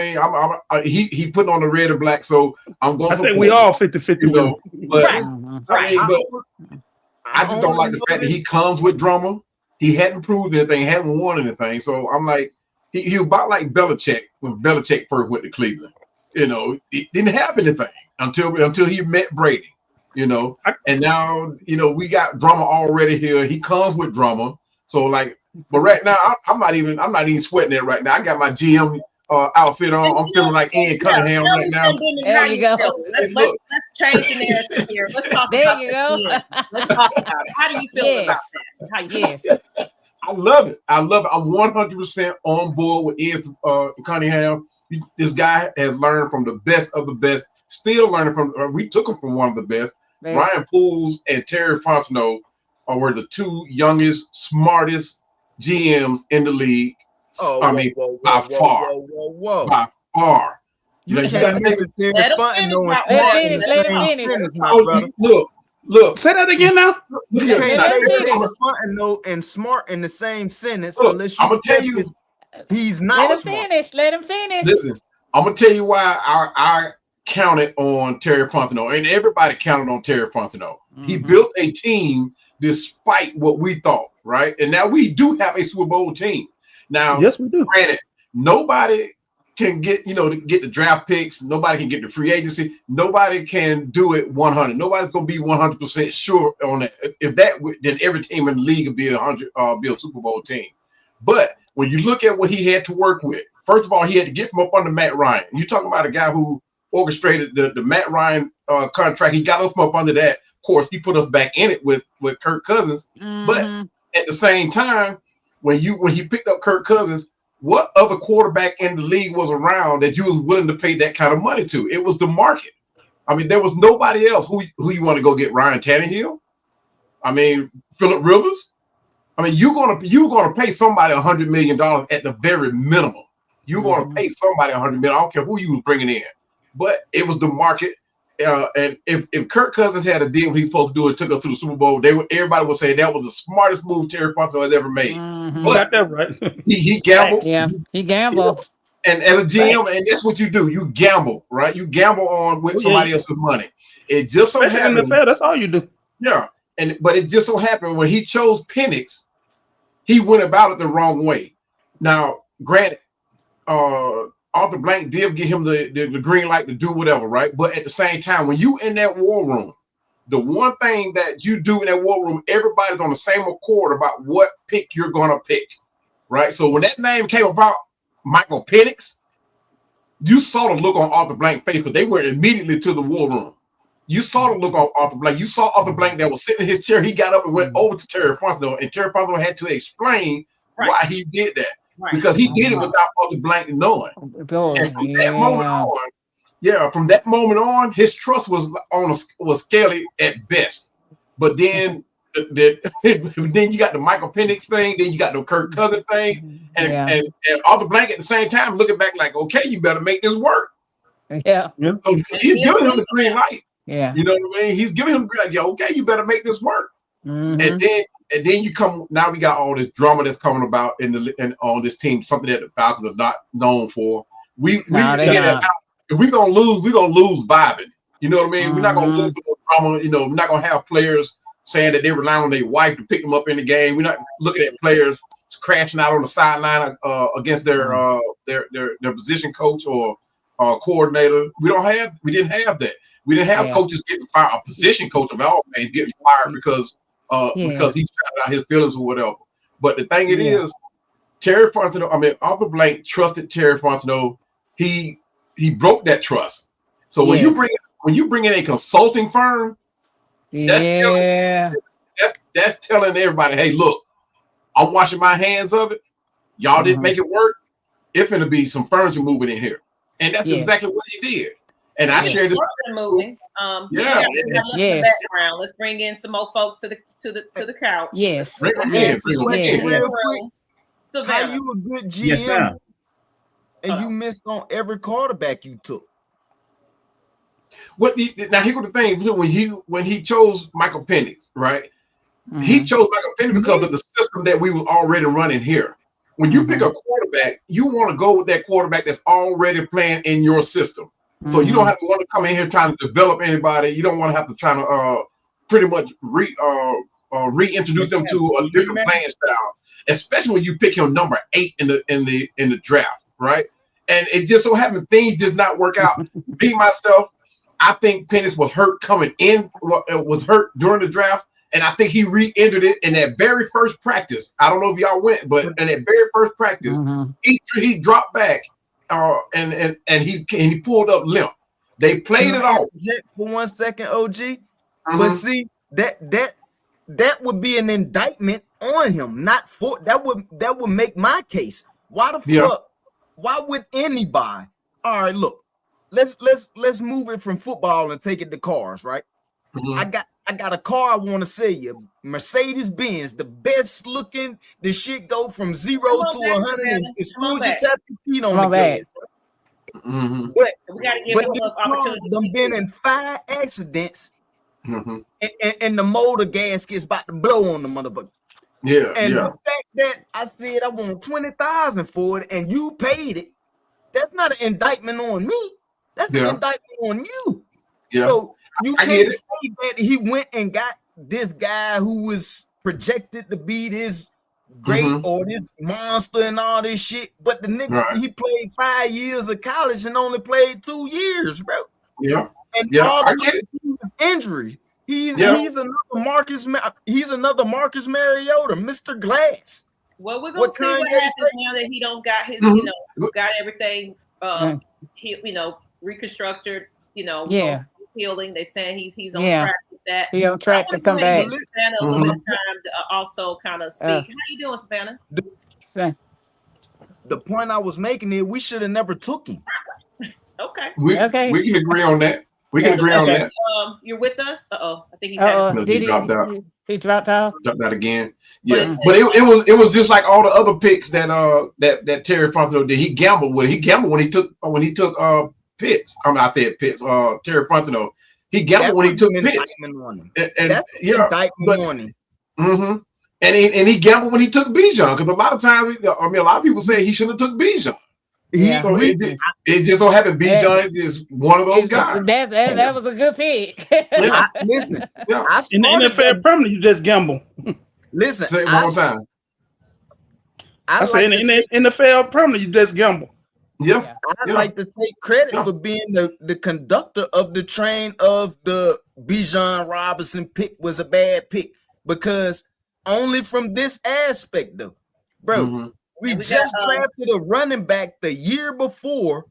mean? He put on the red and black, so I'm going. I think we all 50-50. You know, but I just don't like the fact that he comes with drama. He hadn't proved anything, hadn't won anything. So I'm like, he was about like Belichick when Belichick first went to Cleveland. You know, it didn't have anything until he met Brady. You know, and now we got drama already here. He comes with drama. So like, but right now I'm not even sweating it right now. I got my GM outfit on. I'm feeling like Ian Cunningham right now. There you go. Let's change the narrative here. Let's talk about it. Let's talk about it. How do you feel about that? How you I love it. I'm 100% on board with Ian Cunningham. This guy has learned from the best of the best. Still learning from. We took him from one of the best. Ryan Poles and Terry Fontenot were the 2 youngest, smartest GMs in the league. By far. By far. You can't mention Terry Fontenot and finish. Look. Say that again now. You can't say Fontenot and smart in the same sentence unless I'm gonna tell you he's not. Let him finish. Listen, I'm gonna tell you why I counted on Terry Fontenot, and everybody counted on Terry Fontenot. He built a team despite what we thought, right? And now we do have a Super Bowl team. Now, yes, we do. Granted, nobody can get the draft picks. Nobody can get the free agency. Nobody can do it 100. Nobody's gonna be 100% sure on it. If that, then every team in the league would be a Super Bowl team. But when you look at what he had to work with, first of all, he had to get from up under Matt Ryan. You talking about a guy who orchestrated the Matt Ryan contract. He got us from up under that. Of course, he put us back in it with Kirk Cousins. But at the same time, when he picked up Kirk Cousins, what other quarterback in the league was around that you was willing to pay that kind of money to? It was the market. I mean, there was nobody else. Who you want to go get? Ryan Tannehill? I mean, Phillip Rivers? I mean, you're gonna pay somebody $100 million at the very minimum. You're gonna pay somebody $100 million. I don't care who you was bringing in, but it was the market. And if Kirk Cousins had a deal he's supposed to do and took us to the Super Bowl, everybody would say that was the smartest move Terry Fontenot has ever made. But that right. he gambled. Yeah, he gambled. And as a GM, and that's what you do. You gamble, right? You gamble on with somebody else's money. It just so happened. That's all you do. Yeah, but it just so happened when he chose Penix, he went about it the wrong way. Now, granted, Arthur Blank did give him the green light to do whatever, right? But at the same time, when you in that war room, the one thing that you do in that war room, everybody's on the same accord about what pick you're gonna pick, right? So when that name came about, Michael Penix, you saw the look on Arthur Blank's face because they went immediately to the war room. You saw the look on Arthur Blank. You saw Arthur Blank that was sitting in his chair. He got up and went over to Terry Fontenot, and Terry Fontenot had to explain why he did that. Right. Because he did it without Arthur Blank knowing. And from that moment on, his trust was scaly at best. But then then you got the Michael Penix thing, then you got the Kirk Cousins thing, and Arthur Blank at the same time looking back like, okay, you better make this work. Yeah. So he's giving him the green light. Yeah. You know what I mean? He's giving him the green light. Yeah, okay, you better make this work. And then you come. Now we got all this drama that's coming about on this team, something that the Falcons are not known for. We if we're gonna lose, we're gonna lose vibing. You know what I mean? We're not gonna lose with no drama. You know, we're not gonna have players saying that they rely on their wife to pick them up in the game. We're not looking at players crashing out on the sideline against their position coach or coordinator. We didn't have that. We didn't have coaches getting fired. A position coach of all things getting fired because he's trying out his feelings or whatever. But the thing is, Terry Fontenot, Arthur Blank trusted Terry Fontenot. He broke that trust. So when you bring in a consulting firm, that's telling everybody, hey, look, I'm washing my hands of it. Y'all didn't make it work. It's gonna be some furniture moving in here, and that's exactly what he did. And I shared this. Moving. Background. Let's bring in some more folks to the couch. Yes. Bring them in. How you a good GM and you missed on every quarterback you took? Now here's the thing: when he chose Michael Penix, right? He chose Michael Penix because of the system that we were already running here. When you pick a quarterback, you want to go with that quarterback that's already playing in your system. So you don't have to want to come in here trying to develop anybody. You don't want to have to try to pretty much reintroduce them to a different playing style, especially when you pick him number 8 in the draft, right? And it just so happened things did not work out. Me myself, I think Penix was hurt coming in, was hurt during the draft, and I think he re-entered it in that very first practice. I don't know if y'all went, but in that very first practice, he dropped back. And he pulled up limp. They played it off for 1 second, OG. But see that would be an indictment on him, not for that would make my case. Why the fuck? Why would anybody? All right, look, let's move it from football and take it to cars, right? I got a car I want to sell you, Mercedes Benz, the best looking. The shit go from 0 to 100 as soon as you tap your feet on the gas. But we got to give them opportunities. I've been in 5 accidents, and the motor gasket's about to blow on the motherfucker. And the fact that I said I want 20,000 for it, and you paid it, that's not an indictment on me. That's an indictment on you. So you can't say that he went and got this guy who was projected to be this great or this monster and all this shit, but the nigga he played 5 years of college and only played 2 years, bro. And all the injury. He's another Marcus Mariota, Mr. Glass. Well, we're gonna see what happens now that he don't got his, got everything reconstructed, healing. They saying he's on track with that. He on track to come back. Savannah a little bit of time to also kind of speak. How you doing, Savannah? The point I was making is we should have never took him. Okay. We can agree on that. We can agree on that. You're with us? I think he's he dropped out. He dropped out. Dropped out again. Yeah, but it was just like all the other picks that Terry Fontenot did. He gambled with. He gambled when he took Pitts. I said Pitts. Terry Fontenot. He gambled when he took Pitts. That's indictment on him. And he gambled when he took Bijan, because a lot of times, a lot of people say he shouldn't have took Bijan. So it just so happened Bijan is one of those guys. That was a good pick. Listen, in the NFL permanent, you just gamble. Listen, say it one more time. I say in the NFL permanent, you just gamble. I'd like to take credit for being the conductor of the train of the Bijan Robinson pick was a bad pick, because only from this aspect though, bro. We just drafted a running back the year before.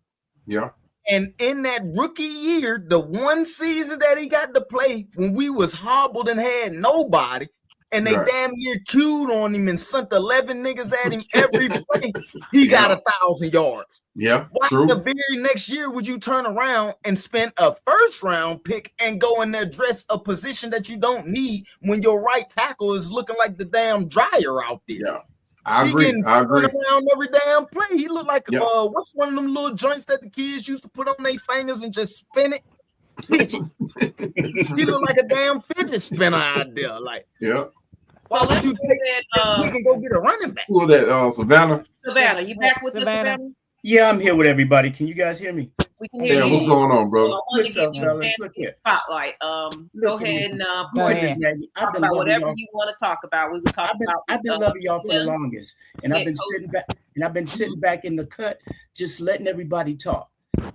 And in that rookie year, the one season that he got to play when we was hobbled and had nobody, and they damn near queued on him and sent 11 niggas at him every play, he got 1,000 yards. Why the very next year would you turn around and spend a first-round pick and go and address a position that you don't need when your right tackle is looking like the damn dryer out there? I agree. Around every damn play. He looked like what's one of them little joints that the kids used to put on their fingers and just spin it? He looked like a damn fidget spinner out there. Like, why would you take we can go get a running back? Who was that? Savannah. Savannah, you back with us, Savannah? Yeah, I'm here with everybody. Can you guys hear me? We can hear Damn, you. what's going on, bro? I want What's to give up, you fellas? a Look here. spotlight. Go Look at ahead this. and Go Gorgeous, ahead. Maggie. talk about whatever you want to talk about. We were talking about. I've been loving y'all for the longest, and I've been coach. sitting back, and I've been sitting back in the cut, just letting everybody talk.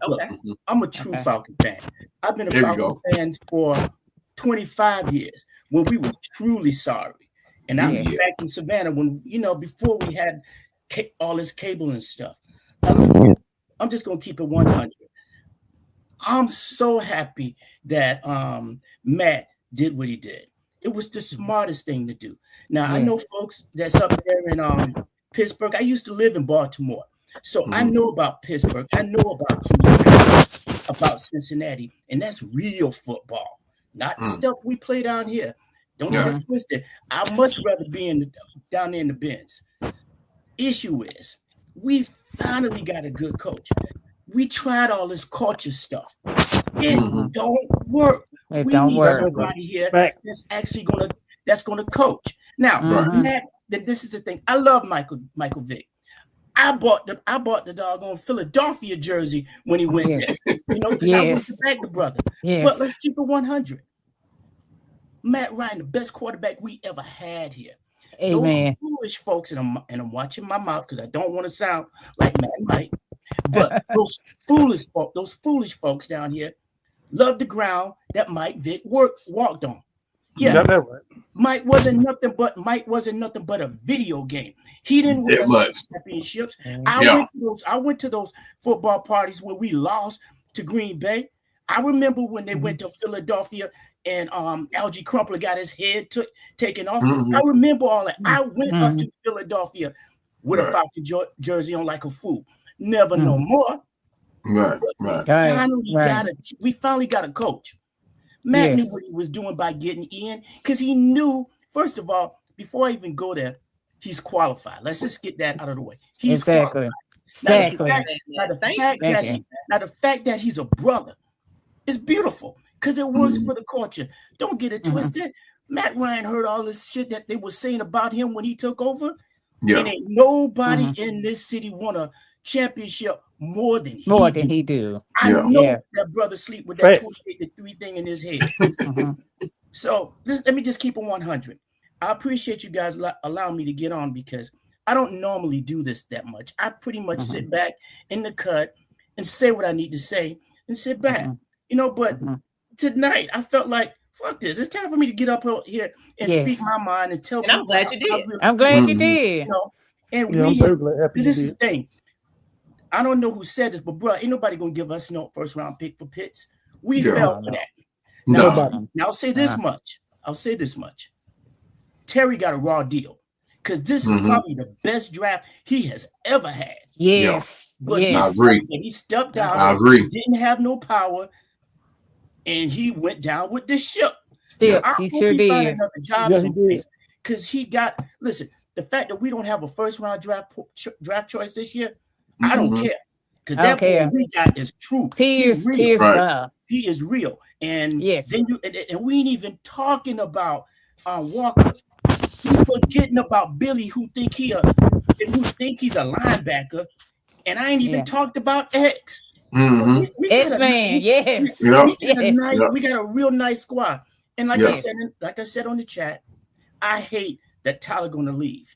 Look, Okay. I'm a true Falcon fan. I've been a There you Falcon fan for 25 years when we were truly sorry. And I'm back in Savannah when, before we had all this cable and stuff. Now, look, I'm just going to keep it 100. I'm so happy that Matt did what he did. It was the smartest thing to do. Now, I know folks that's up there in Pittsburgh. I used to live in Baltimore. So I know about Pittsburgh. I know about Cleveland, about Cincinnati, and that's real football, not the stuff we play down here. Don't get it twisted. I'd much rather be down there in the bins. Issue is, we finally got a good coach. We tried all this culture stuff. It don't work. It we don't need work. somebody here that's actually gonna coach. Now, Matt, this is the thing. I love Michael Vick. I bought the doggone Philadelphia jersey when he went there. Because I was the Bagger brother. But let's keep it 100. Matt Ryan, the best quarterback we ever had here. Amen. Those foolish folks, and I'm watching my mouth because I don't want to sound like Matt Knight, but those foolish folks down here love the ground that Mike Vick walked on. Yeah, got that right. Mike wasn't nothing but a video game. He didn't win us championships. I went to those football parties where we lost to Green Bay. I remember when they went to Philadelphia and Algie Crumpler got his head taken off. I remember all that. I went up to Philadelphia with a Falcon jersey on like a fool. Never no more. We finally got a coach. Matt knew what he was doing by getting in because he knew, first of all, before I even go there, he's qualified. Let's just get that out of the way. He's qualified. Now, the fact that he's a brother is beautiful because it works for the culture. Don't get it twisted. Matt Ryan heard all this shit that they were saying about him when he took over. And ain't nobody in this city won a championship more than he do. I know that brother sleep with that 28-3 thing in his head. So let me just keep it 100. I appreciate you guys allowing me to get on because I don't normally do this that much. I pretty much sit back in the cut and say what I need to say and sit back. But tonight I felt like, fuck this. It's time for me to get up here and speak my mind and tell people. I'm glad you did. I'm glad you did. And this is the thing. I don't know who said this, but bro, ain't nobody gonna give us no first round pick for Pitts. We fell for that. Now I'll say this much. Terry got a raw deal because this is probably the best draft he has ever had. But I agree. He stepped down. I agree. Didn't have no power, and he went down with the ship. He sure did. Another job someplace because he got. Listen, the fact that we don't have a first round draft choice this year. I don't care because that boy we got is true. He is real, and then and we ain't even talking about Walker. We forgetting about Billy, who think he's a linebacker, and I ain't even talked about X. X-Man, we got a real nice squad, and like I said on the chat, I hate that Tyler gonna leave,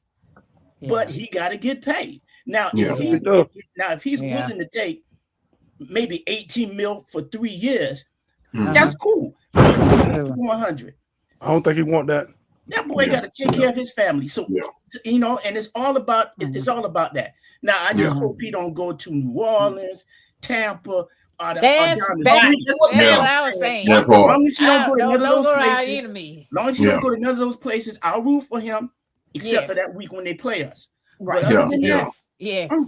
but he got to get paid. Now, if he's willing to take maybe 18 mil for 3 years, that's cool. 100. I don't think he want that. That boy got to take care of his family. So and it's all about that. Now, I just hope he don't go to New Orleans, Tampa. That's what I was saying. As long as he don't go to none of those places, I'll root for him, except for that week when they play us. Right. I'm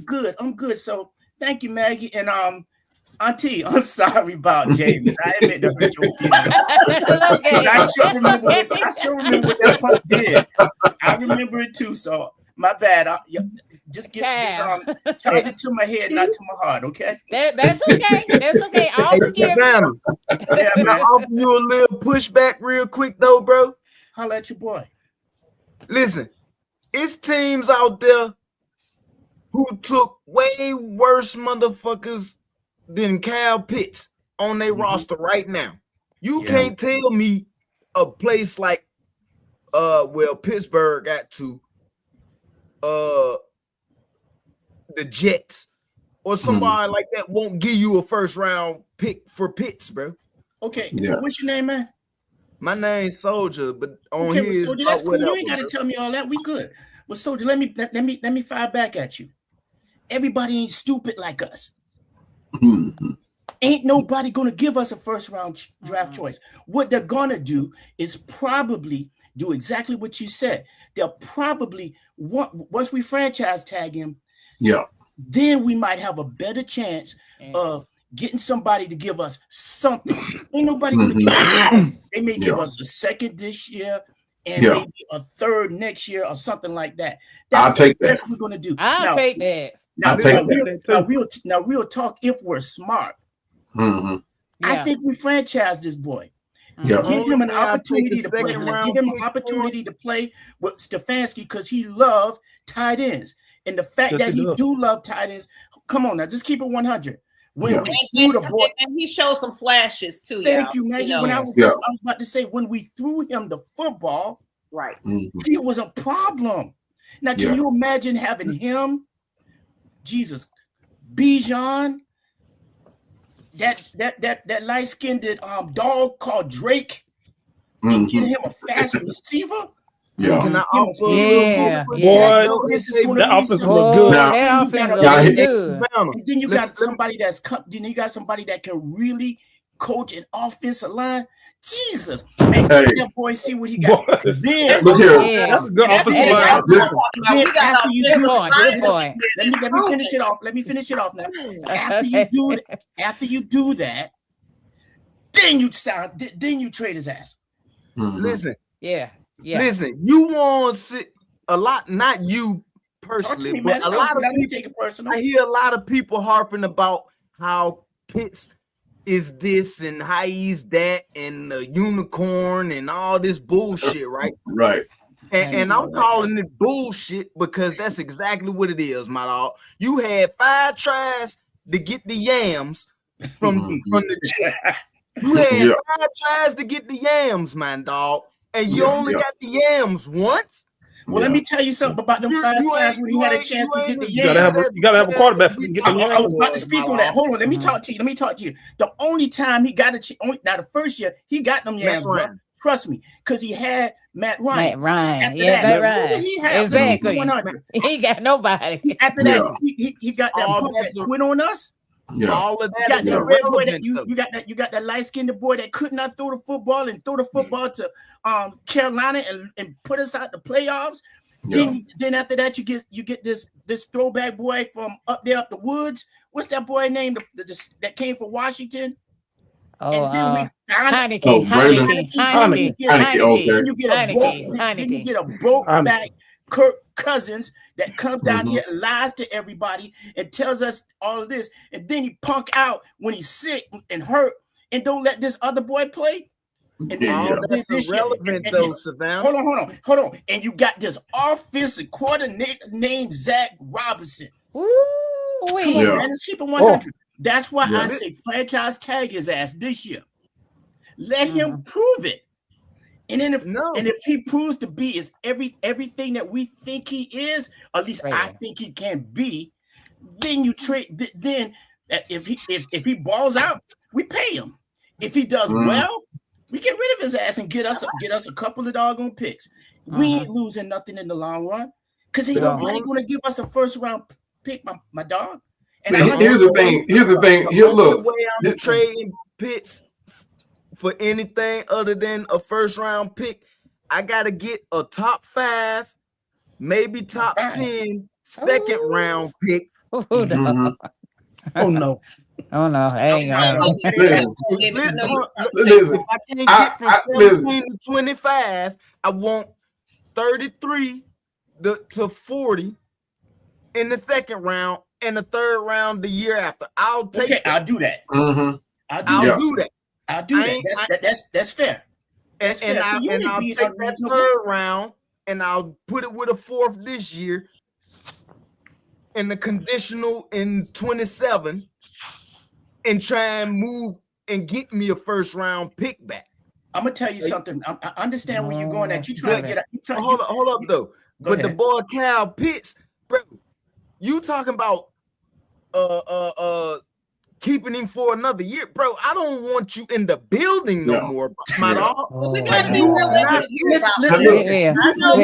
good. So thank you, Maggie. And Auntie, I'm sorry about James. I admit to hurt your feelings. I still remember what that punk did. I remember it too. So my bad. Just charge it to my head, not to my heart, okay? That's okay. That's okay. I'll forgive you. Can I offer you a little pushback real quick though, bro? Holla at your boy. Listen. It's teams out there who took way worse motherfuckers than Kyle Pitts on their roster right now. You can't tell me a place like Pittsburgh got to the Jets or somebody like that won't give you a first round pick for Pitts, bro. Okay, what's your name, man? My name's Soldier, but on his Soldier, that's cool. You ain't got to tell me all that. We good. But Soldier, let me fire back at you. Everybody ain't stupid like us. Ain't nobody gonna give us a first round draft choice. What they're gonna do is probably do exactly what you said. They'll probably once we franchise tag him, then we might have a better chance of getting somebody to give us something. Ain't nobody gonna give us. They may give us a second this year and maybe a third next year or something like that. I'll take that. That's what we're gonna do. I'll take that. Now we'll talk if we're smart. I think we franchise this boy. Give him an opportunity to play. Give him an opportunity to play with Stefanski because he loved tight ends. And the fact that he do love tight ends, come on now, just keep it 100. When we threw the boy, and he showed some flashes too. Thank you, Maggie. When I was about to say, when we threw him the football, right, he was a problem. Now, can you imagine having him, Jesus, Bijan, that light-skinned dog called Drake, and get him a fast receiver? Can I offer that offense look good. That offense look good. And then you got somebody that can really coach an offensive line. Jesus, man, that boy see what he got. Then look here. That's a good offensive line. Let me finish it off. Let me finish it off now. After you do that, then you trade his ass. Listen. Listen, you want to see a lot, not you personally, but a lot of people. I hear a lot of people harping about how Pitts is this and how he's that and the unicorn and all this bullshit, right? Right. And I'm calling it bullshit because that's exactly what it is, my dog. You had 5 tries to get the yams from the Jets. You had 5 tries to get the yams, man, dog. And you only got the yams once. Well, let me tell you something about them 5 times when he had a chance to get the yams. You gotta have a quarterback. I was about to speak on that. Hold on, let me talk to you. The only time he got now the first year he got them yams, bro. Trust me, because he had Matt Ryan. Matt Ryan. Exactly. He got nobody. After that, he got that punk that quit on us. All of that is irrelevant. You got that light-skinned boy that could not throw the football and throw the football to Carolina and put us out the playoffs. Then after that, you get this throwback boy from up the woods. What's that boy name that came from Washington? Heineke. You get a broke back Kirk Cousins that comes down here and lies to everybody and tells us all of this, and then he punk out when he's sick and hurt and don't let this other boy play. And that's irrelevant though, Savannah. Hold on. And you got this offensive coordinator named Zach Robinson. Come on, man, let's keep it 100. That's why I say franchise tag his ass this year. Let him prove it. And then if he proves to be everything that we think he is, or at least I think he can be, then you trade. Then if he balls out, we pay him. If he does well, we get rid of his ass and get us a couple of doggone picks. We ain't losing nothing in the long run because ain't nobody going to give us a first round pick, my dog. And here's the thing. Here, look. The way I'm trading Pitts for anything other than a first round pick, I gotta get a top 5, maybe top 10 second round pick. Oh no. Hang on. Listen, if I can't get from 17 to 25, I want 33 to 40 in the second round and the third round the year after. I'll take that. I'll do that. I'll do that. I'll do that. That's fair. And I'll take that third round and I'll put it with a 4th this year and the conditional in 27. and try and move and get me a first round pick back. I'm gonna tell you something. I understand where you're going at. You trying to get out. Hold up though. But the boy Kyle Pitts, bro, you talking about keeping him for another year, bro. I don't want you in the building no more, my dog. We gotta be realistic. I know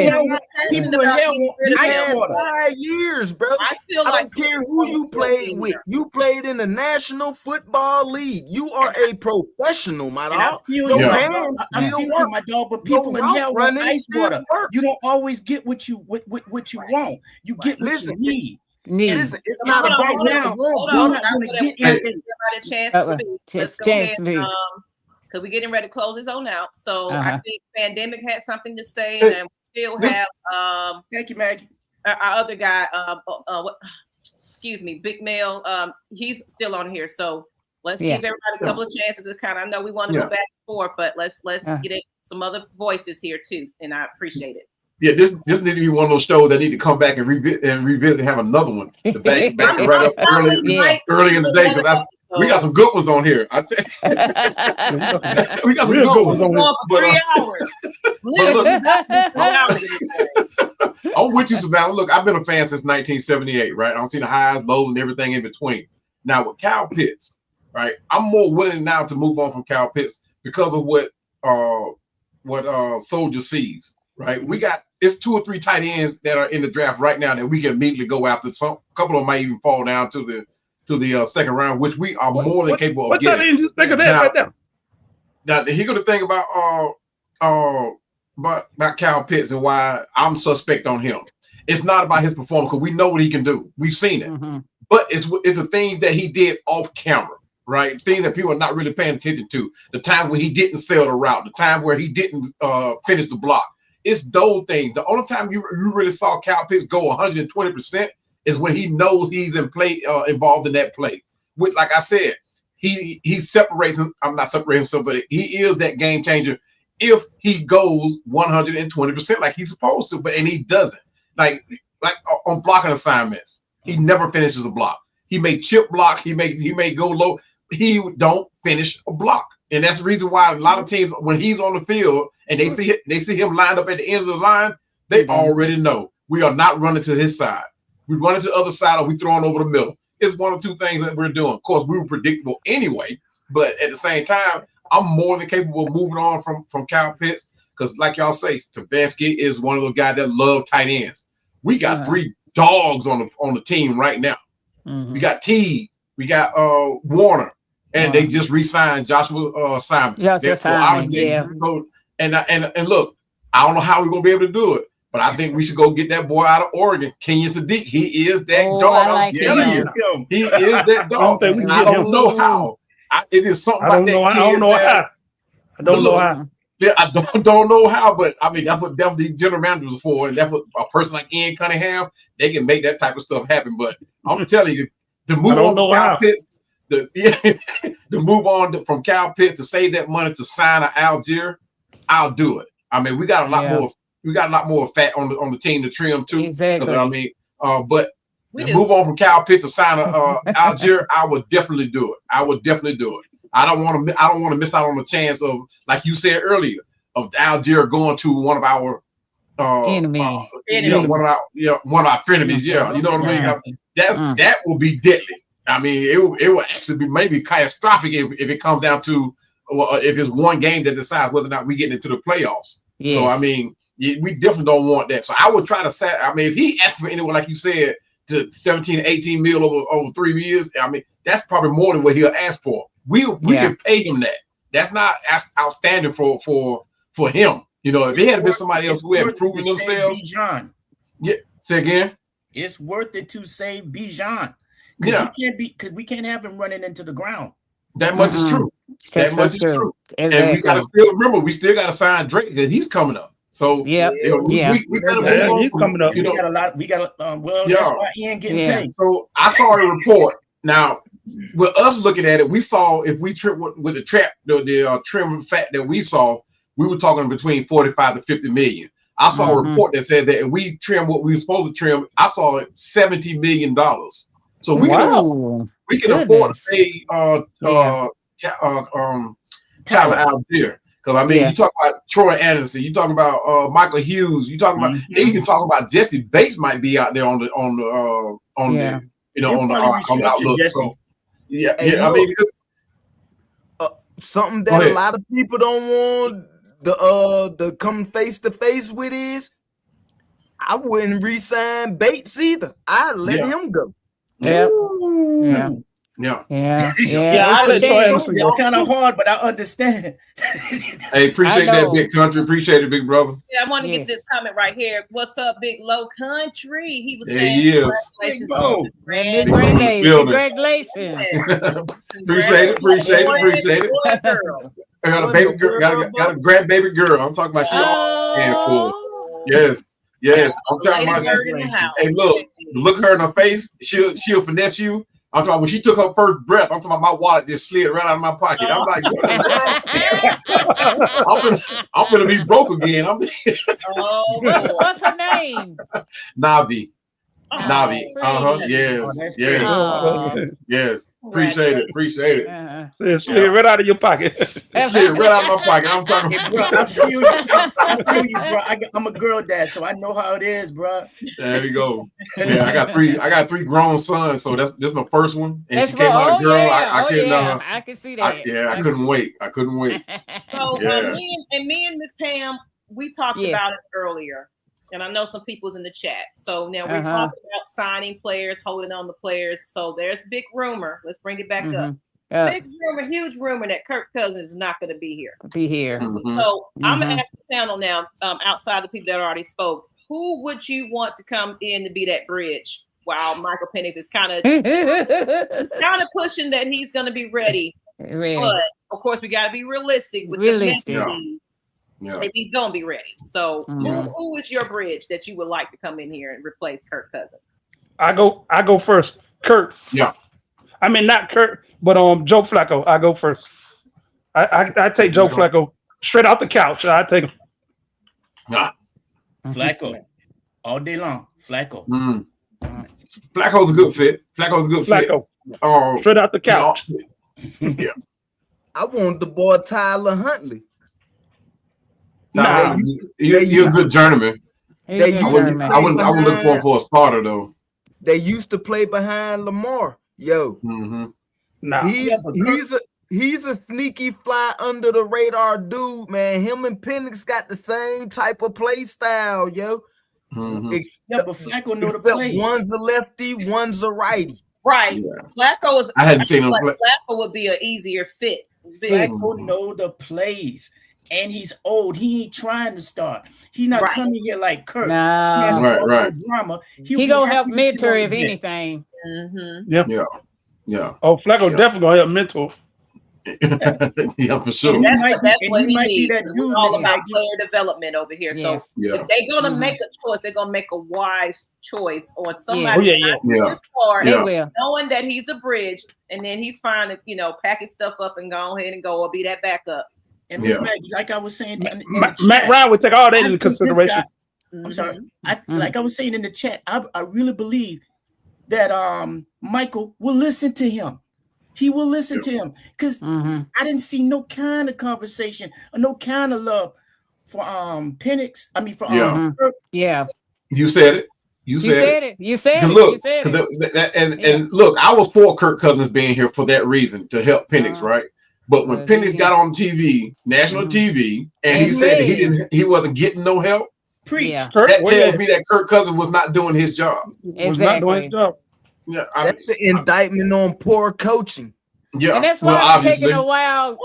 people in hell want 5 years, bro. I feel like I don't care who you played with. You played in the National Football League. You are a professional, my dog. I feel my dog, but people in hell want ice water. You don't always get what you want. You get what you need. It's not about now. Hold on. I'm gonna give everybody a chance to speak. Let's go ahead, because we're getting ready to close this on out. So I think Pandemic had something to say, and we still have thank you, Maggie. Our other guy, excuse me, Big Male. He's still on here. So let's give everybody a couple of chances to kind of. I know we want to go back and forth, but let's get in some other voices here too, and I appreciate it. Yeah, this need to be one of those shows that need to come back and revisit and have another one to back right up early in the day, because we got some good ones on here. I tell you. We got some good ones on here. I'm with you, Savannah. Look, I've been a fan since 1978, right? I've seen the highs, lows, and everything in between. Now with Kyle Pitts, right? I'm more willing now to move on from Kyle Pitts because of what Soldier sees. Right, it's 2 or 3 tight ends that are in the draft right now that we can immediately go after. Some couple of them might even fall down to the second round, which we are more than capable of getting. What you think of that right now? Now, here go the thing about Kyle Pitts and why I'm suspect on him. It's not about his performance, because we know what he can do. We've seen it, but it's the things that he did off camera. Right, things that people are not really paying attention to. The time where he didn't sell the route, the time where he didn't finish the block. It's those things. The only time you really saw Kyle Pitts go 120% is when he knows he's involved in that play. Which, like I said, he separates him. I'm not separating himself, but he is that game changer if he goes 120% like he's supposed to. And he doesn't. Like on blocking assignments, he never finishes a block. He may chip block. He may go low. He don't finish a block. And that's the reason why a lot of teams, when he's on the field and they see him lined up at the end of the line, they already know we are not running to his side. We run to the other side, or we throwing over the middle. It's one of 2 things that we're doing. Of course, we were predictable anyway, but at the same time, I'm more than capable of moving on from Kyle Pitts, because like y'all say, Stefanski is one of those guys that love tight ends. We got 3 dogs on the team right now. We got T, we got Warner. And they just re-signed Joshua Simon. So, and look, I don't know how we're gonna be able to do it, but I think we should go get that boy out of Oregon, Kenyon Sadiq. He is that dog. Like he is that dog. I don't know how. It is something about that. I don't know how. I don't know how. Yeah, I don't know how, but I mean that's what the general managers are for, and that's what a person like Ian Cunningham, they can make that type of stuff happen. But I'm telling you, to move on to Kyle Pitts. To move on from Kyle Pitts to save that money to sign an Algier, I'll do it. I mean, we got a lot more. We got a lot more fat on the team to trim too. Exactly. I mean, but to move on from Kyle Pitts to sign a Algier, I would definitely do it. I would definitely do it. I don't want to miss out on the chance of, like you said earlier, of Algier going to one of our enemy. One of our frenemies. Yeah, you know what I mean. That will be deadly. I mean, it will actually be maybe catastrophic if it comes down to if it's one game that decides whether or not we get into the playoffs. Yes. So I mean, we definitely don't want that. So I would try to I mean, if he asked for anyone, like you said, to 17, 18 mil over 3 years, I mean, that's probably more than what he'll ask for. We can pay him that. That's not outstanding for him. You know, if it had been somebody else who had proven themselves. Yeah, say again. It's worth it to save Bijan. Because we can't have him running into the ground. That much is true. That much is true. Exactly. And we got to still remember, we still got to sign Drake because he's coming up. So we got to he's coming up. We got a lot. We got that's why Ian getting paid. So I saw a report. Now, with us looking at it, we saw if we trim with the trim fat that we saw, we were talking between 45 to 50 million. I saw a report that said that if we trim what we were supposed to trim, I saw $70 million. So we we can afford to pay Tyler Algier. Because I mean, you talk about Troy Anderson, you talking about Michael Hughes, you talking about they even talking about Jesse Bates might be out there on the outlook. So, yeah. I mean, something that a lot of people don't want to come face to face with is I wouldn't re-sign Bates either. I'd let him go. It's kind of hard, but I understand. Hey, appreciate that, Big Country. Appreciate it, big brother. Yeah, I want to get to this comment right here. What's up, Big Low Country? He was saying, he is. Congratulations. Appreciate it. I got a baby girl, got a grandbaby girl. I'm talking about she all handful. Yes. I'm talking about hey, look her in her face. She'll finesse you. I'm talking when she took her first breath. I'm talking about my wallet just slid right out of my pocket. I'm like, what in the world? I'm gonna be broke again. What's her name? Navi. Yes. Appreciate it. Slid right out of your pocket. Slid right out of my pocket. I'm talking. I feel you, bro. I'm a girl dad, so I know how it is, bro. There we go. Yeah, I got three grown sons, so this my first one, and she came out a girl. I can see that. I couldn't wait. So me and Miss Pam, we talked about it earlier. And I know some people's in the chat. So now we're talking about signing players, holding on to players. So there's big rumor. Let's bring it back up. Big rumor, huge rumor that Kirk Cousins is not going to be here. So I'm going to ask the panel now, outside the people that already spoke, who would you want to come in to be that bridge? While Michael Penix is kind of pushing that he's going to be ready. But of course, we got to be realistic with the if he's gonna be ready. So who is your bridge that you would like to come in here and replace Kirk Cousins? I go first. Kirk. Yeah. I mean not Kirk, but Joe Flacco. I go first. I take Joe Flacco straight out the couch. I take him. Flacco. All day long. Flacco. Flacco's a good fit. Straight out the couch. Yeah. I want the boy Tyler Huntley. You're a good journeyman. I wouldn't look for him for a starter though. They used to play behind Lamar. Yo, he's a sneaky fly under the radar dude, man. Him and Penix got the same type of play style, yo. But Flacco know the plays. One's a lefty, one's a righty. Right. Flacco is. I hadn't seen him play. Flacco would be an easier fit. Flacco know the plays. And he's old. He ain't trying to start. He's not coming here like Kirk. Right. Drama. He gonna help mentor if anything. Yeah. Oh, Flacco definitely gonna help mentor. Yeah, for sure. And that's what he needs. It's all about player development over here. So if they're gonna make a choice, they're gonna make a wise choice on somebody knowing that he's a bridge, and then he's fine to pack his stuff up and go ahead and go or be that backup. And Ms Maggie, like I was saying, Matt Ryan would take all that into consideration. I'm sorry. Like I was saying in the chat, I really believe that Michael will listen to him. He will listen to him because I didn't see no kind of conversation or no kind of love for Penix. I mean for Kirk. You said it. You said it. Look, and look, I was for Kirk Cousins being here for that reason to help Penix, right? But when Penix got on TV, national TV, and he said that he wasn't getting no help, that tells me that Kirk Cousins was not doing his job. Was not doing his job. Yeah, that's an indictment on poor coaching. Yeah, and that's why it's taking a while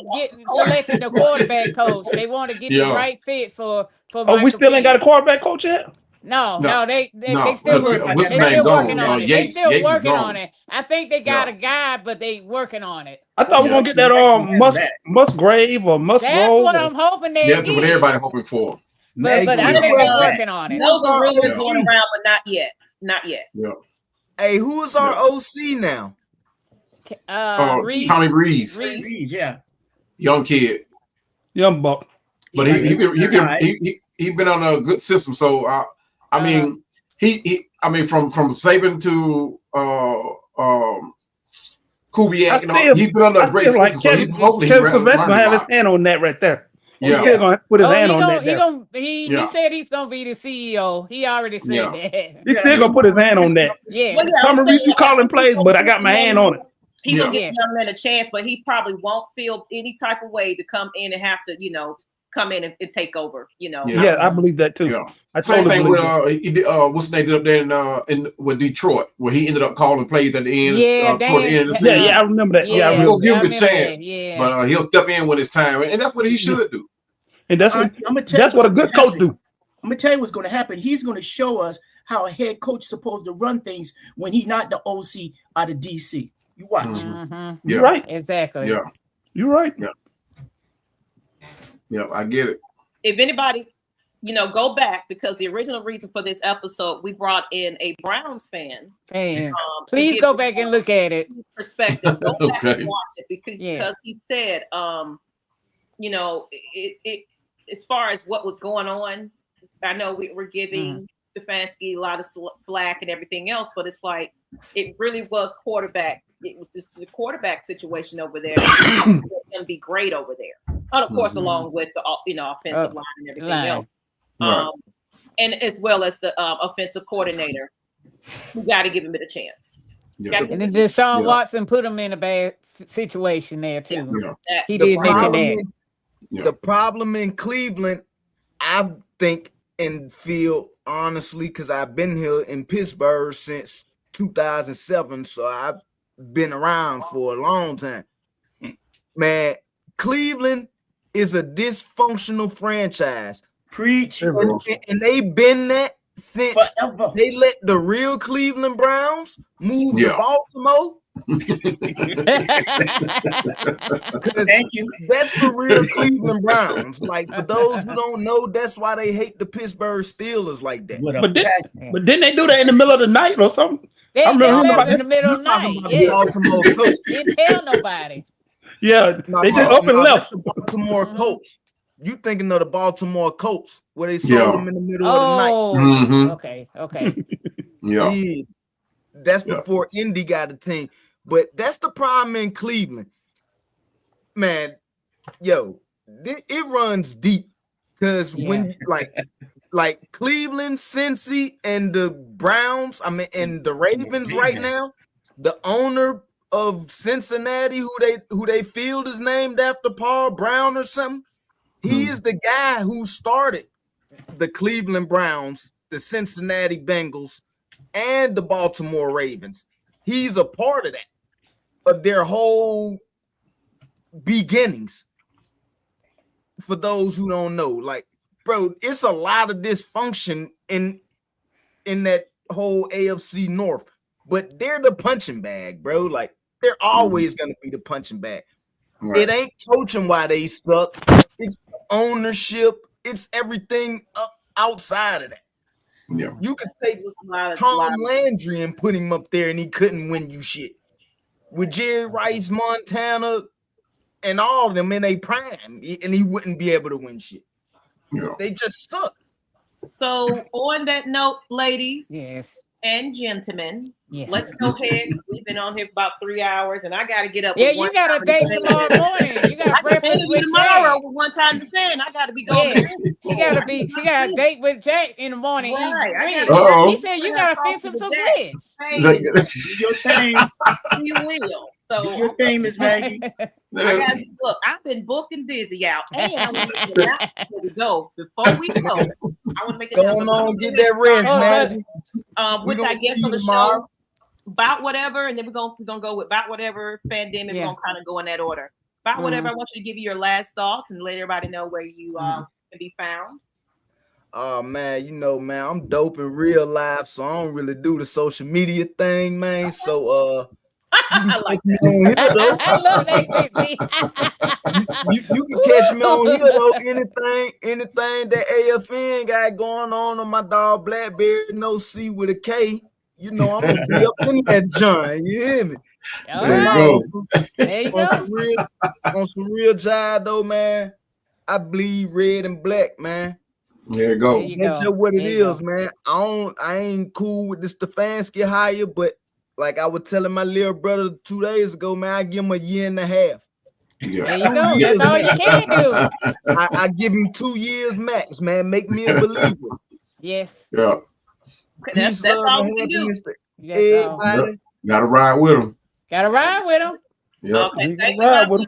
selecting the quarterback coach. They want to get the right fit for. Oh, we still ain't got a quarterback coach yet. No, they still working on it. They still working on it. I think they got a guy, but they working on it. I thought we were gonna get that Musgrave or Musgrove. That's what I'm hoping they get. That's what everybody hoping for. But I think they're working on it. Those are rumors going around, but not yet. Not yet. Yeah. Hey, who is our OC now? Reese. Tommy Reese. Reese, yeah. Young kid. Young buck. But he been on a good system. So I mean, from Saban to Kubiak and all. He's been under a great system, so hopefully Kevin gonna have his hand on that right there. Yeah. He's still gonna put his hand on that. He said he's gonna be the CEO. He already said that. He's still gonna put his hand on that. Yeah. Some of you calling plays, but I got my hand on it. He's gonna give young men a chance, but he probably won't feel any type of way to come in and have to, come in and take over. Yeah, I believe that too. Yeah. Same thing with what's the name did up there in with Detroit, where he ended up calling plays at the end. Toward the end of the season. Yeah, I remember that. Yeah, we'll give him a chance. But he'll step in when it's time, and that's what he should do. And that's what a good coach do. I'm gonna tell you what's gonna happen. He's gonna show us how a head coach is supposed to run things when he's not the OC out of DC. You watch. Mm-hmm. You're right. Exactly. Yeah. You're right. Yeah, I get it. If anybody, go back, because the original reason for this episode, we brought in a Browns fan. Please go back and look at it. His perspective. Go back and watch it because he said, it as far as what was going on, I know we were giving Stefanski a lot of flack and everything else, but it's like it really was quarterback. It was just the quarterback situation over there. It's going to be great over there. And of course, along with the offensive line and everything else, and as well as the offensive coordinator, we got to give him a chance. Yeah. And then Deshaun Watson put him in a bad situation there too. Yeah. He did mention that. The problem in Cleveland, I think and feel honestly, because I've been here in Pittsburgh since 2007, so I've been around for a long time. Man, Cleveland is a dysfunctional franchise. Preach. And they've been that since they let the real Cleveland Browns move to Baltimore. Thank you. That's the real Cleveland Browns. Like, for those who don't know, that's why they hate the Pittsburgh Steelers like that. But didn't they do that in the middle of the night or something? They left in the middle of the night. Baltimore coach. Didn't tell nobody. Yeah, they just up and left. The Baltimore Colts. You thinking of the Baltimore Colts where they sold them in the middle of the night? Okay. Yeah. That's before Indy got a team. But that's the problem in Cleveland. Man, it runs deep. Because when like Cleveland, Cincy, and the Browns, and the Ravens right now, the owner of Cincinnati, who they field is named after Paul Brown or something. He is the guy who started the Cleveland Browns, the Cincinnati Bengals, and the Baltimore Ravens. He's a part of that, of their whole beginnings. For those who don't know, like, bro, it's a lot of dysfunction in that whole AFC North, but they're the punching bag, bro. Like, they're always going to be the punching bag. Right. It ain't coaching why they suck. It's ownership. It's everything outside of that. Yeah. You could take Tom Landry and put him up there and he couldn't win you shit. With Jerry Rice, Montana, and all of them in a prime, and he wouldn't be able to win shit. Yeah. They just suck. So on that note, ladies and gentlemen, let's go ahead. We've been on here for about 3 hours, and I got to get up. Yeah, you got a date tomorrow morning. You got breakfast with tomorrow with One Time to Fan. I got to be going. She got a date with Jack in the morning. Right. He said you got to fix him some grits. Your thing. You will. So do your thing, Ms Maggie. Look, I've been booked and busy out, and I want to make it go before we go. I want to make it go on, get that rest, man. With our guests on the show, about whatever, and then we're gonna go with about whatever Fandom. We're gonna kind of go in that order. About whatever. I want you to give you your last thoughts and let everybody know where you can be found. Oh man, man, I'm dope in real life, so I don't really do the social media thing, man. Okay. So I like that. I love that. You can catch me on here though. Anything that AFN got going on my dog Blackberry, no C with a K. I'm gonna be up in that joint. You hear me? There you go. On some real jive though, man. I bleed red and black, man. There you go. That's just what it is, man. I ain't cool with the Stefanski hire, but like I was telling my little brother 2 days ago, man, I give him a year and a half. Yeah. There you go. That's all you can do. I give him 2 years max, man. Make me a believer. Yes. Yeah. That's all we can do. Everybody. Gotta ride with them. Gotta ride with them. Yeah. Okay, thank you, Matthew.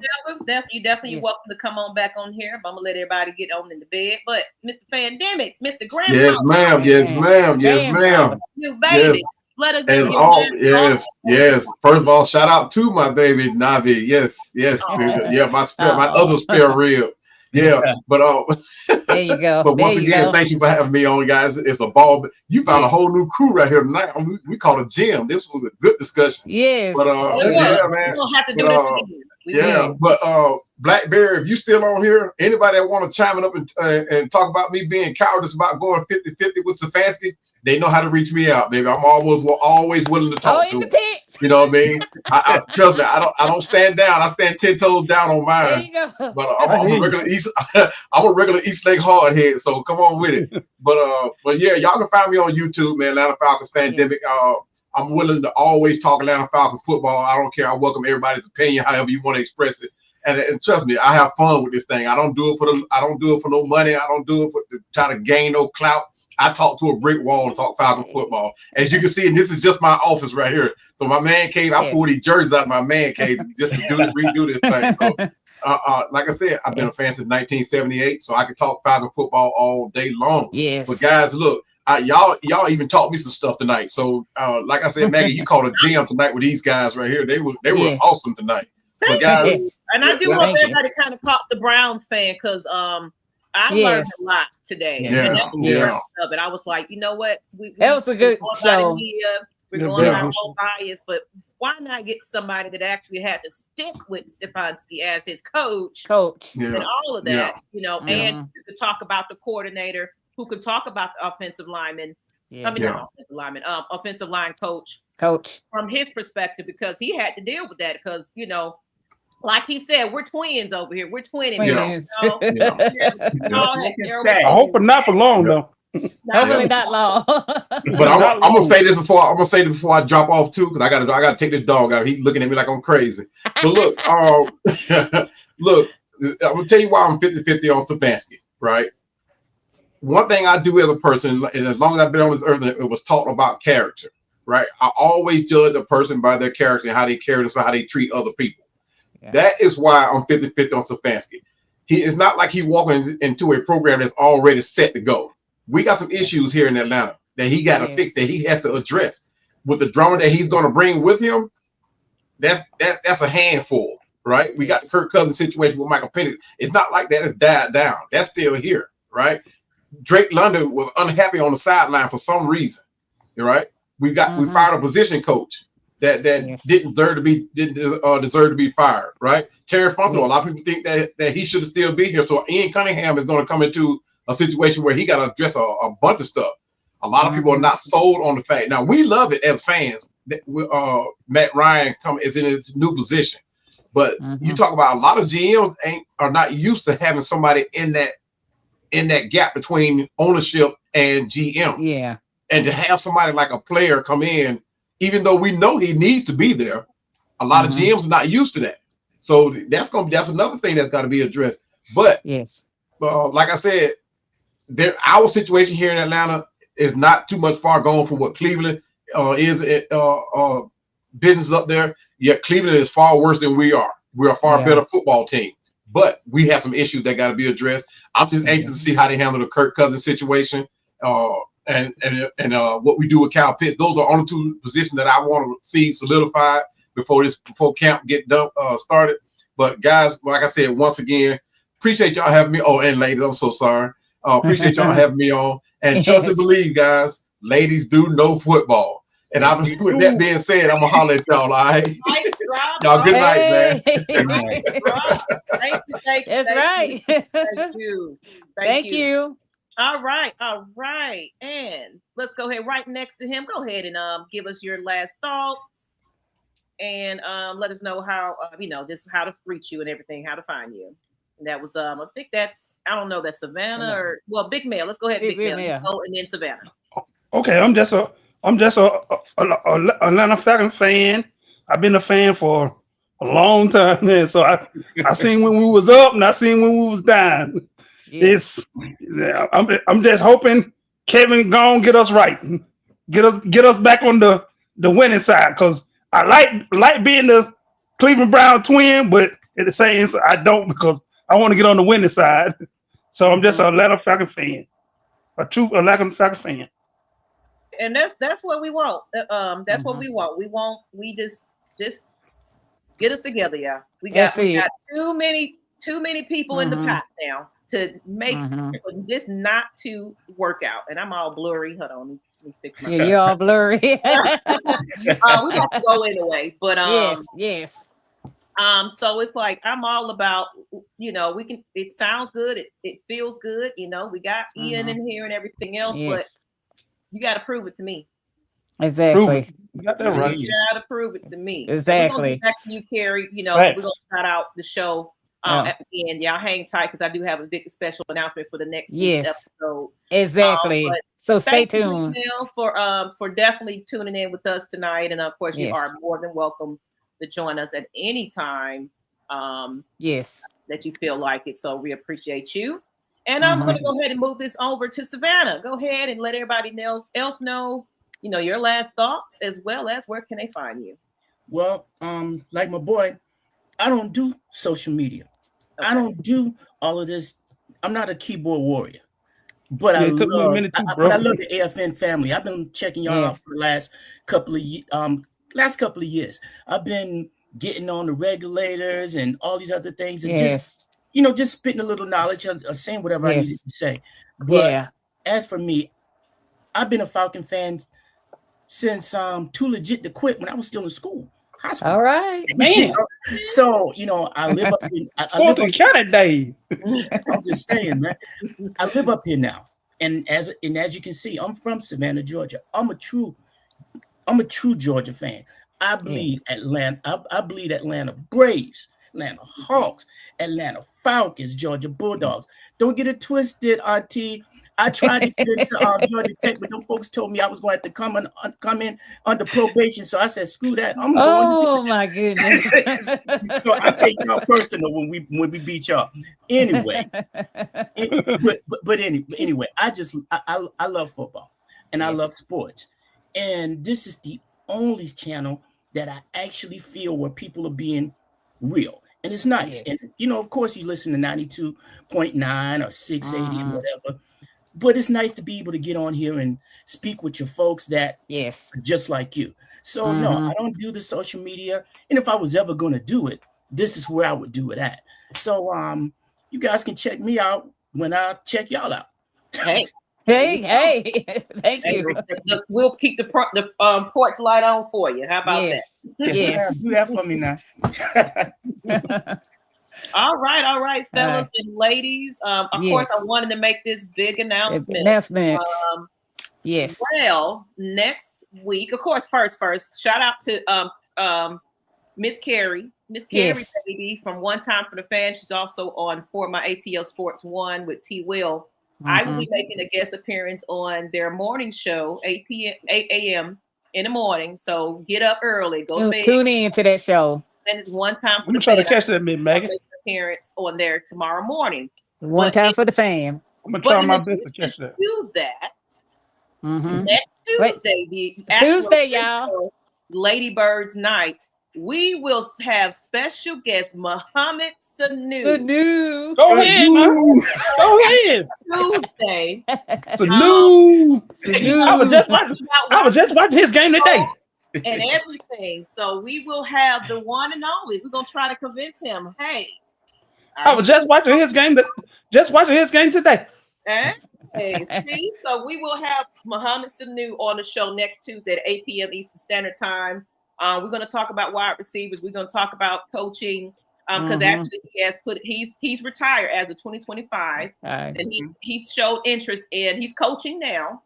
You definitely welcome to come on back on here. But I'm gonna let everybody get on in the bed. But Mr. Pandemic, Mr. Grandpa. Yes, ma'am. Yes, ma'am. Yes, ma'am. You baby. Yes. Let us as all. Yes, yes. First of all, shout out to my baby Navi. Yes, yes. Yeah, my other spare rib. Yeah, but there you go. But once again, thank you for having me on, guys. It's a ball. You found a whole new crew right here tonight. We call it gym. This was a good discussion. Yes. But yeah, man. We don't have to do this again. Yeah, but Blackberry, if you still on here, anybody that want to chime it up and talk about me being cowardice about going 50-50 with Stefanski, they know how to reach me out, baby. I'm always willing to talk to them. You know what I mean? I trust me. I don't stand down. I stand 10 toes down on mine. There you go. But I'm a regular East Lake hardhead. So come on with it. But yeah, y'all can find me on YouTube, man. Atlanta Falcons Pandemic. I'm willing to always talk Atlanta Falcons football. I don't care. I welcome everybody's opinion, however you want to express it. And trust me, I have fun with this thing. I don't do it for no money. I don't do it to try to gain no clout. I talk to a brick wall and talk Falcon football. As you can see, and this is just my office right here. So my man cave, I pull these jerseys out of my man cave just to redo this thing. So like I said, I've been a fan since 1978, so I can talk Falcon football all day long. Yes. But guys, look, y'all even taught me some stuff tonight. So like I said, Maggie, you called a gym tonight with these guys right here. They were awesome tonight. But guys, and I do want everybody to kind of caught the Browns fan because I learned a lot today. And that's of it. I was like, you know what? That was a good show. We're going our own bias, but why not get somebody that actually had to stick with Stefanski as his coach and all of that, you know, and to talk about the coordinator who could talk about the offensive lineman. Offensive line coach from his perspective, because he had to deal with that because, you know, like he said, we're twins over here. We're twinning. I hope not for long though. Hopefully not long. But I'm gonna say this before I drop off too, because I gotta take this dog out. He's looking at me like I'm crazy. But look, look, I'm gonna tell you why I'm 50-50 on Stefanski, right? One thing I do as a person, and as long as I've been on this earth, it was taught about character, right? I always judge a person by their character and how they carry themselves, how they treat other people. Yeah. That is why I'm 50-50 on Stefanski. It's not like he walking into a program that's already set to go. We got some issues here in Atlanta that he got to fix, that he has to address. With the drama that he's going to bring with him, that's a handful, right? We got the Kirk Cousins situation with Michael Penix. It's not like that. It's died down. That's still here, right? Drake London was unhappy on the sideline for some reason, right? We fired a position coach that didn't deserve to be fired, right? Terry Fontenot, a lot of people think that he should still be here. So Ian Cunningham is going to come into a situation where he got to address a bunch of stuff. A lot of people are not sold on the fact. Now we love it as fans that Matt Ryan is in his new position, but you talk about a lot of GMs are not used to having somebody in that gap between ownership and GM. Yeah, and to have somebody like a player come in. Even though we know he needs to be there, a lot of GMs are not used to that. So that's another thing that's got to be addressed. But like I said, our situation here in Atlanta is not too much far gone from what Cleveland is business up there. Yet Cleveland is far worse than we are. We're a far better football team, but we have some issues that got to be addressed. I'm just anxious to see how they handle the Kirk Cousins situation. And what we do with Kyle Pitts. Those are only two positions that I want to see solidified before camp get done started. But guys, like I said, once again, appreciate y'all having me. Oh, and ladies, I'm so sorry. Appreciate y'all having me on. And trust and believe, guys, ladies do know football. And with that being said, I'm gonna holler at y'all. All right, y'all. Good night, man. Thank you. That's right. Thank you. All right. And let's go ahead right next to him. Go ahead and give us your last thoughts and let us know how just how to reach you and everything, how to find you. And that was I think that's Savannah or Big Mail. Let's go ahead, Big Mail. Oh, and then Savannah. Okay, I'm just I'm just a Atlanta Falcons fan. I've been a fan for a long time, man. So I seen when we was up and I seen when we was down. Yes. I'm just hoping Kevin gone get us right, get us back on the winning side, because I like being the Cleveland Brown twin, but at the same time I don't, because I want to get on the winning side. So I'm just an Atlanta Falcon fan, a true Atlanta Falcon fan. And that's what we want. That's what we want. We just get us together, y'all. We got too many people in the pot now to make this not to work out. And I'm all blurry. Hold on, let me fix myself. Yeah, you're all blurry. We got to go anyway, but yes. So it's like I'm all about, we can. It sounds good. It feels good. We got Ian in here and everything else, but you got to prove it to me. Exactly. You got that right. You got to prove it to me. Exactly. We're gonna get back to you, Carrie. Right. We're gonna start out the show at the end. Y'all hang tight, because I do have a big special announcement for the next week's episode. Exactly. So stay tuned. For definitely tuning in with us tonight, and of course you are more than welcome to join us at any time. That you feel like it. So we appreciate you. And I'm going to go ahead and move this over to Savannah. Go ahead and let everybody else know, your last thoughts, as well as where can they find you. Well, like my boy, I don't do social media. Okay. I don't do all of this. I'm not a keyboard warrior, but I love the AFN family. I've been checking y'all out for the last couple of years. I've been getting on the regulators and all these other things, and just spitting a little knowledge or saying whatever I needed to say. But as for me, I've been a Falcon fan since Too Legit to Quit when I was still in school. Hospital. All right, man. So I live up in days. I'm just saying, man. I live up here now, and as you can see, I'm from Savannah, Georgia. I'm a true Georgia fan. I bleed Atlanta. I bleed Atlanta Braves, Atlanta Hawks, Atlanta Falcons, Georgia Bulldogs. Don't get it twisted, Auntie. I tried to get into Georgia Tech, but them folks told me I was going to have to come in under probation. So I said, "Screw that! I'm going." Oh my goodness! So I take y'all personal when we beat y'all. Anyway, anyway, I love football and I love sports, and this is the only channel that I actually feel where people are being real. And it's nice. And, of course, you listen to 92.9 or 680 and whatever. But it's nice to be able to get on here and speak with your folks that are just like you. So, no, I don't do the social media. And if I was ever going to do it, this is where I would do it at. So you guys can check me out when I check y'all out. Hey, thank you. We'll keep the porch light on for you. How about that? Yes. Do that for me now. All right, fellas and ladies. Of course, I wanted to make this big announcement. Well, next week, of course, first, shout out to Ms. Carrie. Ms. Carrie, baby, from One Time for the Fan. She's also on For My ATL Sports 1 with T. Will. I will be making a guest appearance on their morning show, 8 a.m. in the morning. So get up early. Go to bed. Tune in to that show. And it's One Time for the Fan. I'm trying to catch that, Ms. Maggie. Appearance on there tomorrow morning. One Time for the Fan. I'm going to try my best to catch that. Do that. Next Tuesday, Tuesday, y'all. Lady Bird's Night. We will have special guest Muhammad Sanu. Go ahead, man. Go ahead. Tuesday. Sanu. I was just watching his game today. And everything. So we will have the one and only. We're gonna try to convince him. Hey. I was just watching his game. Today. Hey, see, so we will have Muhammad Sanu on the show next Tuesday at 8 p.m. Eastern Standard Time. We're going to talk about wide receivers. We're going to talk about coaching because actually he's retired as of 2025, and he's showed interest in he's coaching now,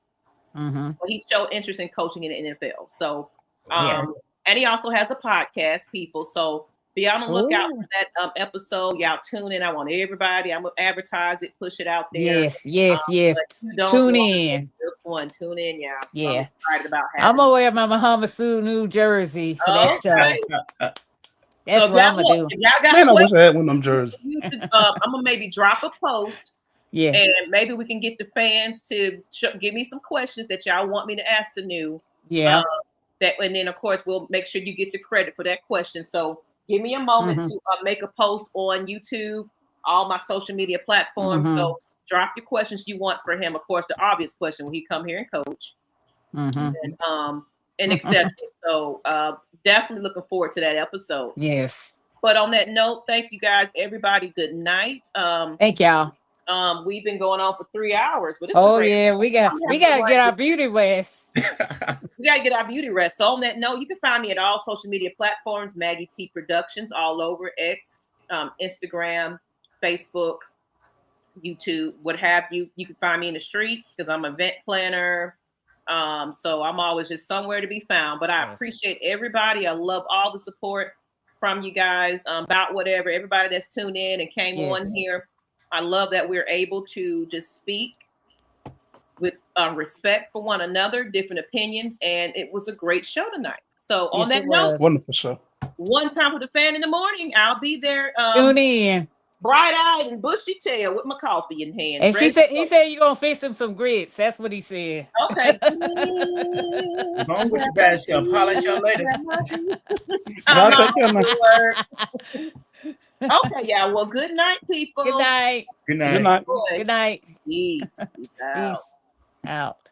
but he's showed interest in coaching in the NFL. So, and he also has a podcast, people. So Be on the lookout for that episode. Y'all tune in. I want everybody. I'm gonna advertise it, push it out there. Yes. Tune in. This one, tune in, y'all. So Yeah. I'm excited about having I'm gonna wear my Mahamasu, New Jersey for that show. That's so what I'm gonna do. If y'all got Man, I wish questions, I had one of them jerseys. I'm gonna maybe drop a post. Yes. And maybe we can get the fans to give me some questions that y'all want me to ask Sanu. Yeah. And then of course we'll make sure you get the credit for that question. So give me a moment to make a post on YouTube, all my social media platforms. So drop your questions you want for him. Of course, the obvious question when he come here and coach. And accept it. So definitely looking forward to that episode. Yes. But on that note, thank you guys, everybody. Good night. Thank y'all. We've been going on for 3 hours, but we gotta get our beauty rest. We gotta get our beauty rest. So on that note, you can find me at all social media platforms, Maggie T Productions, all over X, Instagram, Facebook, YouTube, what have you. You can find me in the streets because I'm an event planner. So I'm always just somewhere to be found. But I appreciate everybody. I love all the support from you guys about whatever. Everybody that's tuned in and came on here. I love that we're able to just speak with respect for one another, different opinions, and it was a great show tonight. So on that note, wonderful show. One time for the fan in the morning. I'll be there. Tune in. Bright-eyed and bushy tail with my coffee in hand. And he said you're gonna fix him some grits. That's what he said. Okay. Go on with your bad self. Holler at y'all later. Okay, y'all. Well, good night, people. Good night. Good night. Good night. Good night. Peace. Peace out. Peace out.